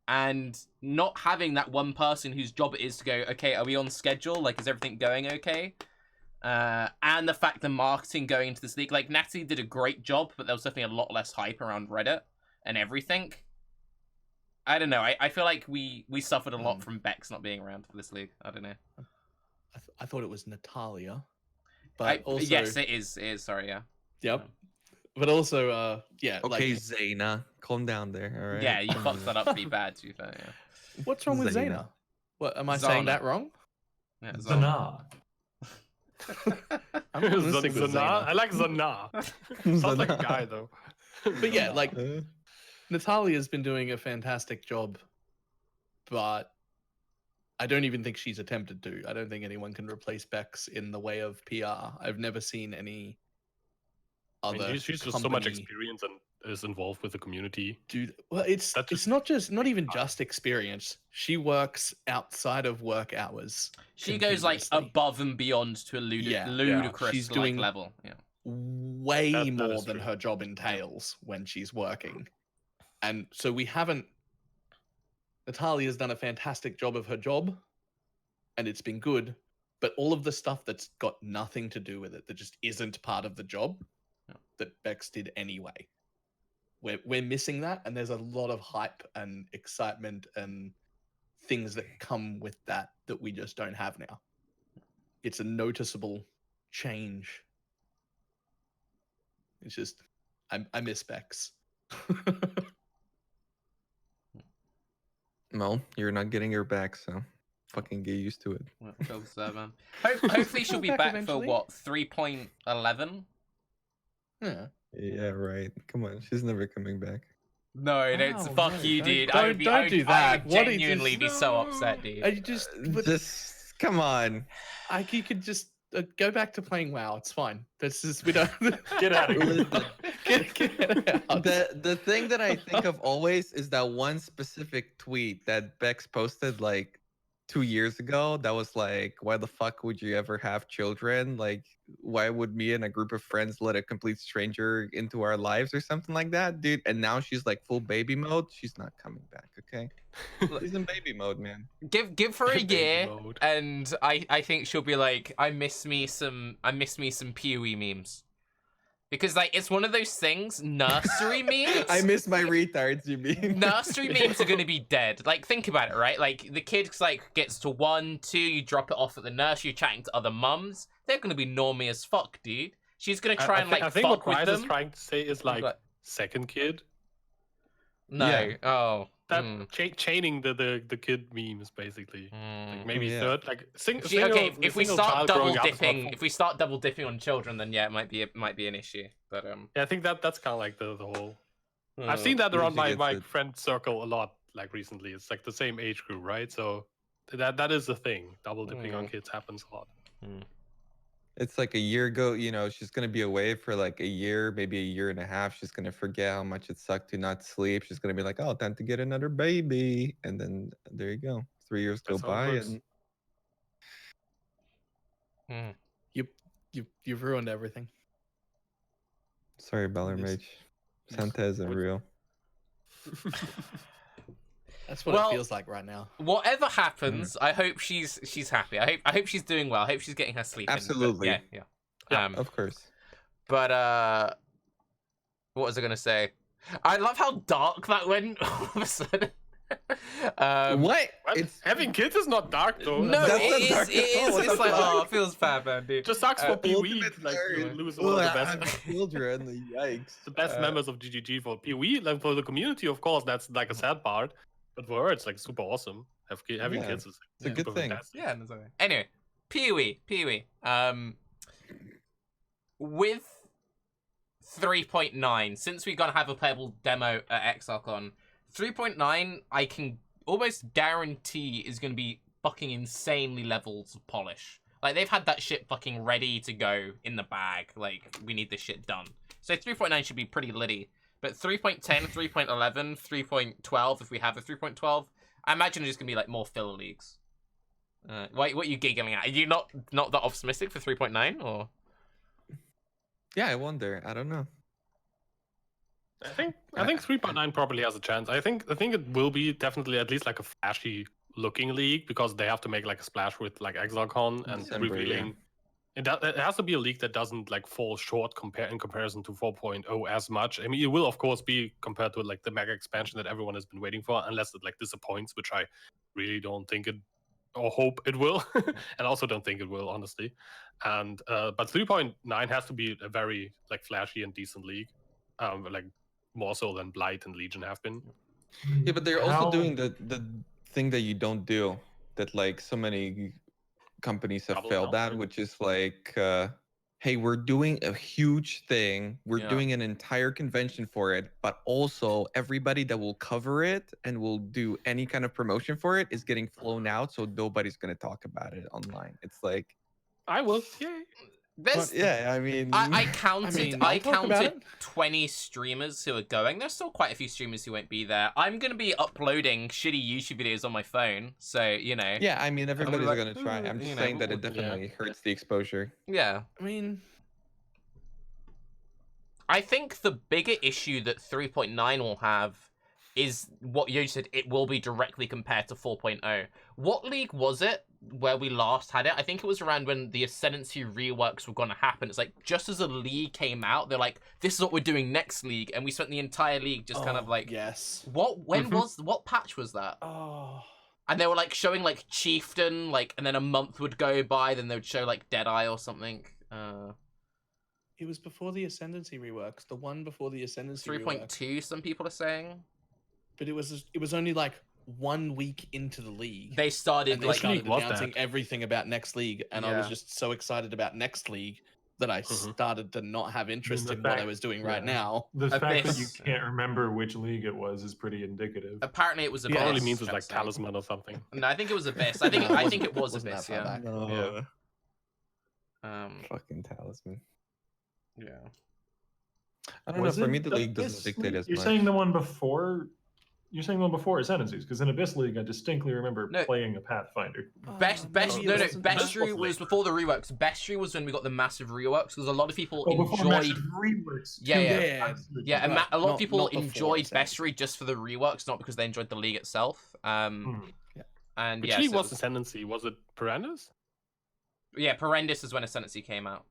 And not having that one person whose job it is to go, okay, are we on schedule? Like, is everything going okay? And the fact that marketing going into this league, like Natalie did a great job, but there was definitely a lot less hype around Reddit and everything. I don't know. I feel like we suffered a lot from Bex not being around for this league. I don't know. I thought it was Natalia. But also, yes, it is. It is. Sorry, yeah. Yep. But also, yeah. Okay, Like, Zaina, calm down there. All right. Yeah, you fucked that up pretty bad, to be fair. Yeah. what's wrong with Zaina. Zaina? What am I saying Zana. that wrong? Yeah, Zana. Zana. I'm gonna stick with Zana. Zaina. I like Zana. Sounds like a guy though. But yeah, like Uh, Natalia's been doing a fantastic job, but I don't even think she's attempted to. I don't think anyone can replace Bex in the way of PR. I've never seen any I other. mean, she's just so much company experience and is involved with the community. do well. It's That's not even just experience. She works outside of work hours. She goes like continuously. above and beyond to a Yeah, ludicrous she's like, doing- level. Yeah. Way That more is than true. her job entails when she's working. And so we haven't. Natalia's done a fantastic job of her job, and it's been good. But all of the stuff that's got nothing to do with it, that just isn't part of the job, Yeah. that Bex did anyway. We're missing that, and there's a lot of hype and excitement and things that come with that we just don't have now. It's a noticeable change. It's just I miss Bex. well, you're not getting her back, so fucking get used to it. Well, 12-7. Hopefully she'll be Back back eventually. for what 3.11. Yeah. Yeah, right. Come on, she's never coming back. No, don't. Wow, Fuck no, you, don't- dude. don't- don't do that. I would What is genuinely this? be so upset, dude. I just but Just come on. you could just go back to playing WoW. It's fine. This is we don't Get out of here. get out. The thing that I think of always is that one specific tweet that Bex posted like 2 years ago that was like, why the fuck would you ever have children? Like, why would me and a group of friends let a complete stranger into our lives or something like that, dude? And now she's like full baby mode. She's not coming back, okay? She's in baby mode, man. Give her a Baby year, mode. and I think she'll be like, I miss me some PoE memes. Because like it's one of those things, nursery memes. I miss my retards, you mean? Nursery memes are gonna be dead. Like, think about it, right? Like, the kid like gets to 1, 2, you drop it off at the nursery, you're chatting to other mums. They're gonna be normie as fuck, dude. She's gonna try and like I think fuck what with Raiz is them. trying to say is like But- second kid. No. Yeah. Oh. That mm, chaining the kid memes basically. mm. Like maybe Yeah. third. Like Gee, okay, if we start double dipping, If if we start double dipping on children, then yeah, it might be an issue. But yeah, I think that's kind of like the whole. uh, I've seen that around usually my gets it. friend circle a lot. Like recently, it's like the same age group, right? So that is the thing. Double dipping on kids happens a lot. It's like a year ago, you know, she's gonna be away for like a year, maybe a year and a half. She's gonna forget how much it sucked to not sleep. She's gonna be like, "Oh, time to get another baby," and then there you go. 3 years go That's how it by, works. and You've ruined everything. sorry, Balor Yes. Mage. Santa isn't What- real. That's what Well, it feels like right now. whatever happens, I hope she's happy. I hope she's doing well. I hope she's getting her sleep. in, but Absolutely. yeah. Yeah. Of course. But what was I gonna say? I love how dark that went all of a sudden. What? What? It's Having kids is not dark though. No, That's it not is. dark It at all. is. What It's the like, fuck? oh, it feels bad, man, dude. It just sucks for PoE. ultimate Like you nerd. lose one of the Ugh, best. having children. Yikes. The best Uh, members of GGG for PoE, like for the community, of course, that's like a sad part. But for her, it's like super awesome. Having Yeah, kids is it's a good super thing. fantastic. Yeah, no, sorry. Anyway, PoE. With 3.9, since we're gonna have a playable demo at ExileCon, 3.9, I can almost guarantee is gonna be fucking insanely levels of polish. Like, they've had that shit fucking ready to go in the bag. Like, we need this shit done. So 3.9 should be pretty litty. But 3.10, 3.11, 3.12, if we have a 3.12, I imagine it's just gonna be like more filler leagues. What are you giggling at? Are you not that optimistic for 3.9 or? Yeah, I wonder. I don't know. I think 3.9 probably has a chance. I think it will be definitely at least like a flashy looking league because they have to make like a splash with like ExileCon and December, yeah. revealing. It has to be a league that doesn't like fall short in comparison to 4.0 as much. I mean, it will of course be compared to like the mega expansion that everyone has been waiting for, unless it like disappoints, which I really don't think it or hope it will, and also don't think it will, honestly. And but 3.9 has to be a very like flashy and decent league, like more so than Blight and Legion have been. Yeah, but they're also How- doing the thing that you don't do that like so many companies have Double failed down, at, right? which is like, hey, we're doing a huge thing. We're Yeah. doing an entire convention for it, but also everybody that will cover it and will do any kind of promotion for it is getting flown out, so nobody's gonna talk about it online. It's like, I will, yay. There's yeah, I mean, I counted mean, I I'll talk about counted it. 20 streamers who are going. There's still quite a few streamers who won't be there. I'm gonna be uploading shitty YouTube videos on my phone, so you know. yeah, I mean, everybody's like, gonna try. I'm you just know, saying that it yeah. definitely hurts the exposure. Yeah. I mean, I think the bigger issue that 3.9 will have is what you said, it will be directly compared to 4.0. What league was it where we last had it? I think it was around when the Ascendancy reworks were going to happen. It's like, just as a league came out, they're like, this is what we're doing next league. And we spent the entire league just kind of like, yes. what patch was that? Oh, And they were like showing like Chieftain, like, and then a month would go by, then they would show like Deadeye or something. it was before the Ascendancy reworks. The one before the Ascendancy 3.2, some people are saying. but it was only like 1 week into the league. They started and they like, started was announcing that? everything about next league, and I was Yeah. just so excited about next league that I started to not have interest the in what I fact- was doing right yeah. now. The fact that you Abyss. can't remember which league it was is pretty indicative. apparently it was Abyss. Yeah, Probably means it's I'm like saying. Talisman or something. No, I think it was Abyss. I think No, it was wasn't Abyss. that far Yeah. back. No. Yeah. Fucking talisman. Yeah. I don't know. For me, the league doesn't dictate as You're much. saying the one before. You're saying the one before Ascendancies, because in Abyss League, I distinctly remember No. playing a Pathfinder. Best, maybe it no, wasn't that. Bestiary was before the reworks. Bestiary was when we got the massive reworks because a lot of people Before enjoyed. massive reworks. Yeah, too. yeah. Absolutely. Yeah, and Right, a lot of not- people not before enjoyed Ascendancy. Bestiary just for the reworks, not because they enjoyed the league itself. And Which yeah, league so was Ascendancy? Was it Perandus? yeah, Perendis is when Ascendancy came out.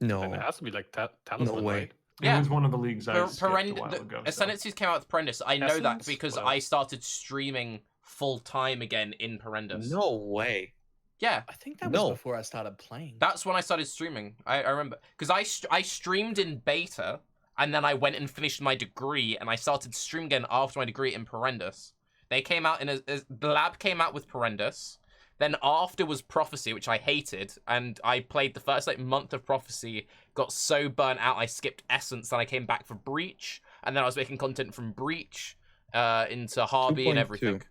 No. And it has to be like Talisman, way. right? Yeah. It was one of the leagues I skipped a while ago. so. Ascendancies came out with Perendis. I know that Essence? because What I else? started streaming full time again in Perendis. No way. Yeah, I think that was No. before I started playing. that's when I started streaming. I remember because I streamed in beta and then I went and finished my degree and I started streaming again after my degree in Perendis. They came out in the lab came out with Perendis. Then after was Prophecy, which I hated, and I played the first month of Prophecy, got so burnt out I skipped Essence, then I came back for Breach, and then I was making content from Breach into Harvey and 2.2. everything.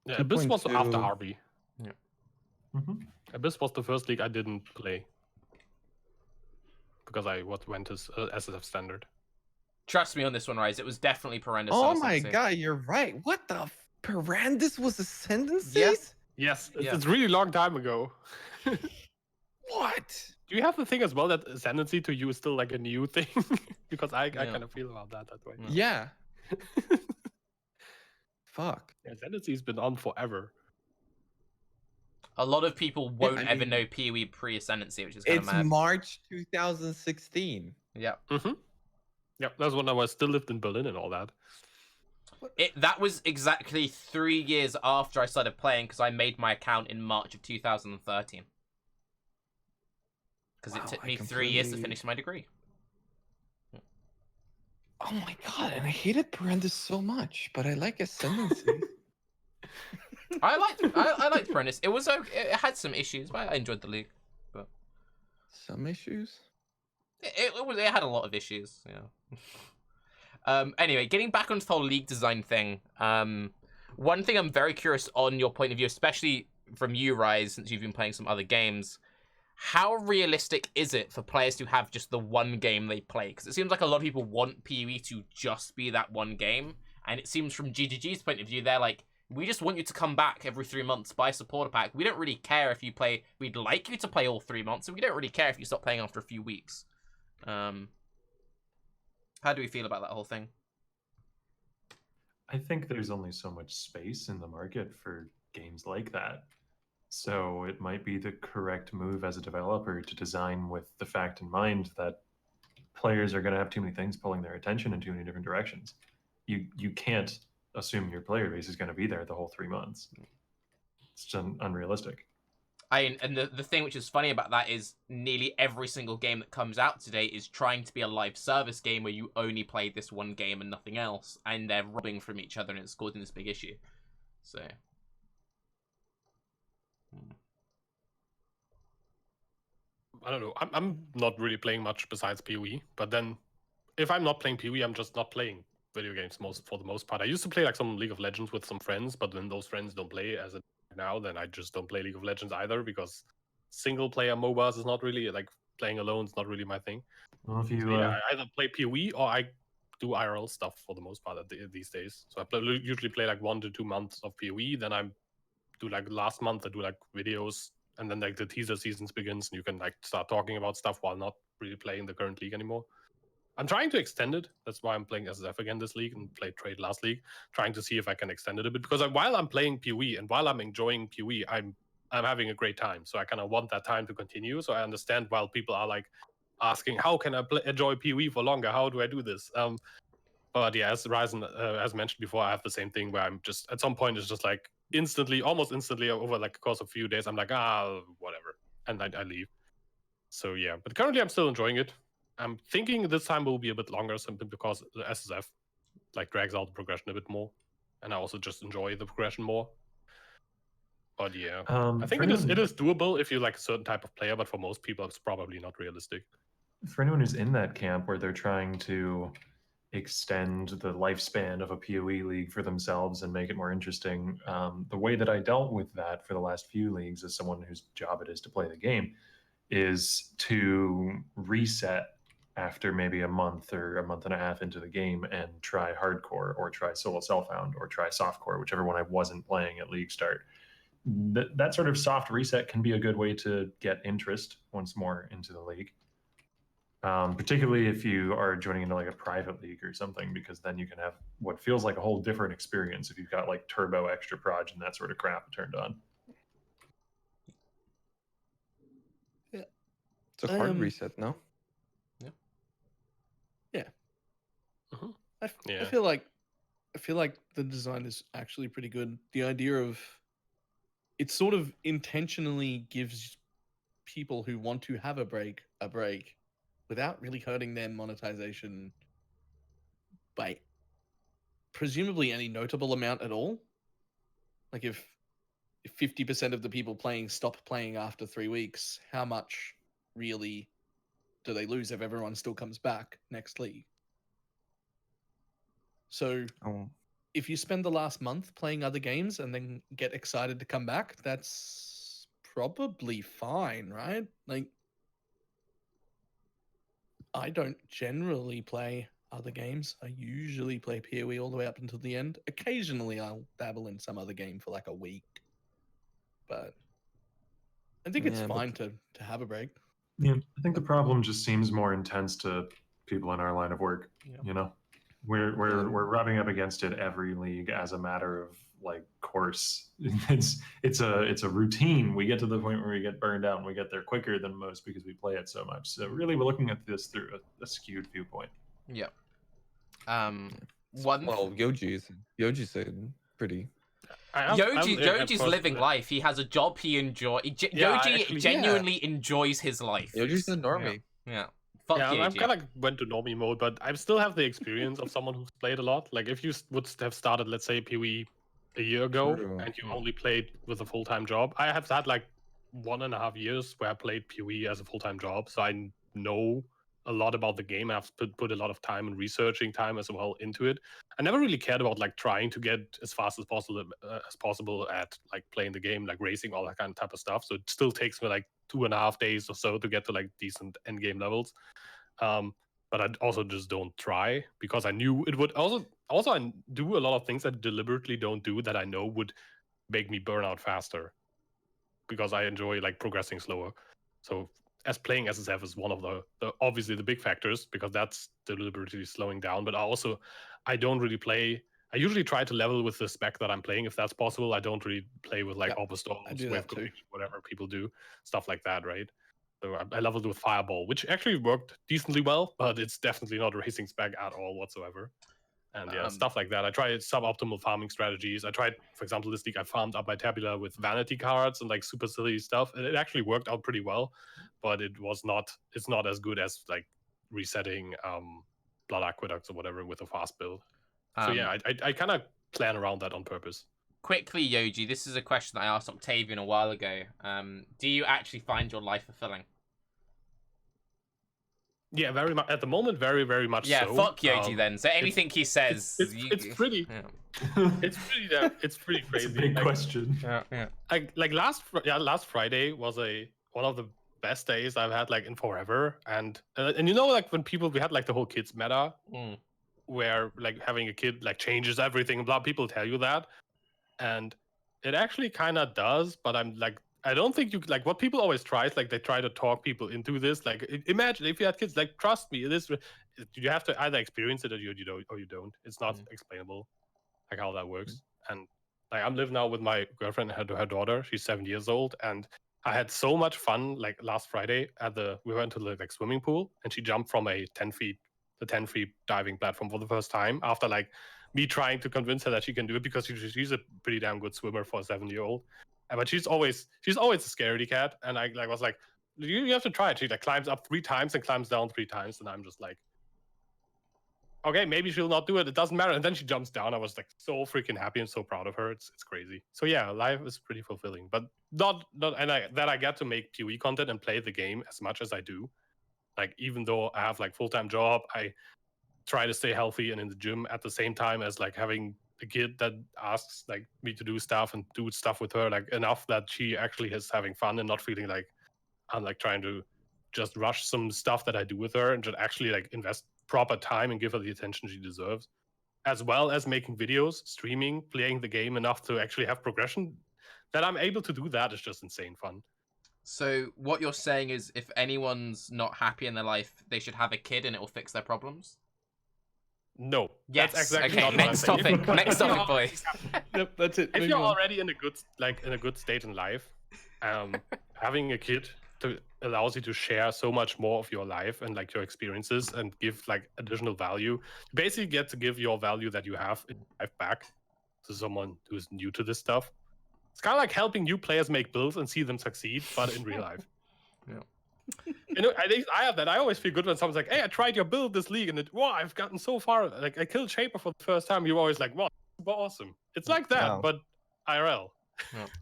Yeah, Abyss was 2.2. after Harvey. Mhm. Abyss was the first league I didn't play. Because I went as SSF standard. Trust me on this one, Raiz. It was definitely Perendis. Oh and my Ascendancy. god, you're right. What the? Perandis was Ascendancies? Yeah. Yes, Yeah. it's really long time ago. What? Do you have the thing as well that Ascendancy to you is still like a new thing? Because I Yeah. kind of feel about that way. Yeah. Fuck. Ascendancy's been on forever. A lot of people won't I ever mean- know PoE pre-Ascendancy, which is kind of It's mad. March 2016. Yeah. Mm-hmm. Yep, that's when I was still lived in Berlin and all that. That was exactly 3 years after I started playing because I made my account in March of 2013. Because Wow, it took I me 3 years to completely- finish my degree. Oh my god, and I hated Perandis so much, but I like Ascendancy. I liked Apprentice. It was okay. It had some issues, but I enjoyed the league. Some issues? It had a lot of issues. Yeah. Anyway, getting back onto the whole league design thing. One thing I'm very curious on your point of view, especially from you, Raiz, since you've been playing some other games. How realistic is it for players to have just the one game they play? Because it seems like a lot of people want PoE to just be that one game, and it seems from GGG's point of view, they're like, we just want you to come back every 3 months, buy a supporter pack. We don't really care if you play. We'd like you to play all 3 months, and we don't really care if you stop playing after a few weeks. How do we feel about that whole thing? I think there's only so much space in the market for games like that. So it might be the correct move as a developer to design with the fact in mind that players are going to have too many things pulling their attention in too many different directions. You can't assume your player base is going to be there the whole 3 months. It's just unrealistic. And the thing which is funny about that is nearly every single game that comes out today is trying to be a live service game where you only play this one game and nothing else, and they're robbing from each other, and it's causing this big issue. So. I don't know. I'm not really playing much besides PoE, but then if I'm not playing PoE, I'm just not playing video games for the most part. I used to play like some League of Legends with some friends, but when those friends don't play as it now, then I just don't play League of Legends either, because single player MOBAs is not really, like, playing alone is not really my thing. Well, if you So, yeah, I either play PoE or I do IRL stuff for the most part these days. So I usually play like 1 to 2 months of PoE, then I do like last month I do like videos, and then like the teaser seasons begins and you can like start talking about stuff while not really playing the current league anymore. I'm trying to extend it. That's why I'm playing SSF again this league and played Trade last league, trying to see if I can extend it a bit, because while I'm playing PoE and while I'm enjoying PoE, I'm having a great time. So I kind of want that time to continue. So I understand while people are like asking, how can I enjoy PoE for longer? How do I do this? But yeah, as Ryzen has mentioned before, I have the same thing where I'm just at some point it's just like almost instantly over like a course of a few days, I'm like, whatever, and I leave. So yeah, but currently I'm still enjoying it. I'm thinking this time will be a bit longer simply because the SSF like drags out the progression a bit more, and I also just enjoy the progression more. But yeah, I think it is doable if you like a certain type of player, but for most people it's probably not realistic. For anyone who's in that camp where they're trying to extend the lifespan of a PoE league for themselves and make it more interesting. The way that I dealt with that for the last few leagues, as someone whose job it is to play the game, is to reset after maybe a month or a month and a half into the game and try hardcore or try solo self-found or try softcore, whichever one I wasn't playing at league start. That sort of soft reset can be a good way to get interest once more into the league. Particularly if you are joining into like a private league or something, because then you can have what feels like a whole different experience if you've got like turbo extra proj and that sort of crap turned on. It's a hard reset, no? I feel like the design is actually pretty good. The idea of it sort of intentionally gives people who want to have a break without really hurting their monetization by presumably any notable amount at all. Like if 50% of the people playing stop playing after 3 weeks, how much really do they lose if everyone still comes back next league? So if you spend the last month playing other games and then get excited to come back, that's probably fine, right? Like, I don't generally play other games. I usually play PoE all the way up until the end. Occasionally I'll dabble in some other game for like a week. But I think it's fine to have a break. Yeah, I think the problem just seems more intense to people in our line of work. You know, we're rubbing up against it every league as a matter of like course. It's a routine. We get to the point where we get burned out and we get there quicker than most because we play it so much. So really, we're looking at this through a skewed viewpoint. Yeah. Yoji's said pretty. Yoji's living life. He has a job he enjoys. Yoji genuinely enjoys his life. Yoji's a normie. Yeah. I'm kind of went to normie mode, but I still have the experience of someone who's played a lot. Like if you would have started, let's say, PoE a year ago, and you only played with a full-time job. I have had like 1.5 years where I played PoE as a full-time job, so I know a lot about the game. I've put a lot of time and researching time as well into it. I never really cared about like trying to get as fast as possible at like playing the game, like racing, all that kind of type of stuff. So it still takes me like 2.5 days or so to get to like decent end game levels. But I also just don't try because I knew it would also I do a lot of things I deliberately don't do that I know would make me burn out faster because I enjoy like progressing slower. So as playing SSF is one of the obviously the big factors because that's deliberately slowing down. But I don't really play. I usually try to level with the spec that I'm playing if that's possible. I don't really play with like Oppostorms, Wave Command, whatever people do, stuff like that, right? So I leveled with Fireball, which actually worked decently well, but it's definitely not a racing spec at all whatsoever. And stuff like that. I tried suboptimal farming strategies. I tried, for example, this league I farmed up my tabula with vanity cards and like super silly stuff. And it actually worked out pretty well, but it's not as good as like resetting Blood Aqueducts or whatever with a fast build. So yeah, I kind of plan around that on purpose. Quickly, Yoji, this is a question that I asked Octavian a while ago. Do you actually find your life fulfilling? Yeah, very much. At the moment, very, very much so. Yeah, fuck Yoji then. So anything he says... It's pretty... Yeah. It's pretty crazy. It's a big question. Yeah. Like last Friday was one of the best days I've had like in forever. And you know, like when we had like the whole kids meta, where like having a kid like changes everything, blah, people tell you that. And it actually kind of does, but I'm like, I don't think you like what people always try is like they try to talk people into this. Like, imagine if you had kids, like, trust me, you have to either experience it or you don't. It's not explainable, like how that works. And like I'm living now with my girlfriend and her daughter. She's 7 years old, and I had so much fun. Like last Friday we went to the like swimming pool, and she jumped from the 10 feet diving platform for the first time after like me trying to convince her that she can do it because she's a pretty damn good swimmer for a 7-year-old. But she's always a scaredy cat, and I like was like, you have to try it. She like climbs up 3 times and climbs down 3 times, and I'm just like, okay, maybe she'll not do it. It doesn't matter. And then she jumps down. I was like so freaking happy and so proud of her. It's crazy. So yeah, life is pretty fulfilling, but not I get to make PoE content and play the game as much as I do. Like even though I have like full-time job, I try to stay healthy and in the gym at the same time as like having a kid that asks like me to do stuff and do stuff with her like enough that she actually is having fun and not feeling like I'm like trying to just rush some stuff that I do with her and just actually like invest proper time and give her the attention she deserves, as well as making videos, streaming, playing the game enough to actually have progression. That I'm able to do that is just insane fun. So what you're saying is, if anyone's not happy in their life, they should have a kid and it will fix their problems? No. Yes. That's exactly Okay. not what I'm Next saying. topic. Next topic, boys. Yep, that's it. If Moving you're on. already in a good state in life, having a kid allows you to share so much more of your life and like your experiences and give like additional value. You basically get to give your value that you have in life back to someone who's new to this stuff. It's kind of like helping new players make builds and see them succeed, but in real life. Yeah. You know, I have that. I always feel good when someone's like, "Hey, I tried your build this league, and wow, I've gotten so far. Like, I killed Shaper for the first time." You're always like, "Wow, super awesome." It's like that, Wow. but IRL.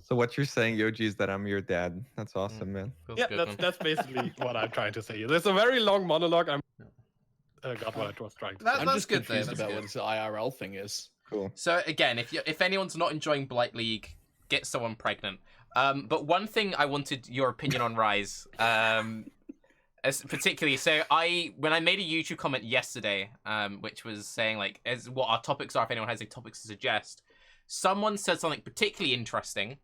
So what you're saying, Yoji, is that I'm your dad. That's awesome, man. Feels Yeah, good, man. that's basically what I'm trying to say. There's a very long monologue. I got what I was trying to say. That- I'm that's just good, though, confused that's about good. what this IRL thing is. Cool. So again, if anyone's not enjoying Blight League, get someone pregnant. But one thing I wanted your opinion on, Raiz, as particularly, so when I made a YouTube comment yesterday, which was saying like as what our topics are, if anyone has any topics to suggest, someone said something particularly interesting,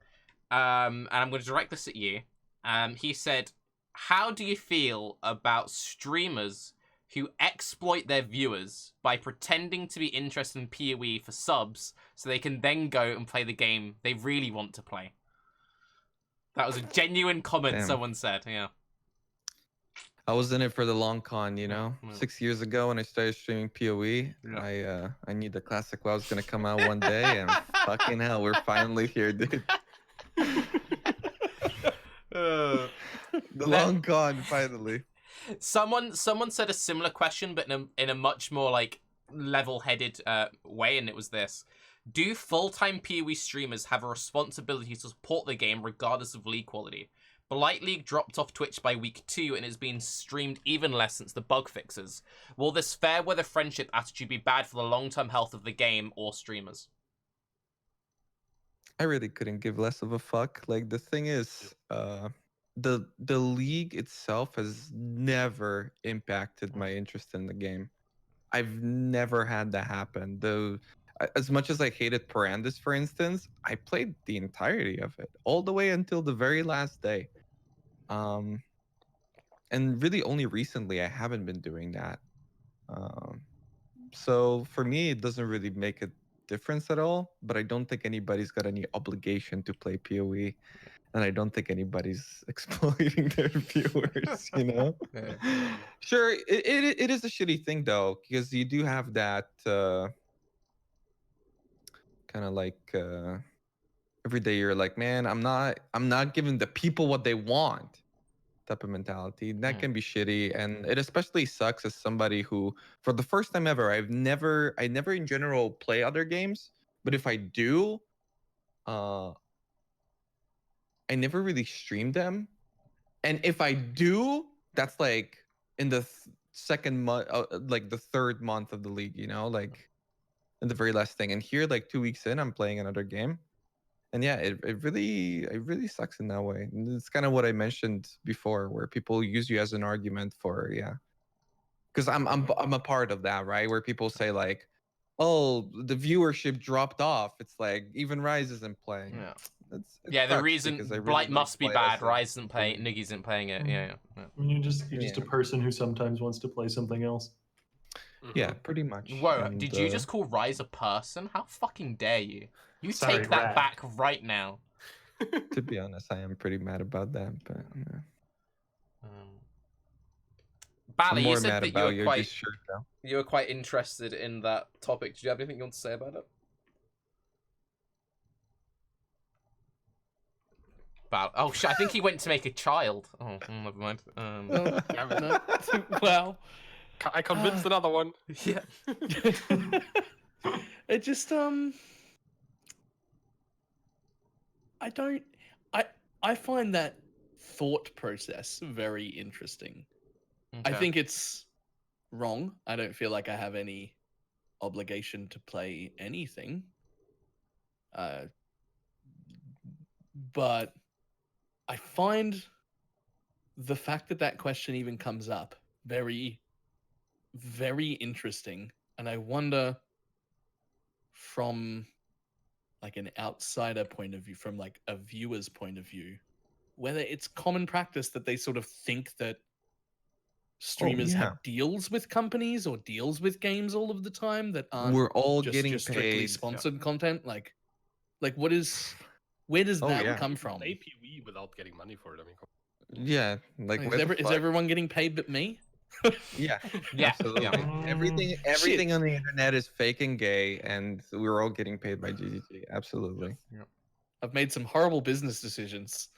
and I'm going to direct this at you. He said, "How do you feel about streamers who exploit their viewers by pretending to be interested in PoE for subs so they can then go and play the game they really want to play?" That was a genuine comment. Damn. Someone said, yeah. I was in it for the long con, you Yeah, know. yeah. 6 years ago when I started streaming PoE, I knew the classic WoW was gonna come out one day, and fucking hell, we're finally here, dude. The long con, finally. Someone said a similar question, but in a much more like level-headed way, and it was this: do full-time PoE streamers have a responsibility to support the game regardless of league quality? Blight League dropped off Twitch by week 2 and has been streamed even less since the bug fixes. Will this fair weather friendship attitude be bad for the long-term health of the game or streamers? I really couldn't give less of a fuck. Like, the thing is, the league itself has never impacted my interest in the game. I've never had that happen. As much as I hated Parandis, for instance, I played the entirety of it all the way until the very last day. And really only recently I haven't been doing that. So for me, it doesn't really make a difference at all, but I don't think anybody's got any obligation to play PoE. And I don't think anybody's exploiting their viewers, you know? Yeah. Sure, it is a shitty thing, though, because you do have that kind of like every day you're like, man, I'm not giving the people what they want type of mentality. That can be shitty, and it especially sucks as somebody who, for the first time ever, I never in general play other games, but if I do, I never really stream them, and if I do, that's like in the second month, like the third month of the league, you know, like in the very last thing. And here, like 2 weeks in, I'm playing another game. And yeah, it really sucks in that way. And it's kind of what I mentioned before, where people use you as an argument for, yeah. Because I'm a part of that, right? Where people say like, oh, the viewership dropped off. It's like even Raiz isn't playing. Yeah. It Yeah, the sucks reason because I really Blight like must be Blight bad. as a- Raiz isn't playing. Niggy isn't playing it. Yeah. You're just a Yeah. person who sometimes wants to play something else. Yeah, pretty much. Whoa, And, did you just call Raiz a person? How fucking dare you? You Sorry, take that rat. back right now. to be honest, I am pretty mad about that. But yeah. Bally, I'm you more said mad that about your shirt now. you were quite interested in that topic. Did you have anything you want to say about it? Oh shit! I think he went to make a child. Oh, never mind. No, no. Well, I convinced another one. Yeah. it just I find that thought process very interesting. I Okay. think it's wrong. I don't feel like I have any obligation to play anything. But I find the fact that that question even comes up very, very interesting. And I wonder from like an outsider point of view, from like a viewer's point of view, whether it's common practice that they sort of think that streamers yeah. have deals with companies or deals with games all of the time that aren't We're all just, getting just strictly paid. sponsored content. Like what is, where does Oh, that yeah. come from? Play PoE without getting money for it. I mean, Yeah, like Is, what the is fuck? everyone getting paid but me? Yeah, Yeah, absolutely. yeah. Everything on the internet is fake and gay, and we're all getting paid by GGG. Absolutely. I've made some horrible business decisions.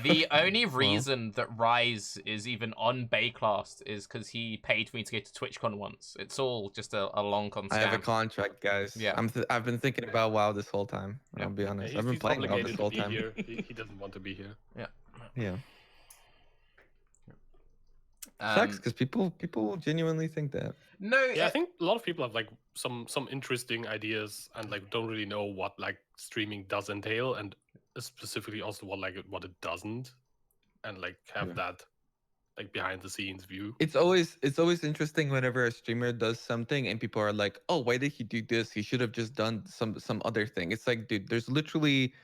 The only reason that Raiz is even on Baeclast is because he paid me to go to TwitchCon once. It's all just a long con scam. I have a contract, guys. Yeah. I've been thinking about WoW this whole time. Yeah. I'll be honest. he's, I've been he's playing WoW obligated this to whole be time. here. He doesn't want to be here. Yeah. Um, Sucks because people genuinely think that. No, Yeah, I think a lot of people have like some interesting ideas and like don't really know what like streaming does entail, and specifically also what it doesn't, and like have Yeah. that like behind the scenes view. It's always interesting whenever a streamer does something and people are like, "Oh, why did he do this? He should have just done some other thing." It's like, dude, there's literally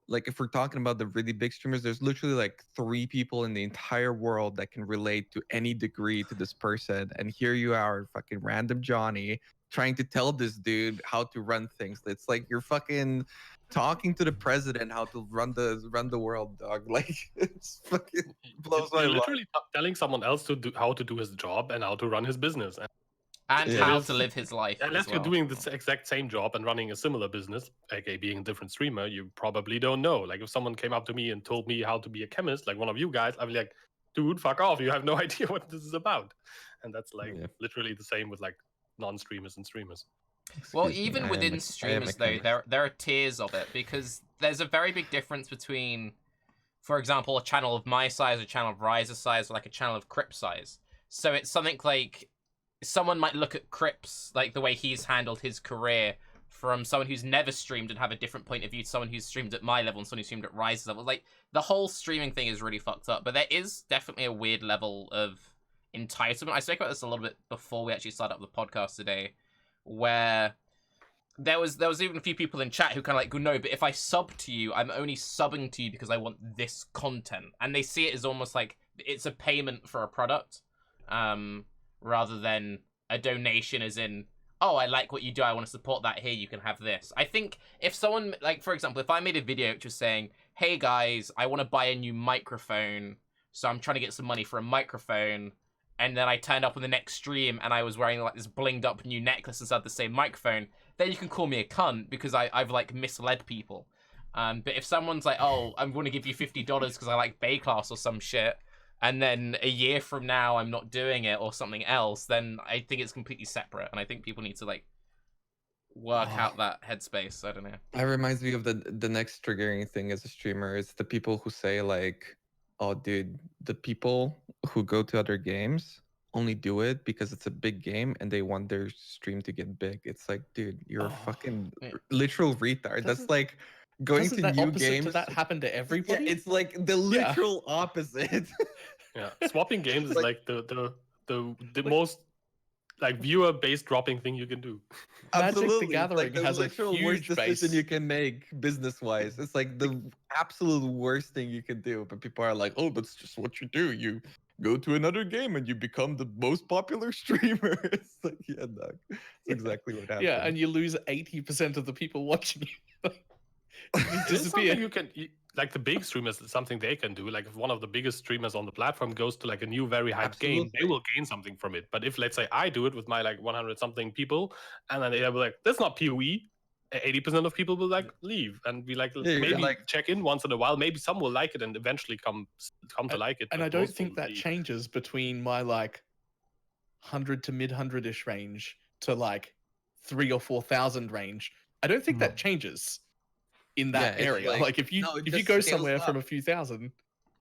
like if we're talking about the really big streamers, there's literally like 3 people in the entire world that can relate to any degree to this person, and here you are, fucking random Johnny, trying to tell this dude how to run things. It's like you're fucking talking to the president how to run the world, dog. Like it's fucking blows my You're mind. literally telling someone else to do how to do his job and how to run his business. and Yeah. how to live his life. Unless as you're well. doing the exact same job and running a similar business, aka being a different streamer, you probably don't know. Like if someone came up to me and told me how to be a chemist, like one of you guys, I'd be like, dude, fuck off. You have no idea what this is about. And that's like Yeah. literally the same with like non-streamers and streamers. Well, Excuse me, even I am within a streamers, though, chemist. there are tiers of it, because there's a very big difference between, for example, a channel of my size, a channel of Raiz's size, or like a channel of Crip's size. So it's something like someone might look at Crip's, like the way he's handled his career, from someone who's never streamed and have a different point of view to someone who's streamed at my level and someone who streamed at Raiz's level. Like, the whole streaming thing is really fucked up, but there is definitely a weird level of entitlement. I spoke about this a little bit before we actually started up the podcast today, where there was even a few people in chat who kind of like go, no, but if I sub to you, I'm only subbing to you because I want this content, and they see it as almost like it's a payment for a product, rather than a donation, as in, oh, I like what you do, I want to support that, here, you can have this. I think if someone, like, for example, if I made a video which was saying, hey guys, I want to buy a new microphone, so I'm trying to get some money for a microphone, and then I turned up on the next stream and I was wearing like this blinged up new necklace inside the same microphone, then you can call me a cunt because I've like misled people. But if someone's like, oh, I'm going to give you $50 because I like Baeclast or some shit, and then a year from now I'm not doing it or something else, then I think it's completely separate, and I think people need to like work out that headspace. I don't know. That reminds me of the next triggering thing as a streamer is the people who say like, oh dude, the people who go to other games only do it because it's a big game and they want their stream to get big. It's like, dude, you're a fucking yeah. literal retard. That's Doesn't- like going Doesn't to that new opposite games. to that happen to Yeah, everybody? it's like the literal opposite. Yeah, swapping games is Like- like the most like viewer based dropping thing you can do. Magic the Absolutely. It's Gathering like the has a literal huge worst decision base. you can make business wise. It's like the absolute worst thing you can do. But people are like, oh, that's just what you do. You go to another game and you become the most popular streamer. It's like, yeah, dog. That's exactly what happened. Yeah, and you lose 80% of the people watching you. You This is disappear. something you can like the big streamers. It's something they can do. Like if one of the biggest streamers on the platform goes to like a new very hyped game, they Absolutely. will gain something from it. But if let's say I do it with my like 100 something people, and then they'll be like, "That's not PoE." 80% of people will like leave and be like, Yeah, you're maybe like- check in once in a while. Maybe some will like it and eventually come to like it. And but I don't most think will that leave. changes between my like 100 to mid 100ish range to like 3,000 or 4,000 range. I don't think that changes in that Yeah, it's area. like- Like if you no, it if you just go scales somewhere from up. a few thousand,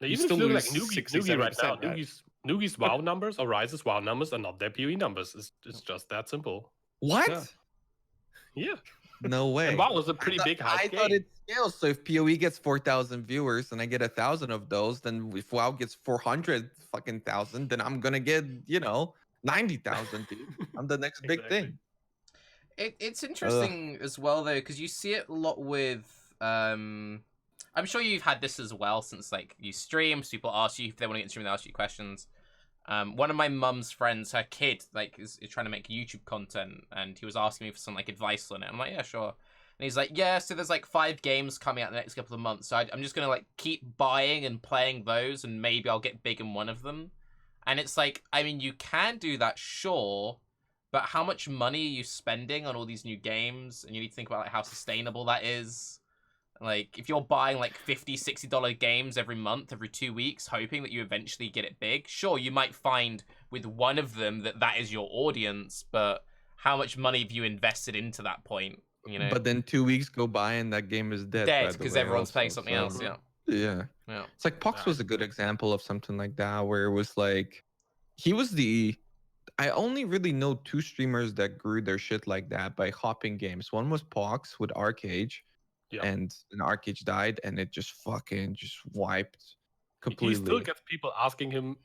Now, you even still if you look lose like Noogie, 60, Noogie right now, 70%, right? Noogie's Nugi's WoW numbers or Raiz's WoW numbers are not their PoE numbers. It's just that simple. What? Yeah. Yeah. No way. And WoW was a pretty big hype I game. thought it scales. So if PoE gets 4,000 viewers and I get 1,000 of those, then if WoW gets 400 fucking thousand, then I'm gonna get 90,000. Dude, I'm the next big Exactly. thing. It's interesting as well though, because you see it a lot with I'm sure you've had this as well since like you stream. So people ask you if they want to get in stream, they ask you questions. One of my mum's friends, her kid, like is trying to make YouTube content, and he was asking me for some like advice on it. I'm like, yeah, sure. And he's like, yeah, so there's like 5 games coming out in the next couple of months, so I'm just gonna like keep buying and playing those, and maybe I'll get big in one of them. And it's like, I mean, you can do that, sure, but how much money are you spending on all these new games? And you need to think about like how sustainable that is. Like, if you're buying like $50, $60 games every month, every 2 weeks, hoping that you eventually get it big, sure, you might find with one of them that is your audience, but how much money have you invested into that point? You know, But then 2 weeks go by and that game is dead. dead because everyone's playing something else. Yeah, Yeah. yeah. It's like Pox was a good example of something like that, where it was like I only really know 2 streamers that grew their shit like that by hopping games. One was Pox with Arcage, and Arcage died, and it just fucking just wiped completely. He still gets people asking him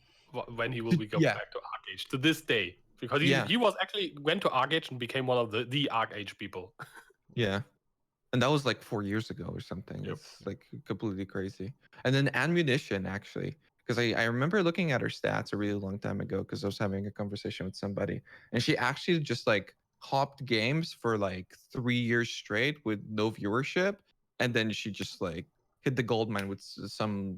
when he will be going back to Arcage to this day, because he was actually went to Arcage and became one of the Arcage people. Yeah. And that was like 4 years ago or something. Yep. It's like completely crazy. And then Ammunition, actually, because I remember looking at her stats a really long time ago because I was having a conversation with somebody, and she actually just like hopped games for like 3 years straight with no viewership, and then she just like hit the gold mine with some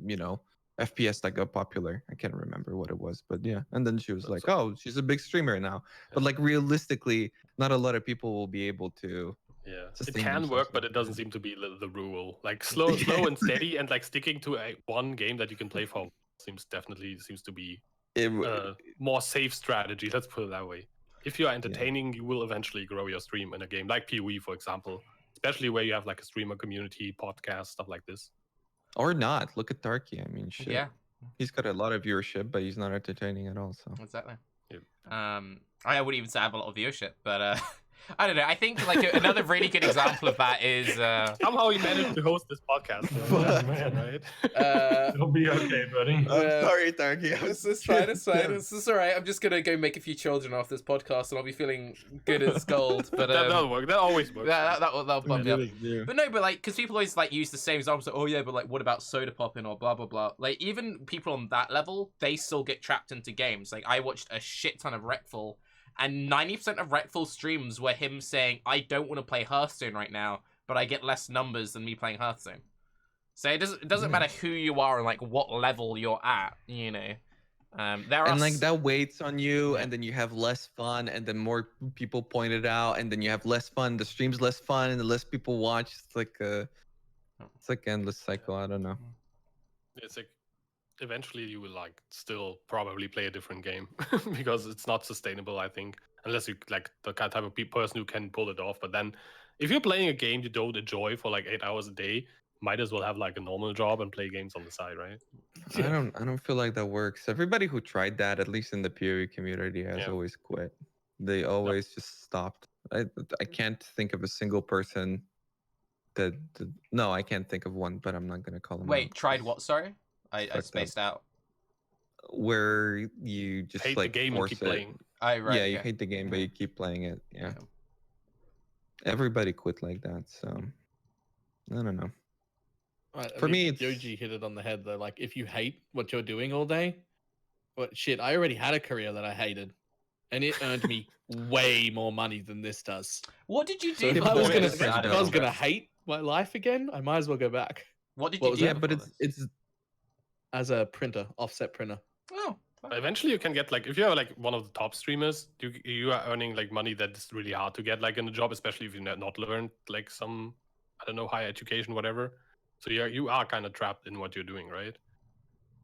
FPS that got popular. I can't remember what it was, but yeah. And then she was like, oh, she's a big streamer now. But like realistically, not a lot of people will be able to. Yeah, it sustain can themselves work, but like it doesn't that. seem to be the rule. Like slow and steady, and like sticking to one game that you can play for seems to be a more safe strategy. Let's put it that way. If you're entertaining, you will eventually grow your stream in a game like PoE, for example, especially where you have like a streamer community, podcast, stuff like this. Or not. Look at Tarke. I mean, shit. Yeah. He's got a lot of viewership, but he's not entertaining at all. So Exactly. Yep. I wouldn't even say I have a lot of viewership, but I don't know. I think like another really good example of that is somehow he managed to host this podcast. Oh, man, right? It'll be okay, buddy. I'm sorry, Tarke. It's fine. It's fine. It's all right. I'm just gonna go make a few children off this podcast, and I'll be feeling good as gold. But that'll work. That always works. That'll bump me up. Yeah. But no, but like, because people always like use the same examples. Like, oh yeah, but like, what about soda popping or blah blah blah? Like, even people on that level, they still get trapped into games. Like, I watched a shit ton of Wreckful, and 90% of Wreckful streams were him saying, "I don't want to play Hearthstone right now, but I get less numbers than me playing Hearthstone." So it doesn't matter who you are and like what level you're at, you know. There are like that weights on you, and then you have less fun, and then more people point it out, and then you have less fun. The stream's less fun, and the less people watch. It's like endless cycle. I don't know. It's like eventually you will like still probably play a different game because it's not sustainable, I think, unless you like the type of person who can pull it off. But then if you're playing a game you don't enjoy for like 8 hours a day, might as well have like a normal job and play games on the side, right? I don't feel like that works. Everybody who tried that, at least in the PoE community, has always quit. They always just stopped. I can't think of a single person that no, I can't think of one, but I'm not gonna call them. Wait, tried what? Sorry, I spaced out. Where you just hate like the game and force keep it. playing. Right. Yeah, you hate the game, but you keep playing it. Yeah. Everybody quit like that, so I don't know. For me, it's... Yoji hit it on the head though. Like, if you hate what you're doing all day, but shit, I already had a career that I hated, and it earned me way more money than this does. What did you do? So if before I was this? gonna hate my life again, I might as well go back. What did you do? Yeah, but it's as a printer, offset printer. Oh. Eventually you can get like, if you're like one of the top streamers, you are earning like money that's really hard to get like in a job, especially if you not learned like some, I don't know, higher education, whatever. So you are kind of trapped in what you're doing, right?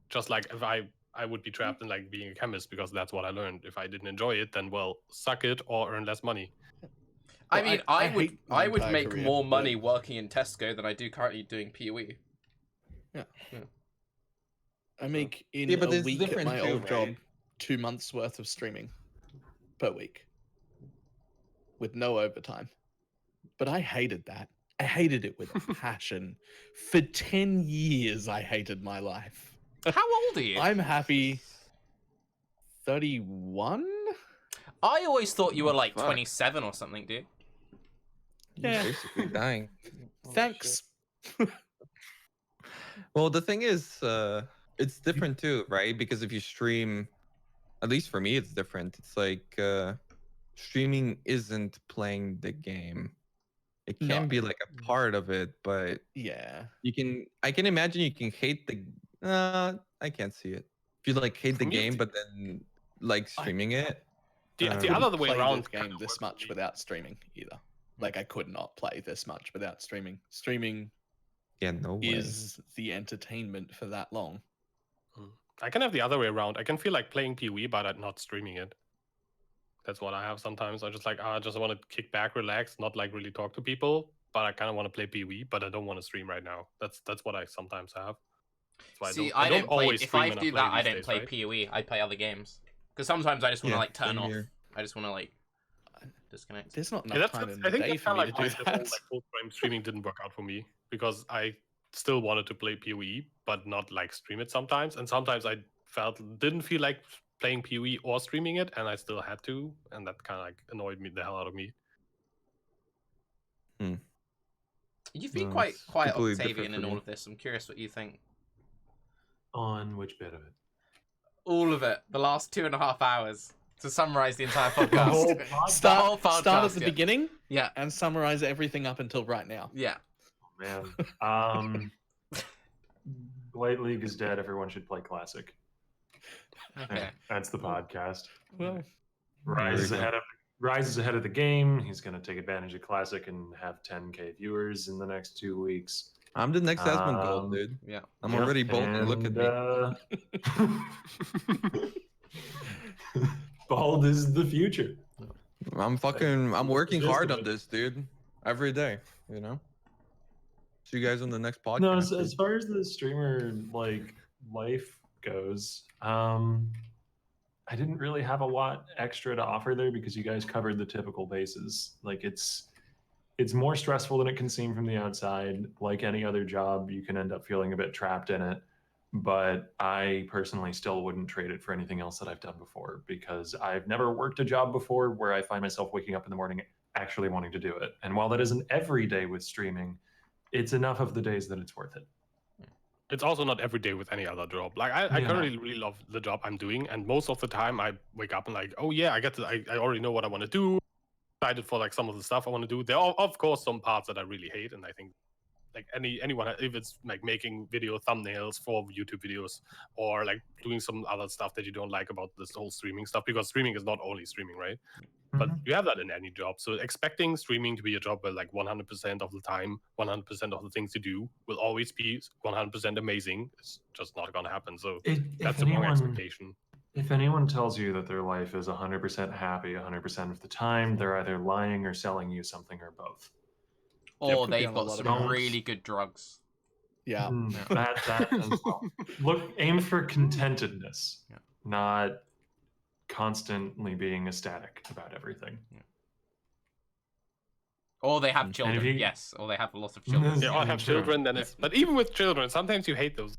Just like if I would be trapped in like being a chemist because that's what I learned. If I didn't enjoy it, then well, suck it or earn less money. I mean, I would make career, more money working in Tesco than I do currently doing PoE. Yeah. I make in but a it's week at different my too, old job right? 2 months worth of streaming per week with no overtime. But I hated that. I hated it with a passion. For 10 years, I hated my life. How old are you? I'm happy. 31? I always thought you were like Fuck. 27 or something, dude. You're Yeah. basically dying. Thanks. Well, the thing is, it's different too, right? Because if you stream, at least for me, it's different. It's like streaming isn't playing the game. It can No. be like a part of it, but Yeah. you can. I can imagine you can hate the. I can't see it. If you like hate the For me, game, but then like streaming it. The Um, other way Play around this game this much without streaming either. Like I could not play this much without streaming. Streaming Yeah, no way. is the entertainment for that long. I can have the other way around. I can feel like playing PoE, but I'm not streaming it. That's what I have sometimes. I just like, I just want to kick back, relax, not like really talk to people. But I kind of want to play PoE, but I don't want to stream right now. That's what I sometimes have. That's why See, I don't play. always If stream I when do play that, I these don't days, play right? PoE. I play other games because sometimes I just want to Yeah, like turn same off. here. I just want to like disconnect. There's not enough Yeah, time in I the think day that's for kind me of to like why do the whole that. like full-time streaming didn't work out for me, because I still wanted to play PoE, but not like stream it sometimes. And sometimes I didn't feel like playing PoE or streaming it, and I still had to, and that kind of like annoyed me the hell out of me. You've been No, quite it's quiet, completely Octavian, different in for all me. of this. I'm curious what you think. On which bit of it? All of it. The last 2.5 hours to summarize the entire The whole podcast. pod- Start- Start at the yeah. beginning Yeah. and summarize everything up until right now. Yeah. Man. Blight League is dead. Everyone should play Classic. Okay. That's the podcast. Well, Raiz is Very good. ahead of the game. He's going to take advantage of Classic and have 10K viewers in the next 2 weeks. I'm the next Asmund Gold, Um, dude. Yeah. I'm Yep, already bolting. Look at me. Bald is the future. I'm working Just hard a on bit. this, dude. Every day, you know. See you guys on the next podcast. No, as dude. far as the streamer like life goes, I didn't really have a lot extra to offer there because you guys covered the typical bases. Like it's more stressful than it can seem from the outside. Like any other job, you can end up feeling a bit trapped in it. But I personally still wouldn't trade it for anything else that I've done before, because I've never worked a job before where I find myself waking up in the morning actually wanting to do it. And while that isn't every day with streaming, it's enough of the days that it's worth it. It's also not every day with any other job. Like I Yeah. currently really love the job I'm doing, and most of the time I wake up and like, oh yeah, I already know what I want to do. Excited for like some of the stuff I want to do. There are of course some parts that I really hate, and I think like anyone, if it's like making video thumbnails for YouTube videos or like doing some other stuff that you don't like about this whole streaming stuff, because streaming is not only streaming, right? But you have that in any job. So expecting streaming to be a job where like 100% of the time, 100% of the things you do will always be 100% amazing, it's just not going to happen. So that's the wrong expectation. If anyone tells you that their life is 100% happy 100% of the time, they're either lying or selling you something or both. Or could be they've on a got lot of some drugs. really good drugs. yeah. That as well. Look, aim for contentedness, Yeah. not constantly being ecstatic about everything. Or they have And if children. you- Yes. Or they have a lot of children. Yeah, I have children, then it's. But even with children, sometimes you hate those.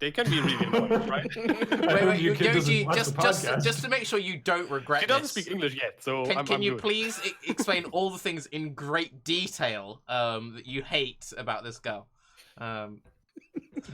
They can be really annoying, right? Wait, your kid doesn't Yoji, watch the podcast. just to make sure you don't regret She doesn't this, speak English yet, so Can I'm you good. please explain all the things in great detail that you hate about this girl?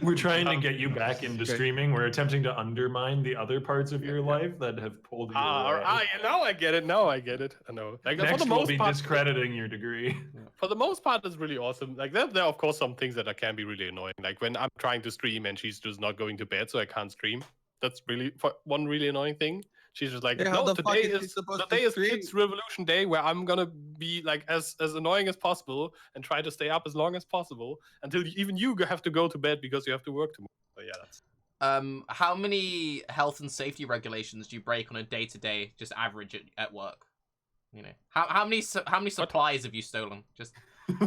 We're trying to get you back into streaming. We're attempting to undermine the other parts of your life that have pulled you away. Now I get it. Now I get it. I know. Like, for Next, the we'll most be part, discrediting your degree. for the most part, it's really awesome. Like there are of course some things that can be really annoying. Like when I'm trying to stream and she's just not going to bed, so I can't stream. That's really one really annoying thing. She's just like, Yeah, how no, the fuck today is she is supposed to today is stream?" Kids Revolution Day, where I'm gonna be like as annoying as possible and try to stay up as long as possible until even you have to go to bed because you have to work tomorrow. So yeah, that's. How many health and safety regulations do you break on a day-to-day, just average at work? You know, how many supplies have you stolen? Just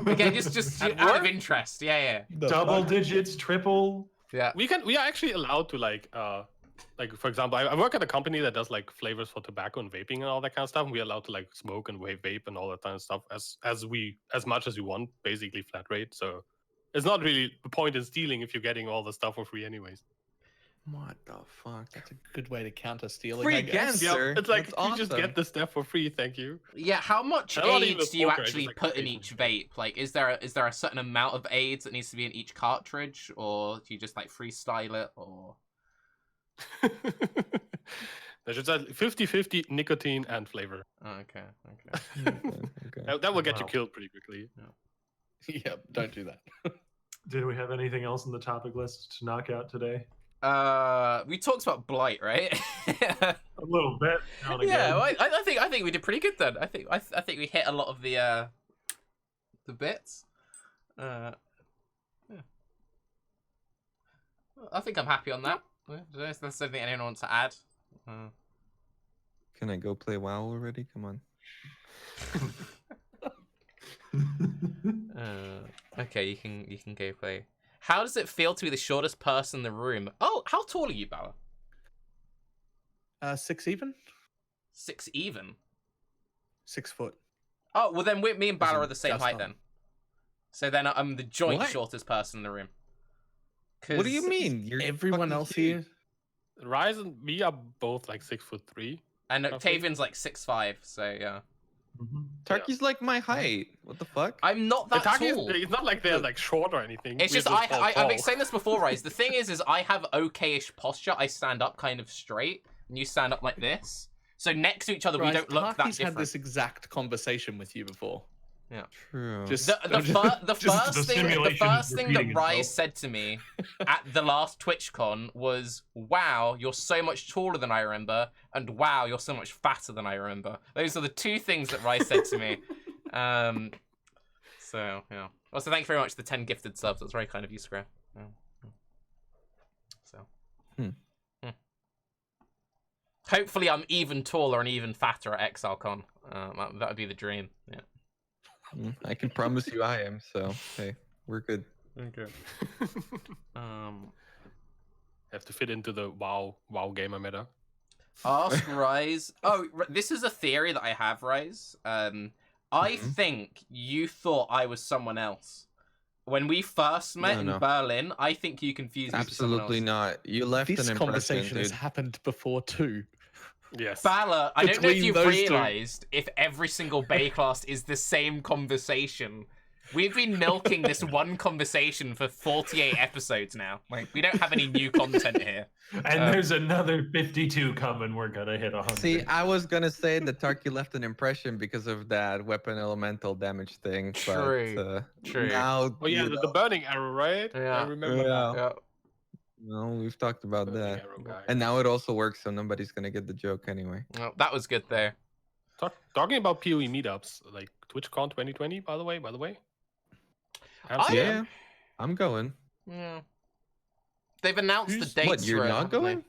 again, just At out of work? interest. Yeah. Double digits, triple. Yeah. We are actually allowed to like like for example, I work at a company that does like flavors for tobacco and vaping and all that kind of stuff. And we're allowed to like smoke and vape and all that kind of stuff as much as you want, basically flat rate. So it's not really the point in stealing if you're getting all the stuff for free anyways. What the fuck? That's a good way to counter stealing. Free I guess. Gans. Sir, It's like that's you just awesome. get the stuff for free, thank you. Yeah, how much I'm not even AIDS a do you smoker, I just actually like put in occasionally each vape. vape? Like, is there a certain amount of AIDS that needs to be in each cartridge, or do you just like freestyle it, or? There's just 50-50 nicotine and flavor. Oh, okay, okay. Okay. That will get you Wow. killed pretty quickly. Yeah, don't do that. Did we have anything else on the topic list to knock out today? We talked about Blight, right? A little bit. Now and Yeah, again. well, I think we did pretty good then. I think we hit a lot of the bits. Yeah. I think I'm happy on that. There's anything anyone wants to add. Can I go play WoW already? Come on. Okay, you can go play. How does it feel to be the shortest person in the room? Oh, how tall are you, Balor? 6 even? 6 even. 6 foot. Oh, well then me and Balor are the same Just height on. then. So then I'm the joint What? shortest person in the room. What do you 'Cause- mean? You're Everyone fucking else huge. here? Raiz and me are both like 6'3". And roughly. Octavian's like 6'5", so yeah. Mhm. Turkey's like my height. What the fuck? I'm not that Tarke tall. it's not like they're like short or anything. It's We're just all I've tall. explained this before, Raiz. The thing is I have okay-ish posture. I stand up kind of straight, and you stand up like this. So next to each other, we Guys, don't look that Tarky's had different. this exact conversation with you before. True. Just The the first thing simulation is that repeating Raiz itself. said to me at the last TwitchCon was, "Wow, you're so much taller than I remember," and "Wow, you're so much fatter than I remember." Those are the two things that Raiz said to me. So yeah. Also, thank you very much for the 10 gifted subs. That's very kind of you, Square. Yeah. So. Hopefully, I'm even taller and even fatter at ExileCon. That would be the dream. Yeah. I can promise you I am, so hey, we're good. Okay. Have to fit into the WoW gamer meta. Ask Raiz. Oh, this is a theory that I have, Raiz. I Mhm. think you thought I was someone else. When we first met in No. Berlin, I think you confused me with someone Absolutely else. not. You left This an impression, conversation has dude. happened before too. Yes. Balor, I don't know if Between you've those two. realized if every single Baeclast is the same conversation. We've been milking this one conversation for 48 episodes now. Like, we don't have any new content here. And there's another 52 coming. We're gonna hit 100. See, I was gonna say that Tarky left an impression because of that weapon elemental damage thing. True, But, true. Now, Oh yeah, you the burning arrow, right? Yeah. I remember Yeah. that. Yeah. no, we've talked about Burning that. arrow guy. And now it also works, so nobody's gonna get the joke anyway. Oh, that was good there. Talking about PoE meetups, like TwitchCon 2020, by the way. Yeah, I'm going. Yeah. They've announced the Who's- dates. What, you're for it, not haven't they? going?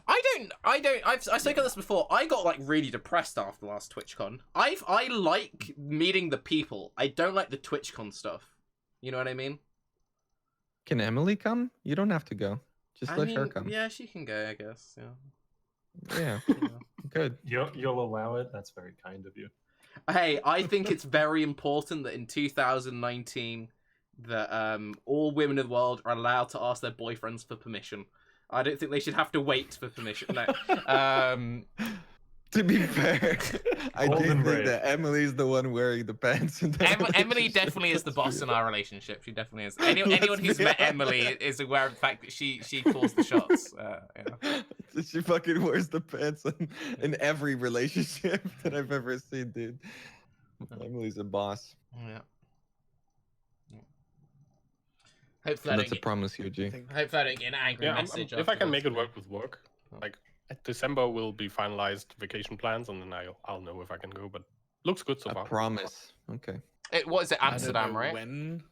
I've spoken about this before. I got like really depressed after the last TwitchCon. I like meeting the people. I don't like the TwitchCon stuff. You know what I mean? Can Emily come? You don't have to go. Just let her come. Yeah, she can go, I guess. Yeah. Yeah, Yeah. good. You'll allow it. That's very kind of you. Hey, I think it's very important that in 2019 that all women in the world are allowed to ask their boyfriends for permission. I don't think they should have to wait for permission. No. To be fair, I do Bold and think brave. that Emily's the one wearing the pants. In that Emily relationship. definitely is the boss in our relationship. She definitely is. Anyone Let's who's be met honest. Emily is aware of the fact that she calls the shots. Yeah. She fucking wears the pants in every relationship that I've ever seen, dude. Emily's a boss. Yeah. Hopefully, And that's a promise, I Yuji. think- hopefully I don't get an angry Yeah, message. if I can afterwards. make it work with work, like December will be finalized vacation plans, and then I'll know if I can go. But looks good so A far. promise. Okay. What is it? I don't Amsterdam, know right? When?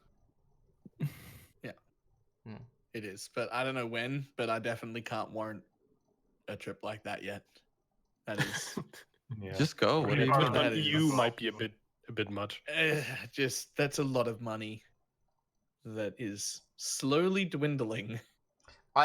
Yeah. Hmm. It is, but I don't know when. But I definitely can't warrant a trip like that yet. That is Yeah. Just go. What do you Really mean? hard. That is- EU might be a bit much. just that's a lot of money that is slowly dwindling.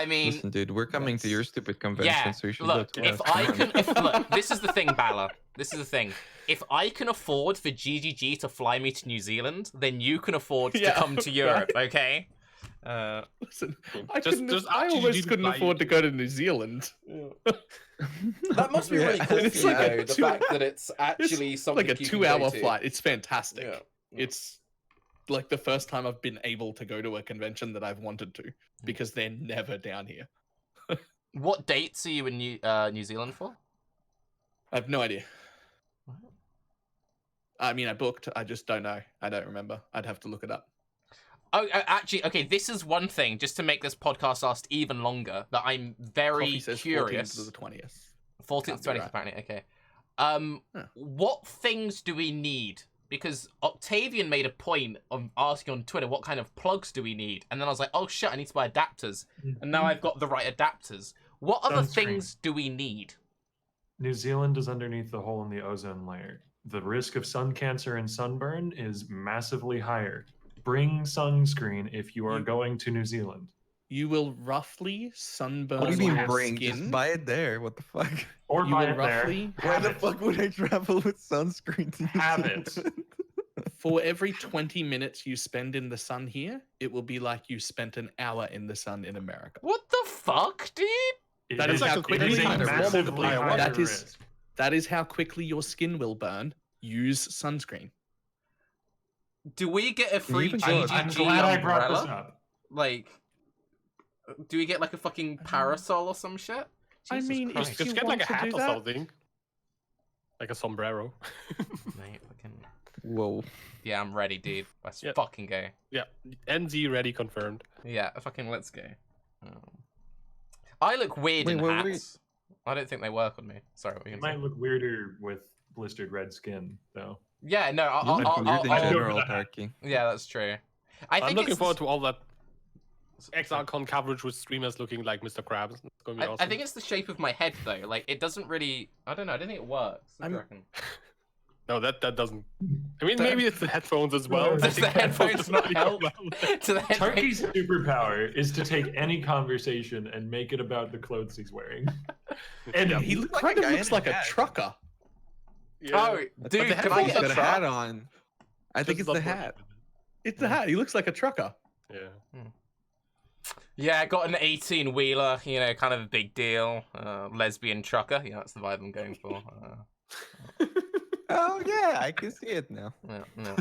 I mean, Listen, dude, we're coming to your stupid convention, yeah. so you should Look, go to if us. I Come on. can, look, this is the thing, Balor. This is the thing. If I can afford for GGG to fly me to New Zealand, then you can afford to Yeah, come to Europe, okay? Listen, Just I actually almost didn't couldn't buy afford it. to go to New Zealand. That must be really Yeah. cool for It's you, like a though, the 2 fact that it's actually It's something like a you can go 2-hour to. flight. It's fantastic. Yeah. It's like the first time I've been able to go to a convention that I've wanted to, because they're never down here. What dates are you in New Zealand for? I have no idea. I mean, I booked. I just don't know. I don't remember. I'd have to look it up. Oh, actually, okay, this is one thing, just to make this podcast last even longer, that I'm very Coffee says 14th curious. to the 20th. 14th, Can't be 20th, right. apparently, okay. Huh. What things do we need? Because Octavian made a point of asking on Twitter, what kind of plugs do we need? And then I was like, oh shit, I need to buy adapters. And now I've got the right adapters. What other Sunscreen. things do we need? New Zealand is underneath the hole in the ozone layer. The risk of sun cancer and sunburn is massively higher. Bring sunscreen if you are going to New Zealand. You will roughly sunburn What do you mean your bring? skin. Just buy it there. What the fuck? Or You buy will it there. roughly Why Have the it. fuck would I travel with sunscreen to New Have it. Zealand? For every 20 minutes you spend in the sun here, it will be like you spent an hour in the sun in America. What the fuck, dude? It That is how it quickly a kind of massively multiplier. higher That is- risk. That is how quickly your skin will burn. Use sunscreen. Do we get a free even go- I'm GGG glad I brought this umbrella? up. Like, do we get like a fucking parasol or some shit? I Jesus mean, Christ. if Just you get like a want to hat do or that- something. Like a sombrero. Mate, fucking... Whoa. Yeah, I'm ready, dude. Let's Yeah. fucking go. Yeah, NZ ready confirmed. Yeah, fucking let's go. I look weird in Wait, wait, wait. hats. I don't think they work on me. Sorry, what were you It gonna might say? look weirder with blistered red skin, though. Yeah, no, You I'll, look I'll, weird I'll, in I'll- general, I'll- Tarke. yeah, that's true. I I'm think looking it's forward to all that ExileCon coverage with streamers looking like Mr. Krabs. It's gonna be I awesome. think it's the shape of my head though. Like it doesn't really. I don't know. I don't think it works. What do you I'm- reckon? No, that doesn't. I mean, maybe it's the headphones as well. No, I Does think the headphones does not really go help? well. To the head. Tarky's superpower is to take any conversation and make it about the clothes he's wearing. And Yeah. He look like kind a of guy looks in a like a hat. trucker. Oh, But dude, the can I headphones get got a a truck? hat on. I think Just it's the not hat. working It's the hat. He looks like a trucker. with it. Yeah. Yeah, I got an 18 wheeler. You know, kind of a big deal. Lesbian trucker. Yeah, that's the vibe I'm going for. Oh yeah, I can see it now. Yeah.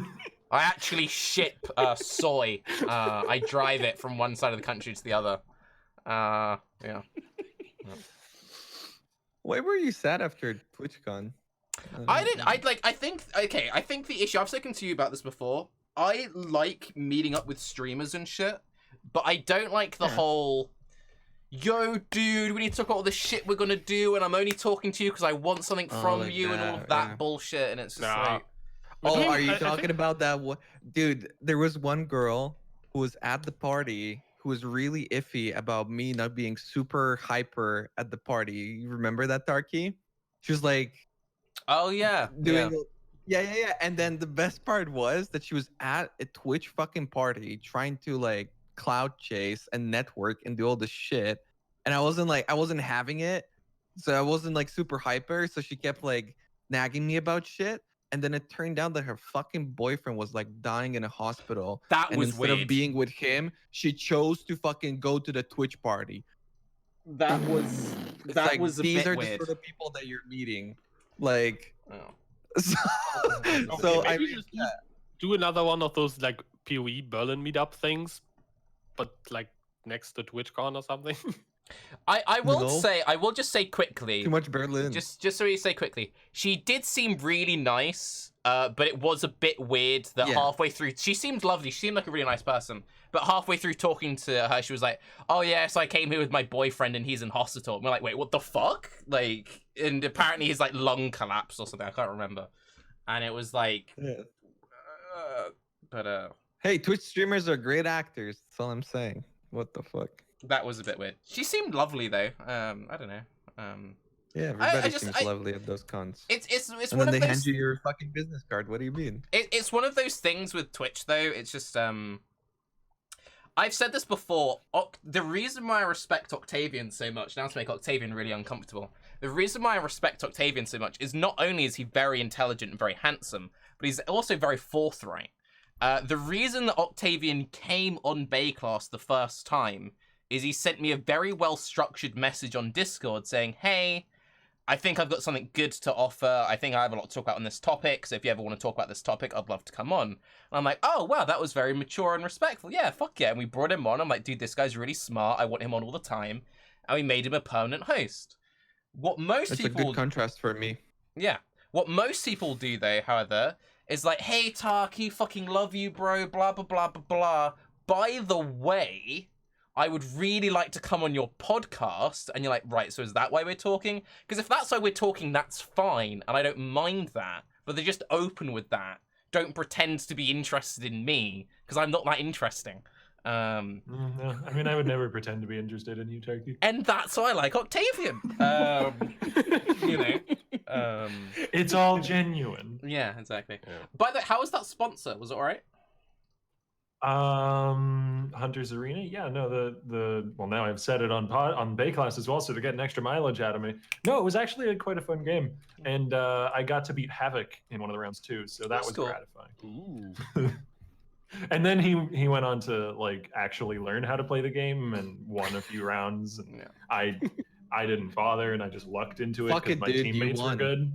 I actually ship soy. I drive it from one side of the country to the other. Yeah. Why were you sad after TwitchCon? I didn't. I think. Okay. I think the issue. I've spoken to you about this before. I like meeting up with streamers and shit, but I don't like the Yeah. whole. Yo, dude, we need to talk about all the shit we're gonna do, and I'm only talking to you because I want something Oh, from like you and all that, of that yeah. bullshit. And it's just Nah. like, Oh, I are you think- talking about that one? Dude, there was one girl who was at the party who was really iffy about me not being super hyper at the party. You remember that, Tarky? She was like oh yeah, doing yeah. And then the best part was that she was at a Twitch fucking party trying to like cloud chase and network and do all this shit. And I wasn't having it. So I wasn't like super hyper. So she kept like nagging me about shit. And then it turned out that her fucking boyfriend was like dying in a hospital. that And was instead weird. of being with him, she chose to fucking go to the Twitch party. That was It's that like, was a these bit are weird. the sort of people that you're meeting. Like, Oh. so, Okay, so I maybe mean, just do another one of those like PoE Berlin meetup things, but like next to TwitchCon or something. I will No. say, I will just say quickly, too much Berlin. just so we say quickly, she did seem really nice, but it was a bit weird that Yeah. halfway through, she seemed lovely, she seemed like a really nice person, but halfway through talking to her, she was like, oh yes, I came here with my boyfriend and he's in hospital. And we're like, wait, what the fuck? Like, and apparently his like lung collapsed or something, I can't remember. And it was like, Yeah. but Hey, Twitch streamers are great actors. That's all I'm saying. What the fuck? that was a bit weird. She seemed lovely though. I don't know. Yeah, everybody just- seems I- lovely at those cons. It's And one then of they those. hand you your fucking business card. What do you mean? It's one of those things with Twitch though. It's just I've said this before. The reason why I respect Octavian so much, now to make Octavian really uncomfortable, the reason why I respect Octavian so much is not only is he very intelligent and very handsome, but he's also very forthright. The reason that Octavian came on Baeclast the first time is he sent me a very well-structured message on Discord saying, hey, I think I've got something good to offer. I think I have a lot to talk about on this topic. So if you ever want to talk about this topic, I'd love to come on. And I'm like, oh, wow, that was very mature and respectful. Yeah, fuck yeah. And we brought him on. I'm like, dude, this guy's really smart. I want him on all the time. And we made him a permanent host. What most That's people... a good contrast for me. Yeah. What most people do, though, however, is like, hey, Tarke, fucking love you, bro, blah, blah, blah, blah, blah. By the way... I would really like to come on your podcast. And you're like, right, so is that why we're talking? Because if that's why we're talking, that's fine. And I don't mind that. But they're just open with that. Don't pretend to be interested in me. Because I'm not that interesting. No, I mean, I would never pretend to be interested in you, Tarke. And that's why I like Octavian. You know. It's all genuine. Yeah, exactly. Yeah. By the way, how was that sponsor? Was it all right? Hunter's Arena. Yeah, no, the well, now I've said it on Baeclast as well, so to get an extra mileage out of me. No, it was actually quite a fun game, and I got to beat Havoc in one of the rounds too, so that That's was cool. gratifying. Ooh. And then he went on to like actually learn how to play the game and won a few rounds. And Yeah. I didn't bother, and I just lucked into it Fuck because it, my dude, you teammates were won. good.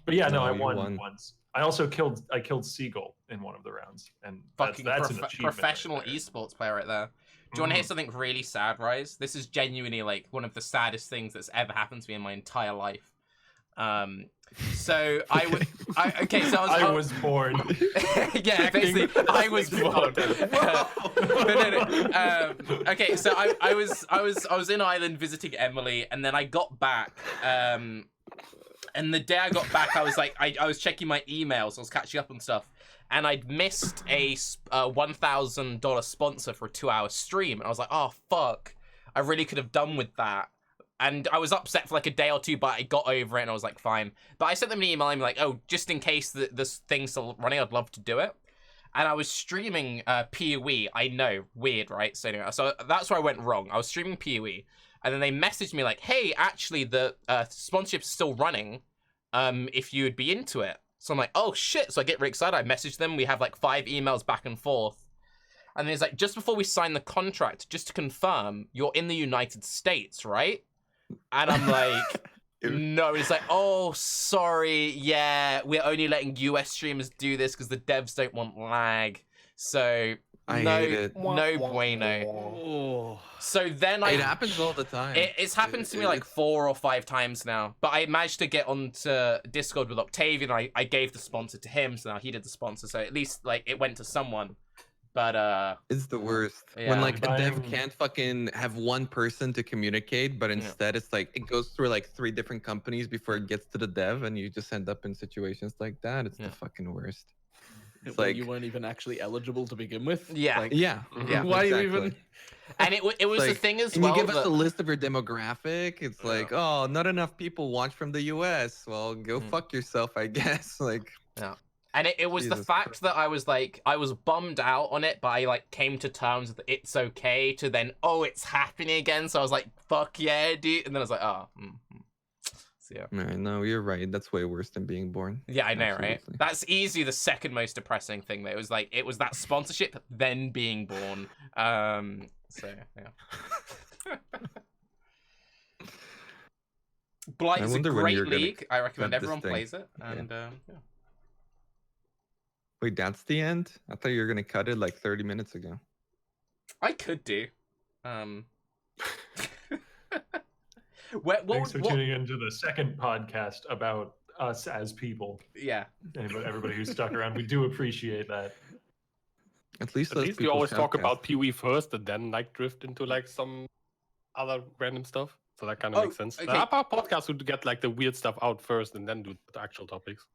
But yeah, no, I You won once. I also killed Seagull in one of the rounds, and Fucking that's an achievement professional right there. esports player right there. Do you want to hear Mhm. something really sad, Raiz? This is genuinely like one of the saddest things that's ever happened to me in my entire life. So I would, okay, so I was born. yeah, basically, I was born. Okay, so I was in Ireland visiting Emily, and then I got back. And the day I got back, I was like, I was checking my emails, I was catching up on stuff, and I'd missed a $1,000 sponsor for a 2-hour stream, and I was like, oh fuck, I really could have done with that. And I was upset for like a day or two, but I got over it, and I was like, fine. But I sent them an email, and I'm like, oh, just in case this thing's still running, I'd love to do it. And I was streaming PoE. I know, weird, right? So anyway, so that's where I went wrong. I was streaming PoE. And then they messaged me like, hey, actually, the sponsorship's still running if you would be into it. So I'm like, oh, shit. So I get really excited. I message them. We have like 5 emails back and forth. And then it's like, just before we sign the contract, just to confirm, you're in the United States, right? And I'm like, no. It's like, oh, sorry. Yeah, we're only letting US streamers do this because the devs don't want lag. So... I no, hate it. no bueno. Oh. So then It happens all the time. It's happened to me like 4 or 5 times now. But I managed to get onto Discord with Octavian. I gave the sponsor to him, so now he did the sponsor. So at least like it went to someone. But It's the worst. Yeah. When like a dev Buying- can't fucking have one person to communicate, but instead it's like it goes through like 3 different companies before it gets to the dev, and you just end up in situations like that. It's Yeah. the fucking worst. It's Well, like you weren't even actually eligible to begin with. Yeah. Like, yeah, Yeah. Why do you exactly. even? and it was the Like, thing as and well. you give us that- a list of your demographic. It's Yeah. like, oh, not enough people watch from the US. Well, go Mm. fuck yourself, I guess. Like, And it was the Jesus fact Christ. that I was bummed out on it, but I like came to terms with it's okay to then, oh, it's happening again. So I was like, fuck yeah, dude. And then I was like, oh. So yeah. no, you're right. That's way worse than being born. Yeah, I know, right? Absolutely. That's easily the second most depressing thing. That it was that sponsorship, then being born. So yeah. Blight I is a wonder when great you're gonna league. I recommend cut this everyone thing. plays it. Yeah. And yeah. Wait, that's the end? I thought you were gonna cut it like 30 minutes ago. I could do. What Thanks for would, tuning into the second podcast about us as people. yeah. Everybody who's stuck around, we do appreciate that. At least At those least we people always talk shoutcast. about PoE first and then like drift into like some other random stuff. So that kind of Oh, makes sense. okay. There are podcasts who get like the weird stuff out first and then do the actual topics.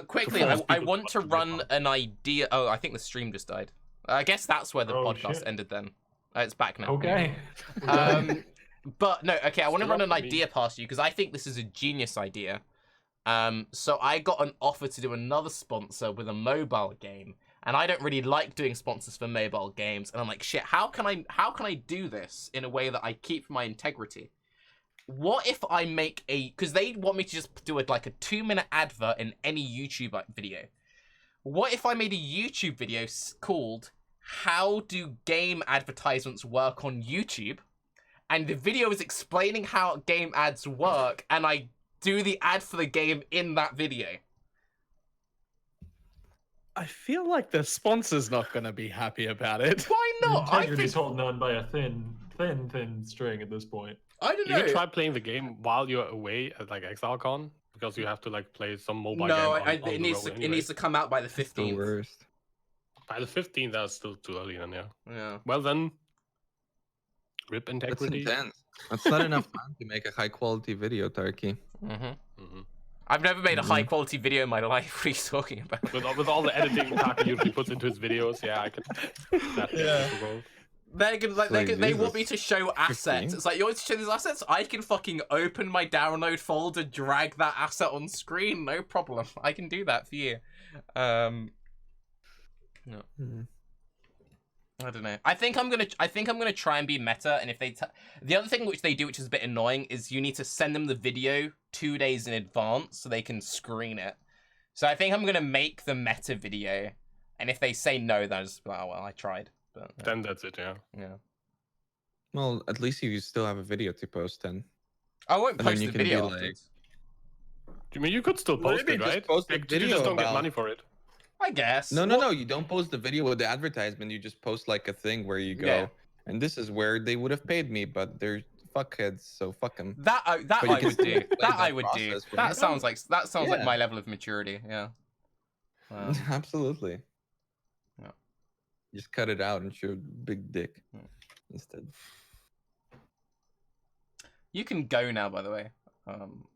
Quickly, force I people want to to be run part. an idea. Oh, I think the stream just died. I guess that's where the Oh, podcast shit. ended then. It's back now. Okay. But no, okay, I want to Still run up an for me. idea past you because I think this is a genius idea. So I got an offer to do another sponsor with a mobile game, and I don't really like doing sponsors for mobile games. And I'm like, shit, how can I do this in a way that I keep my integrity? What if I make because they want me to just do like a 2-minute advert in any YouTube video. What if I made a YouTube video called "How Do Game Advertisements Work on YouTube?" and the video is explaining how game ads work, and I do the ad for the game in that video. I feel like the sponsor's not going to be happy about it. Why not? I Integrity's think holding on by a thin string at this point. I don't You know. can try playing the game while you're away at like ExileCon, because you have to like play some mobile game. No, on it the needs road to anyway. it needs to come out by the It's the 15th. worst. By the 15th, that's still too early, then, yeah. Yeah. Well then, rip That's integrity. intense. That's not enough time to make a high quality video, Tarke. I've never made a Mhm. high quality video in my life. What are you talking about? With all the editing Tarke usually puts into his videos, yeah, I can. Yeah. They're gonna, like, Like, they want me Jesus. to show assets. 15? It's like, you want to show these assets? I can fucking open my download folder, drag that asset on screen, no problem. I can do that for you. No. Mhm. I don't know. I think I'm gonna try and be meta. And if they, the other thing which they do, which is a bit annoying, is you need to send them the video 2 days in advance so they can screen it. So I think I'm gonna make the meta video, and if they say no, then I just be like, oh well, I tried. But Then that's it, yeah. yeah, Well, at least you still have a video to post then. I won't And then post you the can be video like- afterwards. I mean, you could still post Maybe it, just right? post a Like, you video just don't get about- money for it. I guess. No, What- you don't post the video with the advertisement. You just post like a thing where you go, Yeah. and this is where they would have paid me, but they're fuckheads, so fuck them. That I But you would can still do. explain That I that would do. process for That me. sounds like Yeah. my level of maturity. Yeah. Absolutely. Yeah. Just cut it out and show big dick Yeah. instead. You can go now, by the way.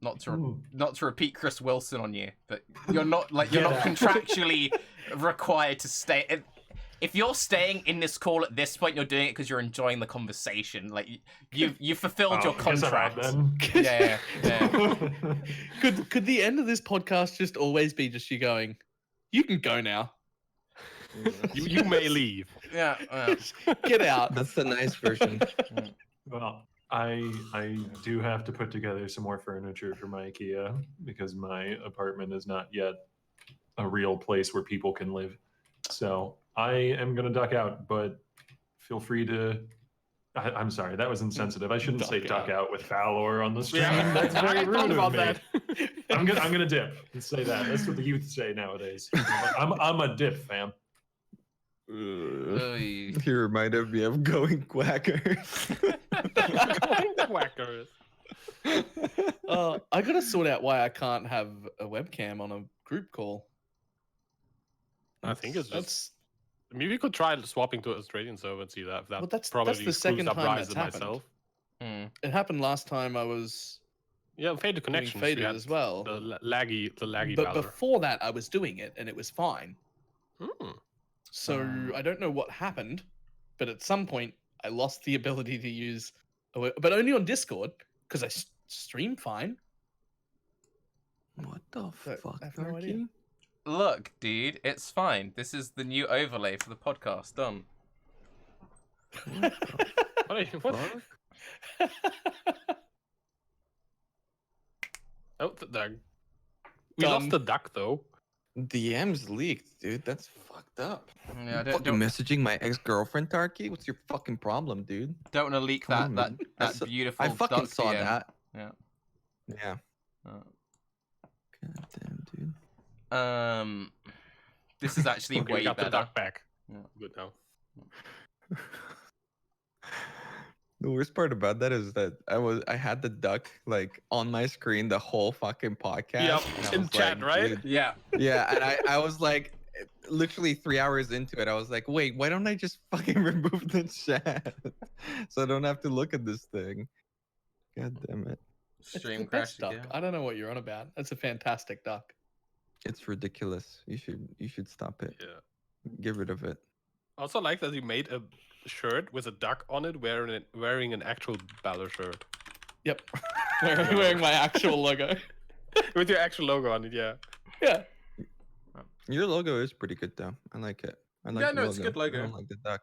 Not to Ooh. not to repeat Chris Wilson on you, but you're not you're not Get out. contractually required to stay. If you're staying in this call at this point, you're doing it because you're enjoying the conversation. Like you've fulfilled your I guess I'm out contract. then. Yeah. Could the end of this podcast just always be just you going, you can go now. You may leave. Yeah. Get out. That's the nice version. Well, I do have to put together some more furniture for my IKEA because my apartment is not yet a real place where people can live. So I am going to duck out, but feel free to. I'm sorry, that was insensitive. I shouldn't say duck out with Balor on the stream. Yeah, That's very I rude thought of about me. that. I'm gonna dip and say that. That's what the youth say nowadays. I'm a dip, fam. Oy. You reminded me of going Quackers. Quackers. I gotta sort out why I can't have a webcam on a group call. I think it's just. That's Maybe we could try swapping to Australian server and see that. If that Well, that's probably the second screws up time Raiz that's and happened. myself. Hmm. it happened last time I was Yeah, faded doing connections. faded we had as well. The laggy But Balor. before that, I was doing it and it was fine. Hmm. So I don't know what happened, but at some point I lost the ability to use, but only on Discord because I stream fine. What the So, fuck, I have no idea. Tarky? Look, dude, it's fine. This is the new overlay for the podcast. Done. What are you, what? Fuck? Oh, we lost Done. the duck though. DMs leaked, dude. That's fucked up. Yeah, You fucking messaging my ex-girlfriend, Tarky? What's your fucking problem, dude? don't want to leak Come that on, man. I that saw- beautiful. I fucking duck saw DM. that. Yeah. Yeah. Uh, God damn, dude. This is actually Okay, way we got better. the duck back. Yeah. Good now. The worst part about that is that I had the duck like on my screen the whole fucking podcast. Yep, and I in was chat, like, right? dude- Yeah. Yeah, and I was like, literally 3 hours into it, I was like, wait, why don't I just fucking remove the chat so I don't have to look at this thing? God damn it, It's Stream the crash best duck. again. I don't know what you're on about. That's a fantastic duck. it's ridiculous. You should stop it. Yeah. Get rid of it. I also like that you made a shirt with a duck on it, wearing an actual Balor shirt Yep. wearing my actual logo. with your actual logo on it. Yeah. Yeah. Your logo is pretty good though. I like it. I like Yeah, the no, it's a good I logo. don't like the duck.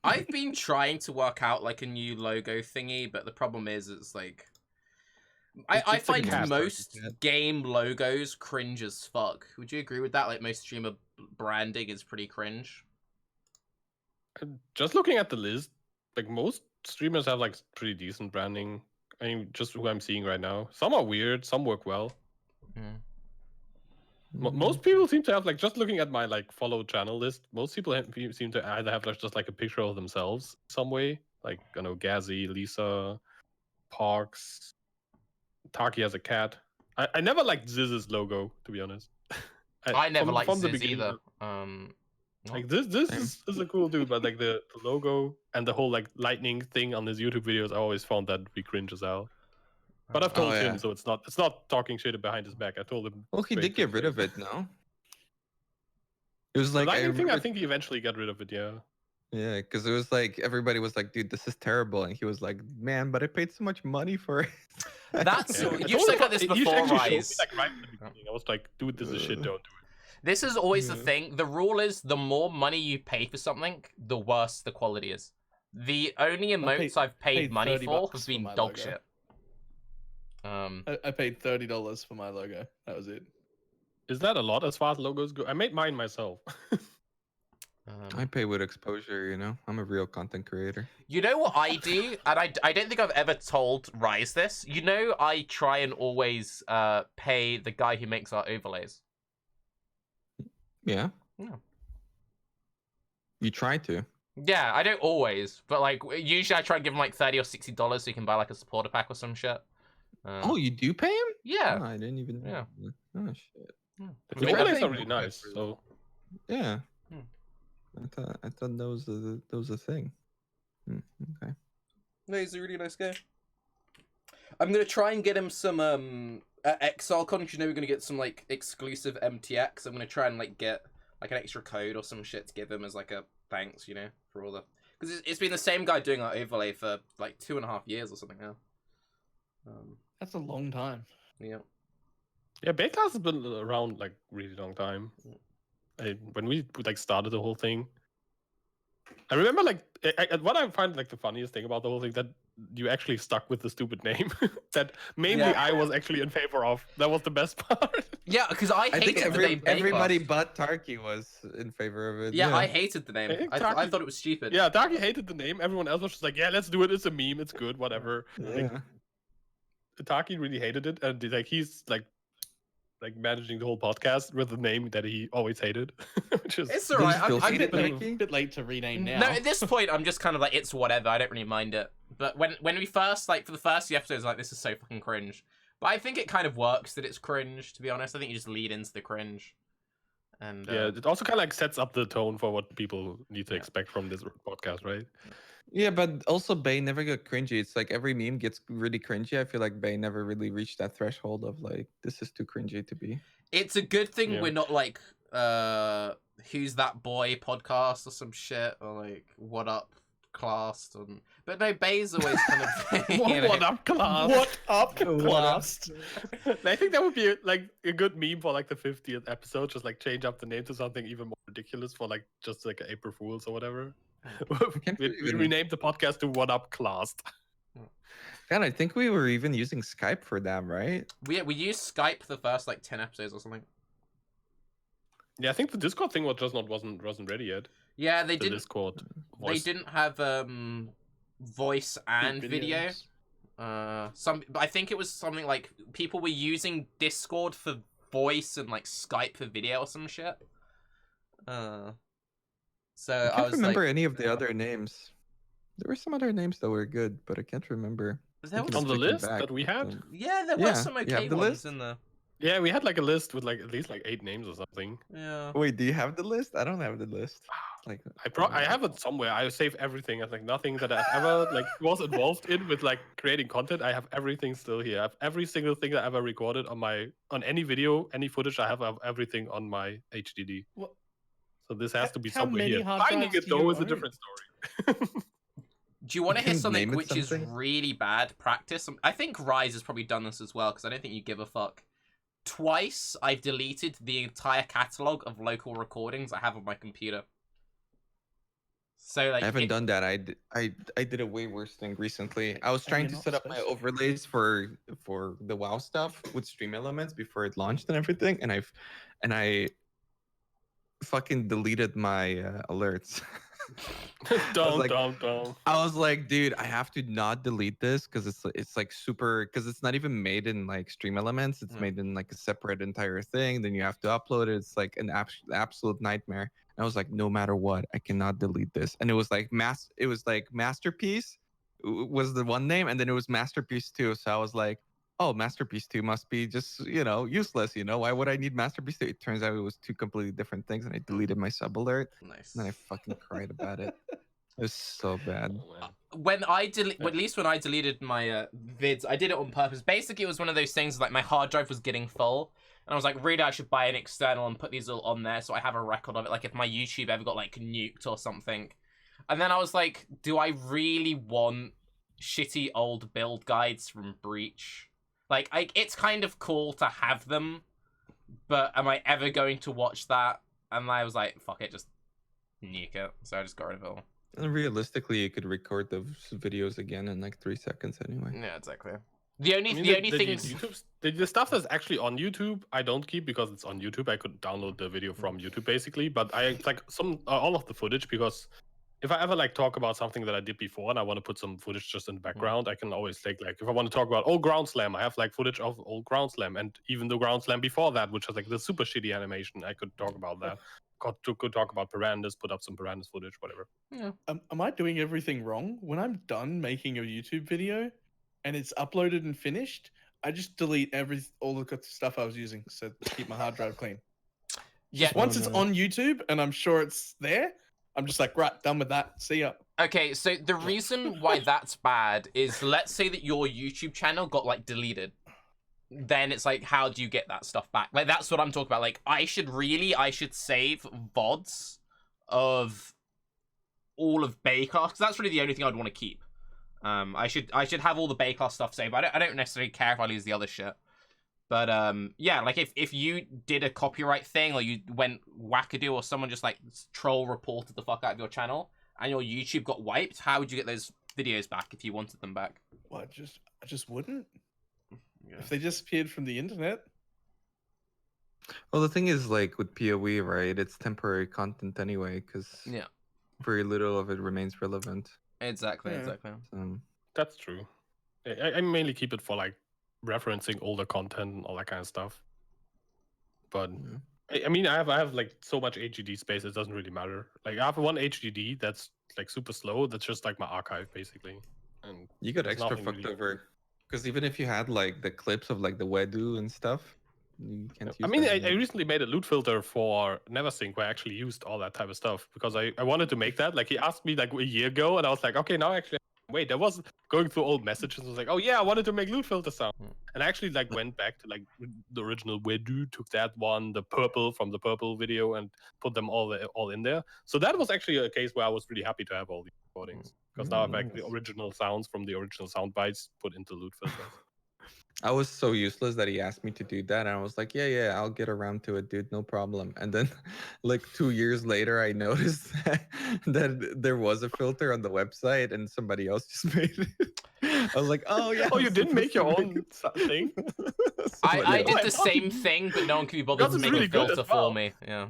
I've been trying to work out like a new logo thingy, but the problem is it's like I It's a find cat. most game logos cringe as fuck. Would you agree with that? Like most streamer branding is pretty cringe. Just looking at the list, like most streamers have like pretty decent branding. I mean, just who I'm seeing right now. Some are weird, some work well. Mm. Most people seem to have like, just looking at my like follow channel list, most people seem to either have like, just like a picture of themselves some way, like I know Gazzy, Lisa, Parks, Tarke has a cat. I never liked Ziz's logo, to be honest. I never liked from the Ziz beginning, either. Like this is a cool dude, but like the logo and the whole like lightning thing on his YouTube videos, I always found that to be cringe as hell. But I've told him, so it's not talking shit behind his back. I told him. Well, he did get rid of it, no? It was The like lightning thing. I think he eventually got rid of it. Yeah. Yeah, because it was like everybody was like, "Dude, this is terrible," and he was like, "Man, but I paid so much money for it." That's Yeah. you've told said him about this he before, actually showed me, Raiz. like, right at the beginning. I was like, dude, this is shit. Don't do it. This is always the Yeah. thing. The rule is the more money you pay for something, the worse the quality is. The only emotes I've paid paid money $30 for for have been my dog logo. shit. I paid $30 for my logo. That was it. Is that a lot as far as logos go? I made mine myself. I pay with exposure, you know. I'm a real content creator. You know what I do, and I don't think I've ever told Raiz this. You know, I try and always pay the guy who makes our overlays. Yeah. Yeah. You try to. Yeah, I don't always, but like usually I try and give him like $30 or $60 so he can buy like a supporter pack or some shit. Oh, you do pay him? Yeah. Oh, I didn't even know. Yeah. Oh shit. The Yeah, I overlays think- are really nice. So Yeah. Hmm. I thought that was a thing. Okay. No, he's a really nice guy. I'm gonna try and get him some at ExileCon. You know, we're gonna get some like exclusive MTX. I'm gonna try and like get like an extra code or some shit to give him as like a thanks, you know, for all the because it's been the same guy doing our overlay for like 2.5 years or something now. That's a long time. Yeah. yeah, Baeclast has been around like really long time. When we like started the whole thing, I remember like what I find like the funniest thing about the whole thing that you actually stuck with the stupid name that mainly Yeah. I was actually in favor of. That was the best part. Yeah, because I I think hated the name everybody Baeclast. but Tarke was in favor of it. Yeah, I hated the name. I think I Tarke- thought it was stupid. Yeah, Tarke hated the name. Everyone else was just like, yeah, let's do it. It's a meme. It's good. Whatever. Yeah. Tarke really hated it, and like he's like managing the whole podcast with the name that he always hated, which is It's Do you alright. still I'm see a it, bit Tarke? Bit late to rename now. No, at this point, I'm just kind of like, it's whatever. I don't really mind it. But when we first, like, for the first few episodes, like, this is so fucking cringe. But I think it kind of works that it's cringe, to be honest. I think you just lead into the cringe. And yeah. It also kind of like sets up the tone for what people need to expect from this podcast, right? Yeah, but also Bay never got cringy. It's like every meme gets really cringy. I feel like Bay never really reached that threshold of like, this is too cringy to be. it's a good thing Yeah. we're not like, Who's That Boy podcast or some shit, or like, What Up Classed. But no, Bay's always kind of. you know. What up, class? What up, class? I think that would be like a good meme for like the 50th episode. Just like change up the name to something even more ridiculous for like just like April Fools or whatever. can't we even- renamed the podcast to What Up Classed. God, I think we were even using Skype for them, right? We used Skype the first like 10 episodes or something. Yeah, I think the Discord thing wasn't ready yet. Yeah, they The didn't. Discord They voice. didn't have voice and video. Videos. I think it was something like people were using Discord for voice and like Skype for video or some shit. So I I can't was remember like, any of the other names. There were some other names that were good, but I can't remember. there I think was, On the thinking list back, that we but, had? yeah, there Yeah, were some you okay have the ones list? in there. Yeah, we had like a list with like at least like 8 names or something. Yeah. Wait, do you have the list? I don't have the list. Like I have it somewhere. I save everything. I like nothing that I've ever like was involved in with like creating content. I have everything still here. I have every single thing that I ever recorded on any video, any footage. I have everything on my HDD. What? So this has to be How somewhere many here. hard Finding drives it do you though is a own? different story. Do you want to You hear can something name it which is something? really bad practice? I think Raiz has probably done this as well because I don't think you give a fuck. twice I've deleted the entire catalog of local recordings I have on my computer. So like I haven't done that. I did a way worse thing recently. I was trying you're to not set up my supposed to. overlays for the WoW stuff with Stream Elements before it launched and everything, and I fucking deleted my alerts. Don't. I was like, dude, I have to not delete this because it's like super, because it's not even made in like Stream Elements. It's made in like a separate entire thing. Then you have to upload it. It's like an absolute nightmare. And I was like, no matter what, I cannot delete this. And it was like Masterpiece was the one name, and then it was Masterpiece 2. So I was like, oh, Masterpiece 2 must be just, useless. Why would I need Masterpiece 2? It turns out it was two completely different things, and I deleted my sub alert. Nice. And then I fucking cried about it. It was so bad. When I at least when I deleted my vids, I did it on purpose. Basically, it was one of those things like my hard drive was getting full, and I was like, really, I should buy an external and put these all on there so I have a record of it. Like if my YouTube ever got like nuked or something. And then I was like, do I really want shitty old build guides from Breach? Like, it's kind of cool to have them, but am I ever going to watch that? And I was like, fuck it, just nuke it. So I just got rid of it all. And realistically, you could record those videos again in like 3 seconds anyway. Yeah, exactly. The only things... The stuff that's actually on YouTube, I don't keep because it's on YouTube. I could download the video from YouTube basically, but I like all of the footage because if I ever like talk about something that I did before and I want to put some footage just in the background, I can always take like if I want to talk about old Ground Slam, I have like footage of old Ground Slam and even the Ground Slam before that, which was like the super shitty animation. I could talk about that. Could talk about Pirandas, put up some Pirandas footage, whatever. Yeah. Am I doing everything wrong? When I'm done making a YouTube video and it's uploaded and finished, I just delete all the stuff I was using to keep my hard drive clean. Yeah. Just once it's on YouTube and I'm sure it's there, I'm just like, right, done with that. See ya. Okay, so the reason why that's bad is let's say that your YouTube channel got like deleted. Then it's like, how do you get that stuff back? Like, that's what I'm talking about. Like, I should save VODs of all of Baeclast, because that's really the only thing I'd want to keep. I should have all the Baeclast stuff saved. I don't necessarily care if I lose the other shit. But yeah, like if you did a copyright thing or you went wackadoo or someone just like troll reported the fuck out of your channel and your YouTube got wiped, how would you get those videos back if you wanted them back? Well, I just wouldn't. Yeah. If they disappeared from the internet. Well, the thing is, like with PoE, right? It's temporary content anyway, because very little of it remains relevant. Exactly. That's true. I mainly keep it for like referencing older content and all that kind of stuff. But I mean, I have like so much HDD space, it doesn't really matter. Like I have one HDD that's like super slow. That's just like my archive basically. And you got extra fucked over. Because even if you had like the clips of like the Wedu and stuff, you can't use I mean, that I recently made a loot filter for Neversink where I actually used all that type of stuff because I wanted to make that. Like he asked me like a year ago and I was like, okay, now actually, wait, I was going through old messages and was like, oh yeah, I wanted to make loot filter sound. And I actually like went back to like the original Wedu, took that one, the purple from the purple video and put them all in there. So that was actually a case where I was really happy to have all these recordings. Because now I have like the original sounds from the original sound bites put into loot filters. I was so useless that he asked me to do that, and I was like, yeah, I'll get around to it, dude, no problem. And then, like 2 years later, I noticed that there was a filter on the website, and somebody else just made it. I was like, oh yeah. Oh, you didn't make your own thing? I did the same thing, but no one could be bothered to make a filter for me. Yeah.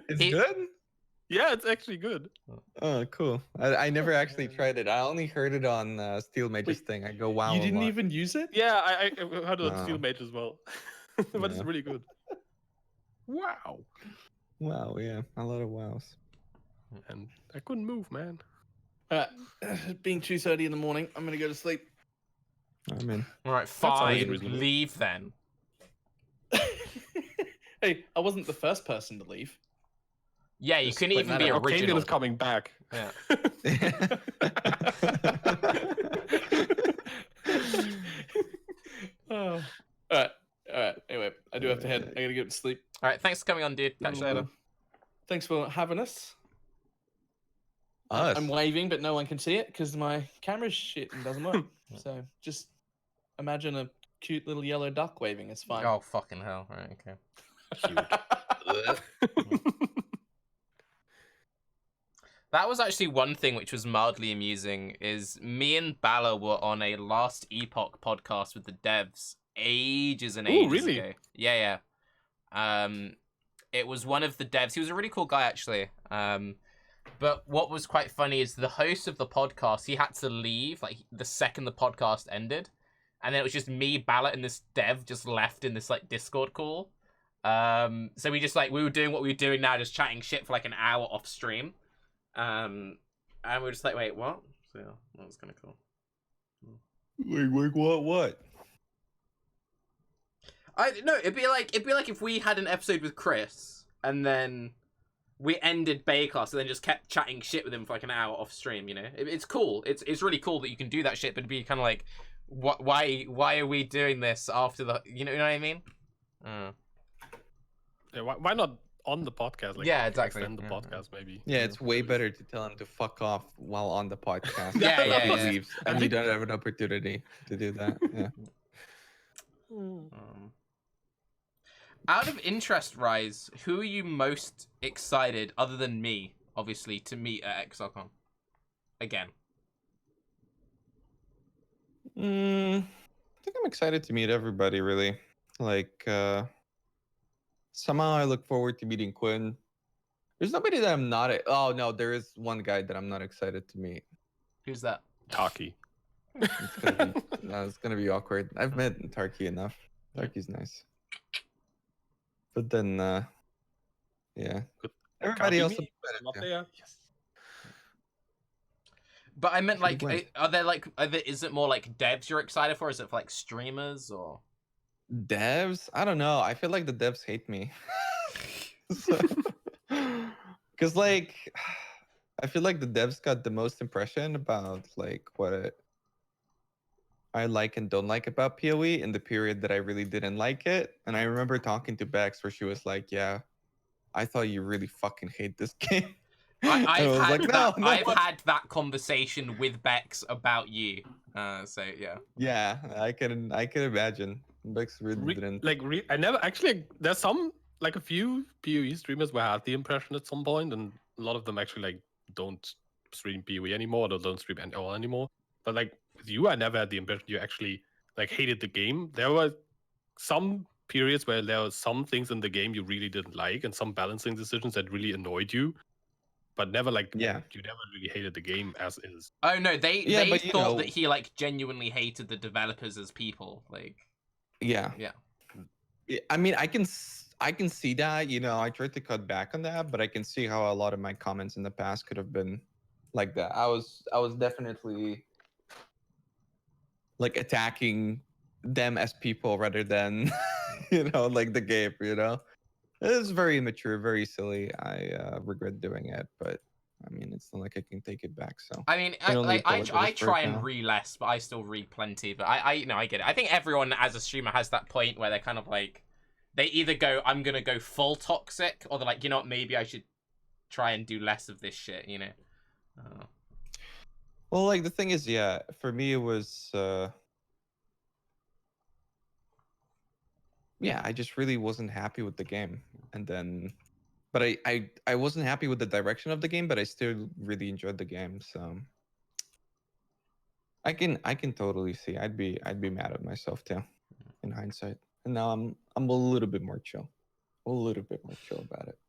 It's good? Yeah, it's actually good. Oh, cool. I never actually tried it. I only heard it on Steel Mage's thing. I go, wow. You didn't even use it? Yeah, I heard it on Steel Mage as well. But it's really good. Wow. Wow, yeah. A lot of wows. And I couldn't move, man. Being 2:30 in the morning, I'm going to go to sleep. I'm in. All right, fine. Leave then. Hey, I wasn't the first person to leave. Yeah, you couldn't even be original. Octavian is coming back. Yeah. All right. Anyway, I do have to head. I gotta get to sleep. All right, thanks for coming on, dude. Catch you later. Thanks for having us. Us? I'm waving, but no one can see it because my camera's shit and doesn't work. So just imagine a cute little yellow duck waving. It's fine. Oh fucking hell! Right, okay. That was actually one thing which was mildly amusing. Is me and Balor were on a Last Epoch podcast with the devs ages and ages really? ago. Yeah. It was one of the devs. He was a really cool guy actually. But what was quite funny is the host of the podcast, he had to leave like the second the podcast ended, and then it was just me, Balor, and this dev just left in this like Discord call. So we just like we were doing what we were doing now, just chatting shit for like an hour off stream. And we were just like, wait, what? So yeah, that was kind of cool. Wait, what? I no, it'd be like if we had an episode with Chris and then we ended Baeclast and then just kept chatting shit with him for like an hour off stream. You know, it's cool. It's really cool that you can do that shit, but it'd be kind of like, why are we doing this after the? You know what I mean? Yeah, why not on the podcast? Like, Yeah, exactly. extend the podcast, maybe. Yeah, it's way better to tell him to fuck off while on the podcast. Yeah, before yeah. he leaves, and you don't have an opportunity to do that. Yeah. Out of interest, Raiz, who are you most excited, other than me, obviously, to meet at ExileCon? Again. I think I'm excited to meet everybody, really. Like, somehow I look forward to meeting Quinn. There's nobody that I'm not. Oh no, there is one guy that I'm not excited to meet. Who's that? Tarke. It's gonna be, no, it's gonna be awkward. I've met Tarke enough. Tarke's nice. But then, yeah. Everybody else. Not there. Yes. But I meant Should like, win. is it more like devs you're excited for? Is it for like streamers or? Devs? I don't know. I feel like the devs hate me. Because like, I feel like the devs got the most impression about like what I like and don't like about PoE in the period that I really didn't like it. And I remember talking to Bex where she was like, "Yeah, I thought you really fucking hate this game." I've "No, had that conversation with Bex about you. So yeah. Yeah, I can imagine. Bex really didn't. I never actually. There's some like a few PoE streamers where I had the impression at some point, and a lot of them actually like don't stream PoE anymore, or don't stream at all anymore. But like with you, I never had the impression you actually like hated the game. There were some periods where there were some things in the game you really didn't like, and some balancing decisions that really annoyed you. But never like you never really hated the game as is. Oh no, they but, thought that he like genuinely hated the developers as people. Like Yeah. I mean, I can see that. You know, I tried to cut back on that, but I can see how a lot of my comments in the past could have been like that. I was definitely like attacking them as people rather than like the game. It is very immature, very silly. I regret doing it, but I mean, it's not like I can take it back. So I mean, I try and read less, but I still read plenty. But I get it. I think everyone as a streamer has that point where they're kind of like, they either go, I'm gonna go full toxic, or they're like, you know what, maybe I should try and do less of this shit. Well, like the thing is, yeah, for me it was. Yeah, I just really wasn't happy with the game, and then, but I wasn't happy with the direction of the game, but I still really enjoyed the game. So I can totally see. I'd be mad at myself too, in hindsight. And now I'm a little bit more chill, about it.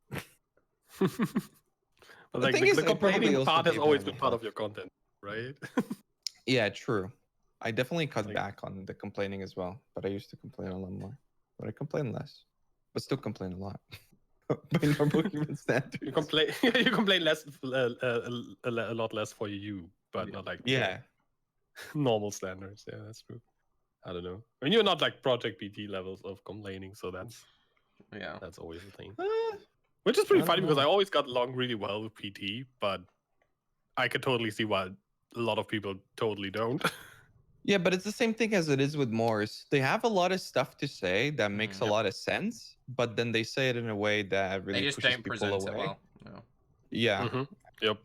But like the complaining part has always been part of your content, right? Yeah, true. I definitely cut back on the complaining as well, but I used to complain a lot more. But I complain less, but still complain a lot. By normal human standards. You complain less, a lot less for you, but not like normal standards. Yeah, that's true. I don't know. I mean, you're not like Project PT levels of complaining, so that's always a thing. Which is pretty funny because I always got along really well with PT, but I could totally see why a lot of people totally don't. Yeah, but it's the same thing as it is with Morse. They have a lot of stuff to say that makes a lot of sense, but then they say it in a way that really they just pushes don't people present away. it well. Yeah. Mm-hmm. Yep.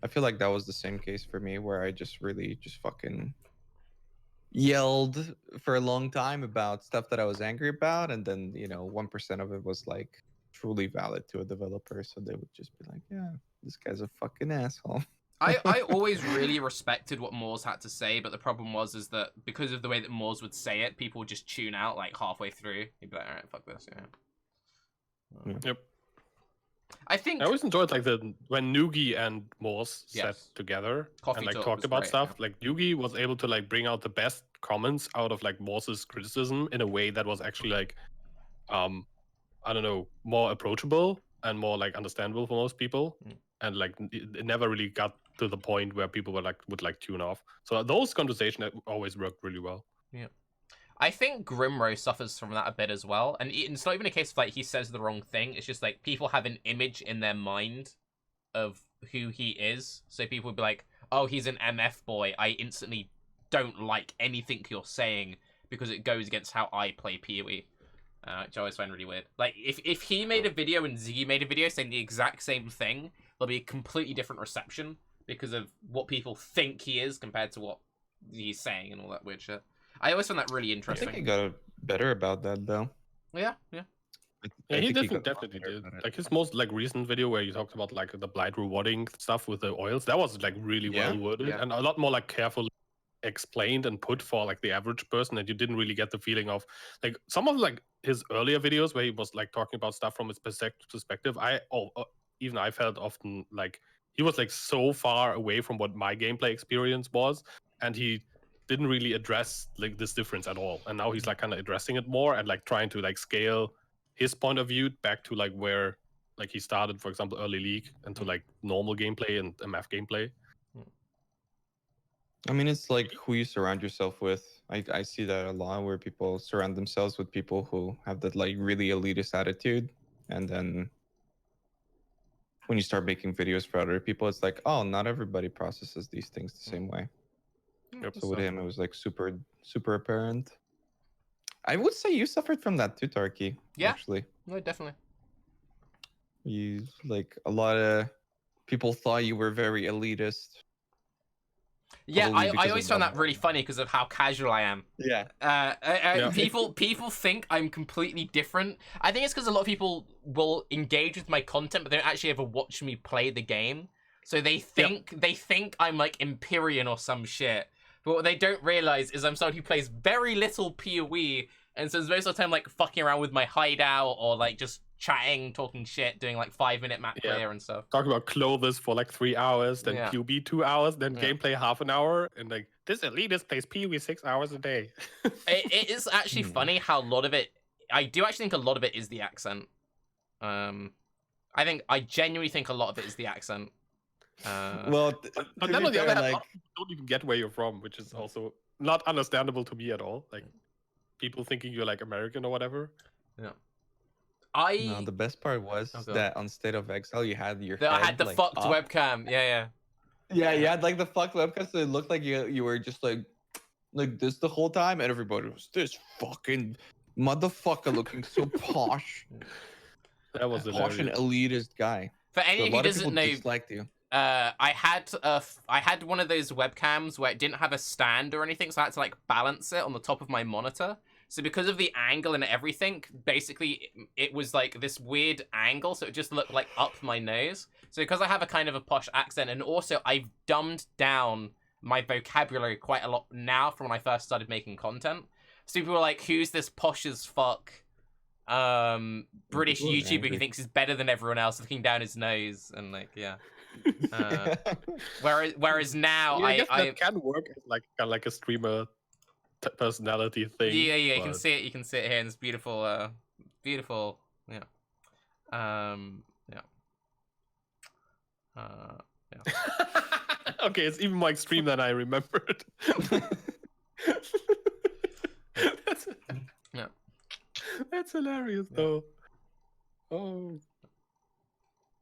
I feel like that was the same case for me, where I just really fucking yelled for a long time about stuff that I was angry about, and then 1% of it was like truly valid to a developer, so they would just be like, yeah, this guy's a fucking asshole. I always really respected what Moores had to say, but the problem is that because of the way that Moores would say it, people would just tune out like halfway through. He'd be like, all right, fuck this, Yep. I think I always enjoyed like when Nugi and Morse Yes. sat together Coffee and like Talk talked was about great, stuff. yeah. Like Nugi was able to like bring out the best comments out of like Morse's criticism in a way that was actually like, I don't know, more approachable and more like understandable for most people. Mm. And like it never really got to the point where people would like tune off. So those conversations always worked really well. I think Grimro suffers from that a bit as well, and it's not even a case of like he says the wrong thing. It's just like people have an image in their mind of who he is, so people would be like, "Oh, he's an MF boy. I instantly don't like anything you're saying because it goes against how I play PoE," which I always find really weird. Like if he made a video and Ziggy made a video saying the exact same thing, there'll be a completely different reception because of what people think he is compared to what he's saying and all that weird shit. I always find that really I interesting. think he got better about that though. Yeah. Yeah, I he think got definitely better did. about it. Like his most like recent video where he talked about like the Blight rewarding stuff with the oils, that was like really Yeah, well worded yeah. and a lot more like carefully explained and put for like the average person, that you didn't really get the feeling of like some of like his earlier videos where he was like talking about stuff from his perspective. Even I felt often like he was like so far away from what my gameplay experience was, and he didn't really address like this difference at all. And now he's like kind of addressing it more and like trying to like scale his point of view back to like where like he started, for example, early league, and to like normal gameplay and MF gameplay. I mean, it's like who you surround yourself with. I see that a lot, where people surround themselves with people who have that like really elitist attitude, and then when you start making videos for other people, it's like, oh, not everybody processes these things the same way. Yep. So with him, it was like super apparent. I would say you suffered from that too, Tarke. Yeah. Actually, No, definitely. you like a lot of people thought you were very elitist. Yeah, Probably I because always of found that that really funny because of how casual I am. Yeah. Yeah. People think I'm completely different. I think it's because a lot of people will engage with my content, but they don't actually ever watch me play the game. So they think I'm like Empyrean or some shit. But what they don't realize is I'm someone who plays very little PoE, and so most of the time like fucking around with my hideout or like just chatting, talking shit, doing like 5-minute map Yeah. player and stuff. Talking about clothes for like 3 hours, then Yeah. QB 2 hours, then Yeah. gameplay half an hour, and like this elitist plays PoE 6 hours a day. It is actually funny how a lot of it. I do actually think a lot of it is the accent. I genuinely think a lot of it is the accent. Well, But then on the other hand, a lot of people don't even get where you're from, which is also not understandable to me at all. Like people thinking you're like American or whatever. no, I the best part was Okay. that on State of Exile you had your I head, had the like, fucked up. webcam. Yeah. Yeah, you had like the fucked webcam, so it looked like you were just like this the whole time, and everybody was this fucking motherfucker looking so posh, That was posh and hilarious. elitist guy. For So a anyone who lot of doesn't people know, disliked you. I had one of those webcams where it didn't have a stand or anything, so I had to like balance it on the top of my monitor. So because of the angle and everything, basically it was like this weird angle, so it just looked like up my nose. So because I have a kind of a posh accent, and also I've dumbed down my vocabulary quite a lot now from when I first started making content. So people were like, who's this posh as fuck British People are YouTuber who angry. thinks he's better than everyone else, looking down his nose, and like, yeah. Whereas now I guess I that can work as like kind of like a streamer personality thing. yeah, you can but- see it. You can see it here in this beautiful, beautiful, yeah, yeah. Okay, it's even more extreme than I remembered. that's, Yeah. That's hilarious, though. Oh.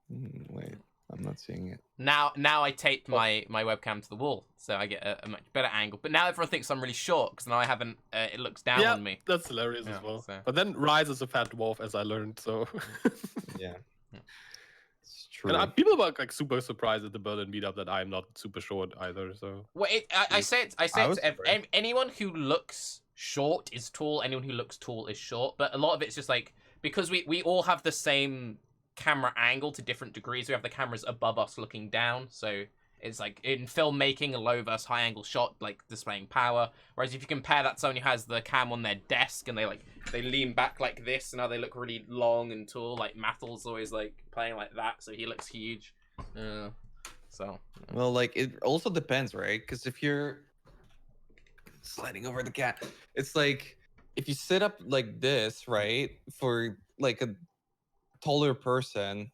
Wait, I'm not seeing it. Now I taped my webcam to the wall, so I get a much better angle. But now everyone thinks I'm really short because now I haven't. It looks down Yeah, on me. that's hilarious Yeah, as well. so- But then Raiz is a fat dwarf, as I learned, so... Yeah, it's true. True. And people were like super surprised at the Berlin meetup that I'm not super short either. So Well, I say it. I say I it was to surprised. anyone who looks short is tall. Anyone who looks tall is short. But a lot of it's just like because we all have the same camera angle to different degrees. We have the cameras above us looking down, so it's like in filmmaking, a low versus high angle shot, like displaying power. Whereas if you compare that to someone who has the cam on their desk and they lean back like this, and now they look really long and tall. Like Mathel's always like playing like that, so he looks huge. So Well, like it also depends, right? Because if you're sliding over the cat, it's like if you sit up like this, right, for like a taller person,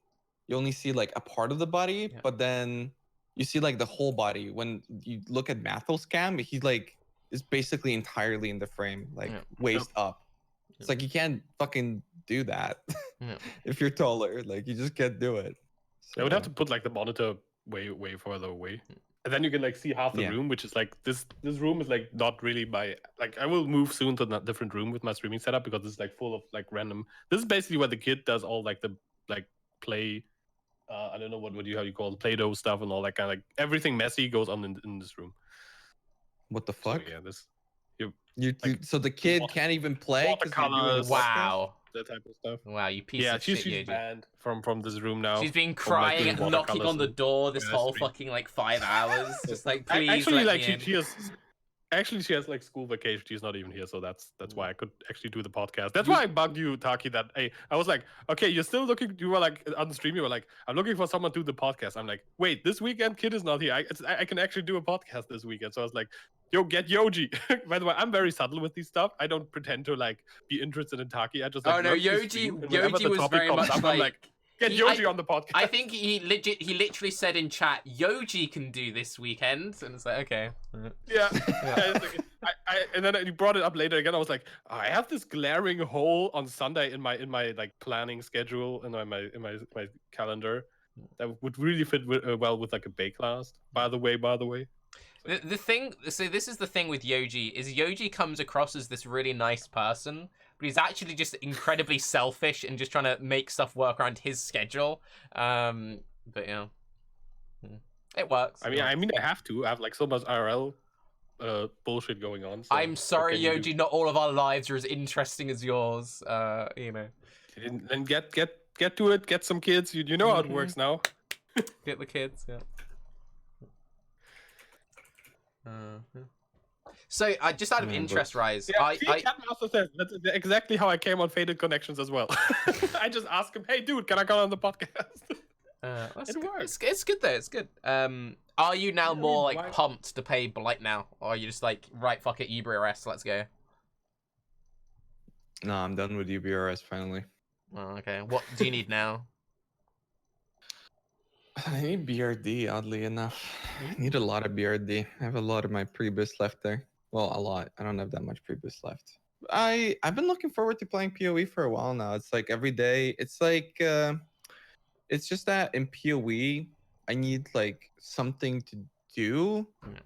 you only see like a part of the body, Yeah. but then you see like the whole body. When you look at Mathel's cam, he like is basically entirely in the frame, like Yeah. waist up. It's Yeah. like you can't fucking do that Yeah. if you're taller. Like you just can't do it. I would have So- to put like the monitor way further away, and then you can like see half the Yeah. room, which is like this room is like not really my like. I will move soon to a different room with my streaming setup because it's like full of like random. This is basically where the kid does all like the like play. I don't know how you call it, Play-Doh stuff and all that kind of like everything messy goes on in this room. What the So fuck? yeah, this So the kid water- can't even play because you're doing a watercolors. podcast? wow, that type of stuff. wow, you piece Yeah, of she's shit, Yoji. banned from this room now. She's been from, like, crying doing and knocking watercolors on the and- door this Yeah, whole stream. fucking like 5 hours. Just like please Actually, let like me in. she has like school vacation. She's not even here, so that's why I could actually do the podcast. That's You- why I bugged you, Tarke. That I was like, okay, you're still looking. You were like on the stream. You were like, I'm looking for someone to do the podcast. I'm like, wait, this weekend kid is not here. I can actually do a podcast this weekend. So I was like, yo, get Yoji. By the way, I'm very subtle with these stuff. I don't pretend to like be interested in Tarke. I just like Oh no, run through Yoji. stream, and whenever Yoji the was topic very comes much up, I'm like, get Yoji on the podcast. I think he literally said in chat, Yoji can do this weekend, and it's like okay. Yeah. And then you brought it up later again. I was like, I have this glaring hole on Sunday in my like planning schedule and my calendar that would really fit well with like a Baeclast. By the way. The thing, so this is the thing with Yoji, is Yoji comes across as this really nice person, but he's actually just incredibly selfish and just trying to make stuff work around his schedule. But yeah, it works. I mean, I have to. I have like so much IRL bullshit going on. So I'm sorry, what can you Yoji. Not all of our lives are as interesting as yours. You know, do? Then get to it. Get some kids. You know how it works now. get the kids. Yeah. Yeah. So, just out of Yeah, interest, Raiz, Yeah, Cat Master says that's exactly how I came on Faded Connections as well. I just asked him, "Hey, dude, can I come on the podcast?" that's It good. works. It's good though. It's good. Are you now I mean, more like why- pumped to play Blight now, or are you just like right, fuck it, UBRS, let's go? No, I'm done with UBRS finally. Oh, okay. What do you need now? I need BRD, oddly enough. I need a lot of BRD. I have a lot of my pre-bis left there. Well, a lot. I don't have that much pre-bis left. I've been looking forward to playing PoE for a while now. It's like every day. It's like it's just that in PoE I need like something to do. Yeah.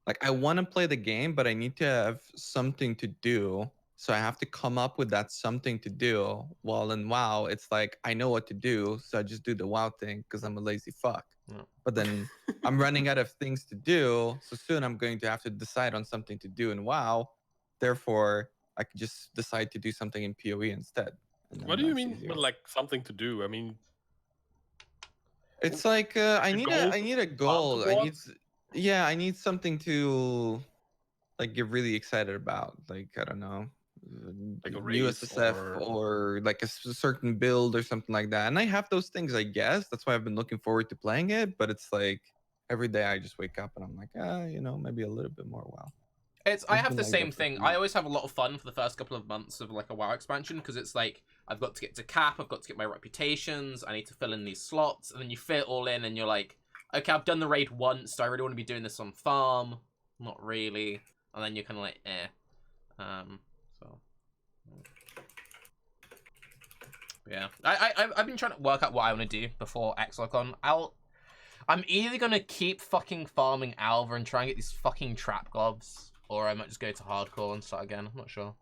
Like I want to play the game, but I need to have something to do. So I have to come up with that something to do. While in WoW, it's like I know what to do, so I just do the WoW thing because I'm a lazy fuck. Yeah. But then I'm running out of things to do, so soon I'm going to have to decide on something to do in WoW. Therefore, I could just decide to do something in PoE instead. and then What do you that's mean easier. with like something to do? I mean, It's like I need a goal. I need I need something to like get really excited about. Like I don't know, Like a new race SSF or like a certain build or something like that. And I have those things, I guess. That's why I've been looking forward to playing it. But it's like every day I just wake up and I'm like, maybe a little bit more WoW. I have Something the like same that for thing. me. I always have a lot of fun for the first couple of months of like a WoW expansion because it's like I've got to get to cap, I've got to get my reputations, I need to fill in these slots, and then you fit it all in, and you're like, okay, I've done the raid once. Do I really want to be doing this on farm? Not really. And then you're kind of like, So yeah, I've been trying to work out what I want to do before ExileCon. I'm either gonna keep fucking farming Alva and try and get these fucking trap gloves, or I might just go to hardcore and start again. I'm not sure.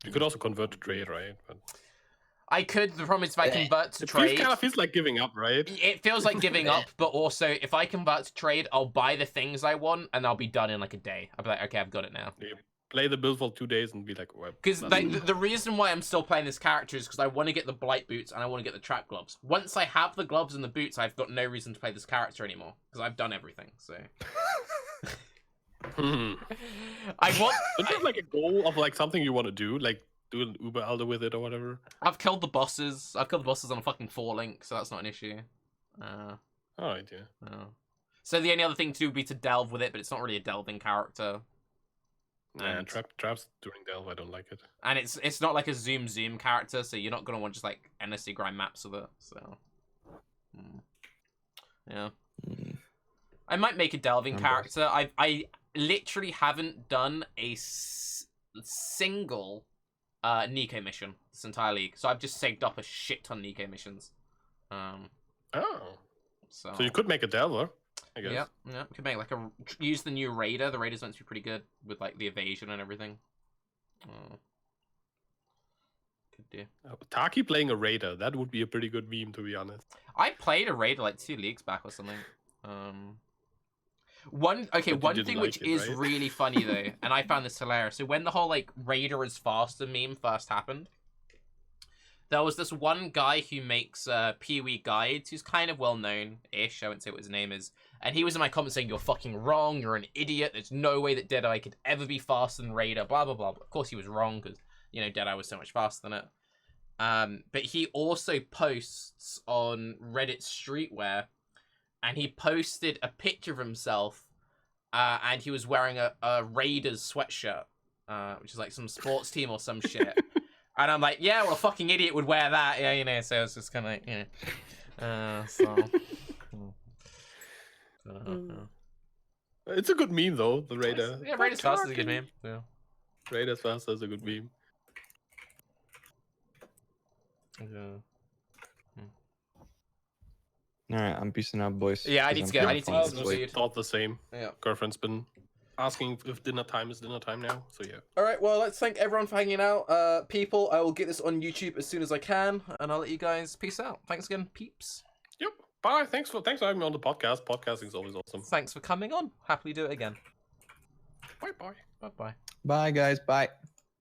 you could also convert to trade, right? But I could. The problem is if I convert to It trade, kind of feels like giving up, right? it feels like giving up. But also, if I convert to trade, I'll buy the things I want, and I'll be done in like a day. I'll be like, okay, I've got it now. You play the build for 2 days and be like, well, Because the reason why I'm still playing this character is because I want to get the Blight boots and I want to get the trap gloves. Once I have the gloves and the boots, I've got no reason to play this character anymore because I've done everything. So I want. Don't you have like a goal of like something you want to do, like do an Uber Elder with it or whatever? I've killed the bosses. I've killed the bosses on a fucking 4-link, so that's not an issue. Alright, yeah. So the only other thing to do would be to delve with it, but it's not really a delving character. Yeah, And- traps during Delve, I don't like it. And it's not like a zoom character, so you're not gonna want just like endlessly grind maps with it. So yeah, I might make a delving character. I literally haven't done a single Nico mission this entire league, so I've just saved up a shit ton of Nico missions. So So you could make a Delver, I guess. yeah, we could make like use the new Raider. The Raider's meant to be pretty good with like the evasion and everything. Could do. Tarke playing a Raider, that would be a pretty good meme, to be honest. I played a Raider like 2 leagues back or something. One didn't thing like which it, is right? really funny though, and I found this hilarious. So when the whole like Raider is faster meme first happened, there was this one guy who makes Pee-wee guides, who's kind of well known-ish. I wouldn't say what his name is. And he was in my comments saying, "You're fucking wrong. You're an idiot. There's no way that Deadeye could ever be faster than Raider." Blah blah blah. But of course he was wrong because Deadeye was so much faster than it. But he also posts on Reddit Streetwear, and he posted a picture of himself, and he was wearing a Raiders sweatshirt, which is like some sports team or some shit. And I'm like, yeah, well, a fucking idiot would wear that, yeah, so it's just kind of like, so. It's a good meme though, the Raider. Yeah, Raiders Fast is a good meme. Yeah. Raiders Fast is a good meme. All right, I'm peacing out, boys. Yeah, I need to get. I need to eat some Just food. thought the same. Yeah. Girlfriend's been asking if dinner time is dinner time now, so yeah. All right, well, let's thank everyone for hanging out. People, I will get this on YouTube as soon as I can, and I'll let you guys peace out. Thanks again, peeps. Yep. Bye. Thanks for having me on the podcast. Podcasting is always awesome. Thanks for coming on. Happily do it again. Bye bye. Bye bye. Bye, guys. Bye.